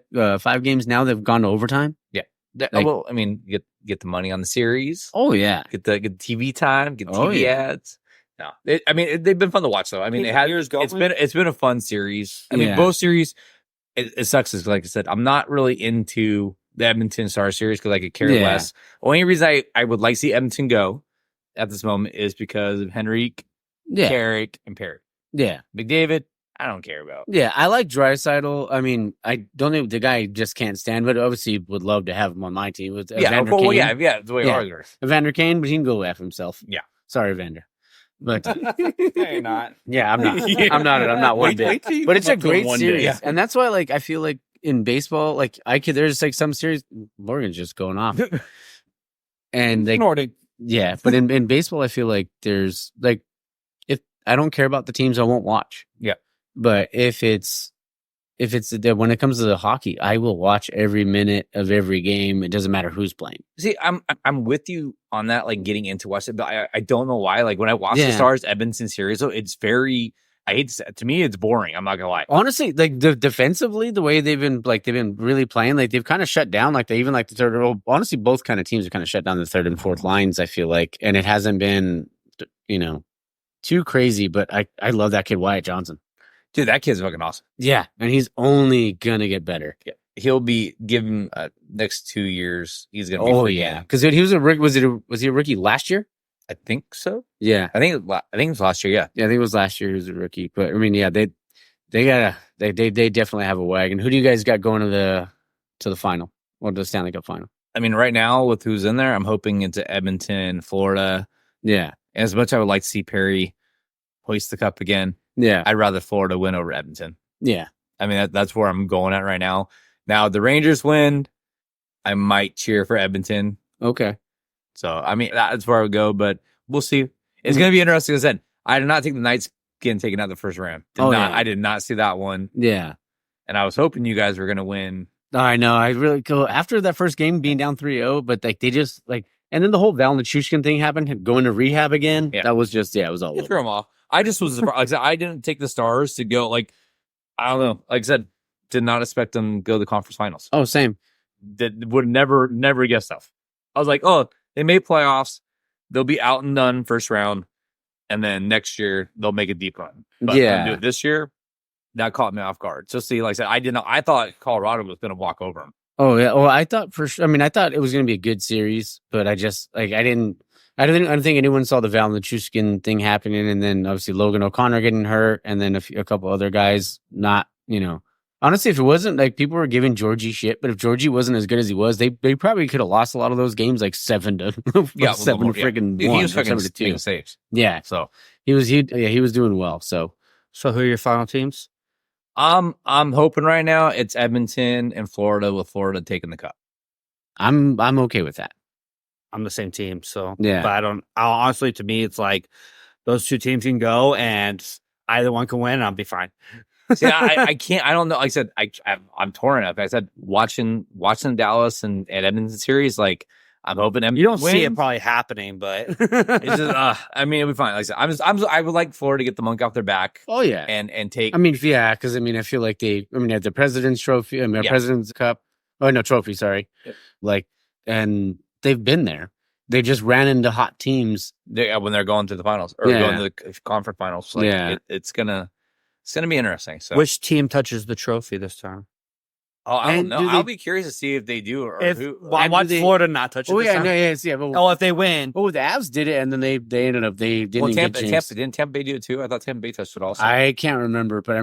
games now they've gone to overtime? Like- Well, I mean, get the money on the series, Oh yeah. get the TV time, get Oh, TV yeah. ads. No, they've been fun to watch though. I mean, they had Years it's been a fun series. I mean, Yeah. both series. It sucks is like I said, I'm not really into the Edmonton Star series because I could care Yeah. less. Only reason I would like to see Edmonton go at this moment is because of Henrique, Yeah. Carrick, and Perry. Yeah. McDavid, I don't care about. Yeah. I like Draisaitl. I mean, I don't think the guy just can't stand, but obviously would love to have him on my team with Evander well, Kane. yeah, the way Yeah. ours are. Evander Kane, but he can go after himself. Yeah. Sorry, Evander. But you're not. yeah, I'm not. I'm not one bit. till you But it's come a up to him great one series, day. and that's why, like, I feel like in baseball, like, there's like some series, Morgan's just going off, and like, Nordic. yeah, but in baseball, I feel like there's like, if I don't care about the teams, I won't watch. Yeah. But if it's when it comes to the hockey, I will watch every minute of every game. It doesn't matter who's playing. See, I'm with you on that, like getting into watch it, but I don't know why. Like when I watch the Yeah. Stars Edmonton series, though, it's very. I hate to say, to me, it's boring. I'm not gonna lie. Honestly, like defensively, the way they've been really playing, like they've kind of shut down, like they even like the third. Well, honestly, both kind of teams have kind of shut down the third and fourth lines. I feel like, and it hasn't been, too crazy. But I love that kid Wyatt Johnson. Dude, that kid's fucking awesome. Yeah, and he's only gonna get better. He'll be given next 2 years. He's gonna be. Oh freaking- yeah, because he was a rookie. Was he a rookie last year? I think so. Yeah. I think it was last year. Yeah. Yeah, I think it was last year he was a rookie. But I mean, yeah, they definitely have a wagon. Who do you guys got going to the final or the Stanley Cup final? I mean, right now with who's in there, I'm hoping into Edmonton, Florida. Yeah. And as much as I would like to see Perry hoist the cup again, Yeah. I'd rather Florida win over Edmonton. Yeah. I mean, that's where I'm going at right now. Now, the Rangers win, I might cheer for Edmonton. Okay. So, I mean, that's where I would go, but we'll see. It's going to be interesting. As I said, I did not think the Knights getting taken out the first round. I did not see that one. Yeah. And I was hoping you guys were going to win. I know. I really go after that first game being down 3-0, but like they just like, and then the whole Val Nichushkin thing happened, going to rehab again. Yeah. That was just, it was all You over. threw them off. I just was surprised. Like I said, I didn't take the Stars to go, like, I don't know. Like I said, did not expect them to go to the conference finals. Oh, same. Would never guess stuff. I was like, oh, they made playoffs. They'll be out and done first round. And then next year, they'll make a deep run. But Yeah. this year, that caught me off guard. So see, like I said, I thought Colorado was going to walk over them. Oh yeah. Well, I thought for sure. I mean, I thought it was going to be a good series, but I just like I don't think anyone saw the Val Nichushkin thing happening, and then obviously Logan O'Connor getting hurt, and then a couple other guys not. Honestly, if it wasn't like people were giving Georgie shit, but if Georgie wasn't as good as he was, they probably could have lost a lot of those games like 7-1. He was fucking 7-2. saves. Yeah. So He was doing well. So who are your final teams? I'm hoping right now it's Edmonton and Florida, with Florida taking the cup. I'm okay with that. I'm the same team, so Yeah. But honestly, to me, it's like those two teams can go, and either one can win, and I'll be fine. See, I can't. I don't know. Like I said, I'm torn up. I said watching Dallas and Edmonton series. Like I'm hoping Edmonton You don't wins. see it probably happening, but It's just, I mean, it'll be fine. Like I said, I would like Florida to get the monkey off their back Oh yeah. and take. I mean, yeah, because I mean, I feel like they had the President's Trophy, Yeah. President's Cup. Oh no, trophy. Sorry. Yep. Like, and they've been there. They just ran into hot teams. when they're going to the finals or Yeah. going to the conference finals. Like, Yeah. it's gonna be interesting. So which team touches the trophy this time? I don't and know. do they- I'll be curious to see if they do or who. I and want do they- Florida not touch it. Oh this yeah, time. no, yes, yeah. But, Oh, if they win, the Avs did it, and then they ended up they didn't Well, get Didn't Tampa Bay do it too? I thought Tampa Bay touched it also. I can't remember, but I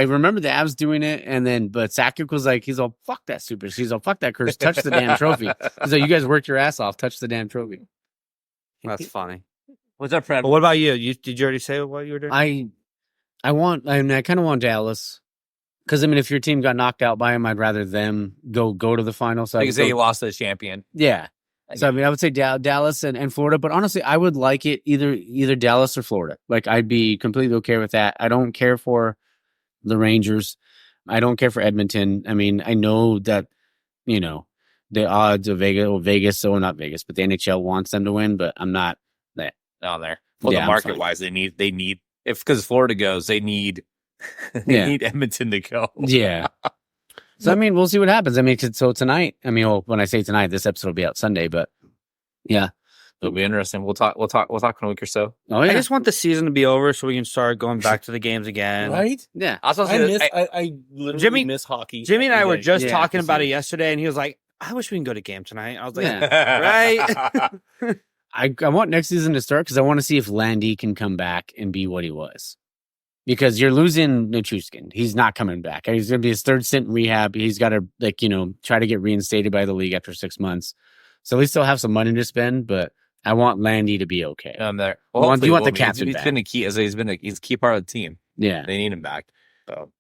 remember the Avs doing it, and then but Sakic was like, he's all fuck that super, he's all fuck that curse, touch the damn trophy. He's like, you guys worked your ass off, touch the damn trophy. that's funny. What's up, Fred? But what about you? Did you already say what you were doing? I kind of want Dallas. Because I mean, if your team got knocked out by him, I'd rather them go to the final. So I would Because they go- lost to the champion. yeah. So I mean, I would say Dallas and Florida, but honestly, I would like it either Dallas or Florida. Like I'd be completely okay with that. I don't care for the Rangers. I don't care for Edmonton. I mean, I know that the odds of Vegas, so not Vegas, but the NHL wants them to win, but I'm not that. Down there. Well, Yeah, the I'm market fine. wise, they need because Florida goes, they need Yeah. need Edmonton to go. Yeah. So I mean, we'll see what happens. I mean, so tonight. I mean, well, when I say tonight, this episode will be out Sunday, but yeah. It'll be interesting. We'll talk in a week or so. Oh yeah. I just want the season to be over so we can start going back to the games again. Right? yeah. I was supposed I to miss. say, I literally Jimmy- miss hockey. Jimmy and I were every day. just Yeah, talking for about it sure. yesterday, and he was like, "I wish we can go to game tonight." I was like, Yeah. "Right." I want next season to start because I want to see if Landy can come back and be what he was. Because you're losing Nichushkin. He's not coming back. He's going to be his third stint in rehab. He's got to try to get reinstated by the league after 6 months. So we still have some money to spend, but I want Landy to be okay. there. You want hopefully the it will be. captain He's back. been a key. He's a key part of the team. Yeah. They need him back. So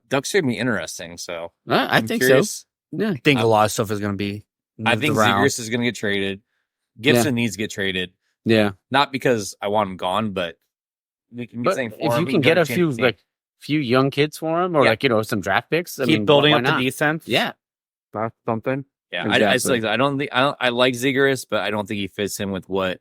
Ducks should be interesting. So I I'm think curious. so. Yeah. I think a lot of stuff is going to be. I moved think around. Zegras is going to get traded. Gibson needs to get traded. Yeah. Not because I want him gone, but we can be But saying if you can get a few young kids for him or Yeah. some draft picks, I Keep mean, building why up the not? defense. Yeah. That's something. Yeah, Exactly. I like Zegras, but I don't think he fits in with what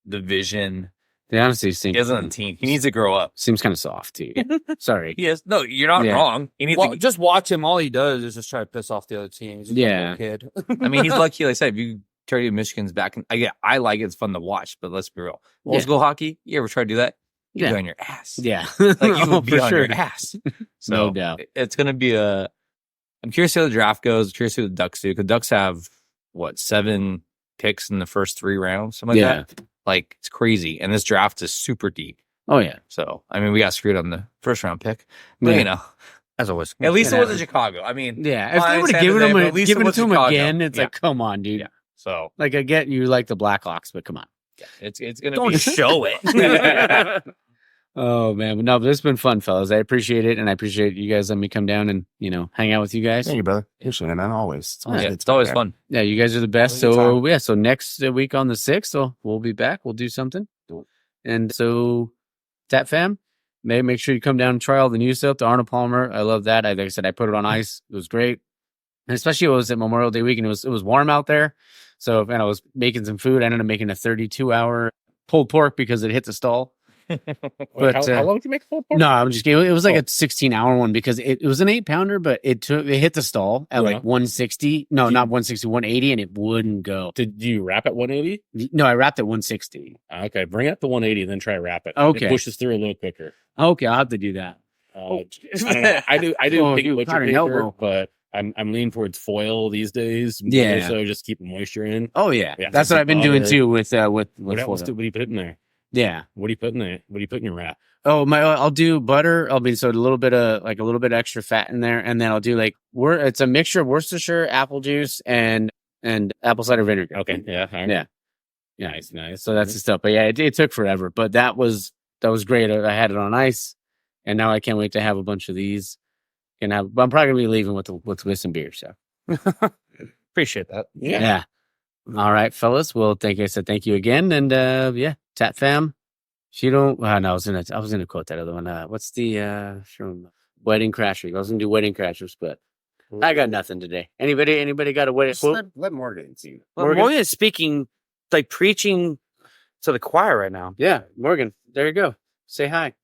the vision They honestly seem is on the team. He needs to grow up. seems kind of soft too. Sorry. He is. No, you're not Yeah. wrong. He needs Well, to. just watch him. All he does is just try to piss off the other team. He's just Yeah. a little kid. I mean, he's lucky. Like I said, if you trade Michigan's back, I like it. It's fun to watch, but let's be real. Old Yeah. school hockey. You ever try to do that? You'd Yeah. be on your ass. Yeah. Like you would be for on sure. your ass. So No doubt. It's going to be I'm curious how the draft goes. Curious who the Ducks do. Because Ducks have 7 picks in the first 3 rounds, something like Yeah. that. Like it's crazy. And this draft is super deep. Oh yeah. So I mean, we got screwed on the first round pick, but Yeah. you know, As always. at least it Yeah. wasn't Chicago. I mean, Yeah. If they Lions would have had given today, him, but at least given it it was to him Chicago. again, it's Yeah. like, come on, dude. Yeah. So Like I get you like the Blackhawks, but come on. it's gonna Don't be show it. Oh man, but no, but it's been fun, fellas. I appreciate it, and I appreciate you guys letting me come down and hang out with you guys. Thank you, brother. Appreciate it, man. Always. It's always, yeah, good it's to be always back. fun. Yeah, you guys are the best. Have a good So time. yeah, so next week on the 6th, we'll be back. We'll do something. And so, Tap fam, make sure you come down and try all the new stuff. The Arnold Palmer, I love that. Like I said, I put it on ice. It was great, and especially it was at Memorial Day weekend. It was warm out there, so and I was making some food. I ended up making a 32-hour pulled pork because it hit the stall. But how long did you make full pork? No, I'm just kidding. It was like a 16-hour one because it was an 8-pounder, but it hit the stall at like 160. No, not 160, 180, and it wouldn't go. Did you wrap at 180? No, I wrapped at 160. Okay, bring it up to 180, then try wrap it. Okay. It pushes through a little quicker. Okay, I'll have to do that. I don't know. I do Oh, big you butcher caught an paper, elbow. but I'm leaning towards foil these days. Yeah. So just keep the moisture in. Oh yeah, Yeah, that's what I've been doing too with What foil. do you put in there? Yeah. What do you put in there? What do you put in your wrap? Oh I'll do butter. So a little bit of extra fat in there, and then I'll do it's a mixture of Worcestershire, apple juice, and apple cider vinegar. Okay. Yeah. All right. Yeah. Nice. So that's the stuff. But yeah, it took forever, but that was great. I had it on ice, and now I can't wait to have a bunch of these. But I'm probably gonna be leaving with some beer. So Appreciate that. yeah. All right, fellas. Well, thank you again, and Tat fam. She don't. No, I was gonna quote that other one. What's the from Wedding Crashers? I was gonna do Wedding Crashers, but I got nothing today. Anybody got a wedding Just quote? let Morgan see. Well, Morgan? Morgan is speaking, like preaching to the choir right now. Yeah, Morgan. There you go. Say hi.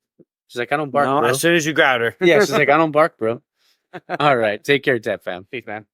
She's like, I don't bark, No, bro. as soon as you grabbed her. Yeah, she's like, I don't bark, bro. All right, take care, Tat fam. Peace, man.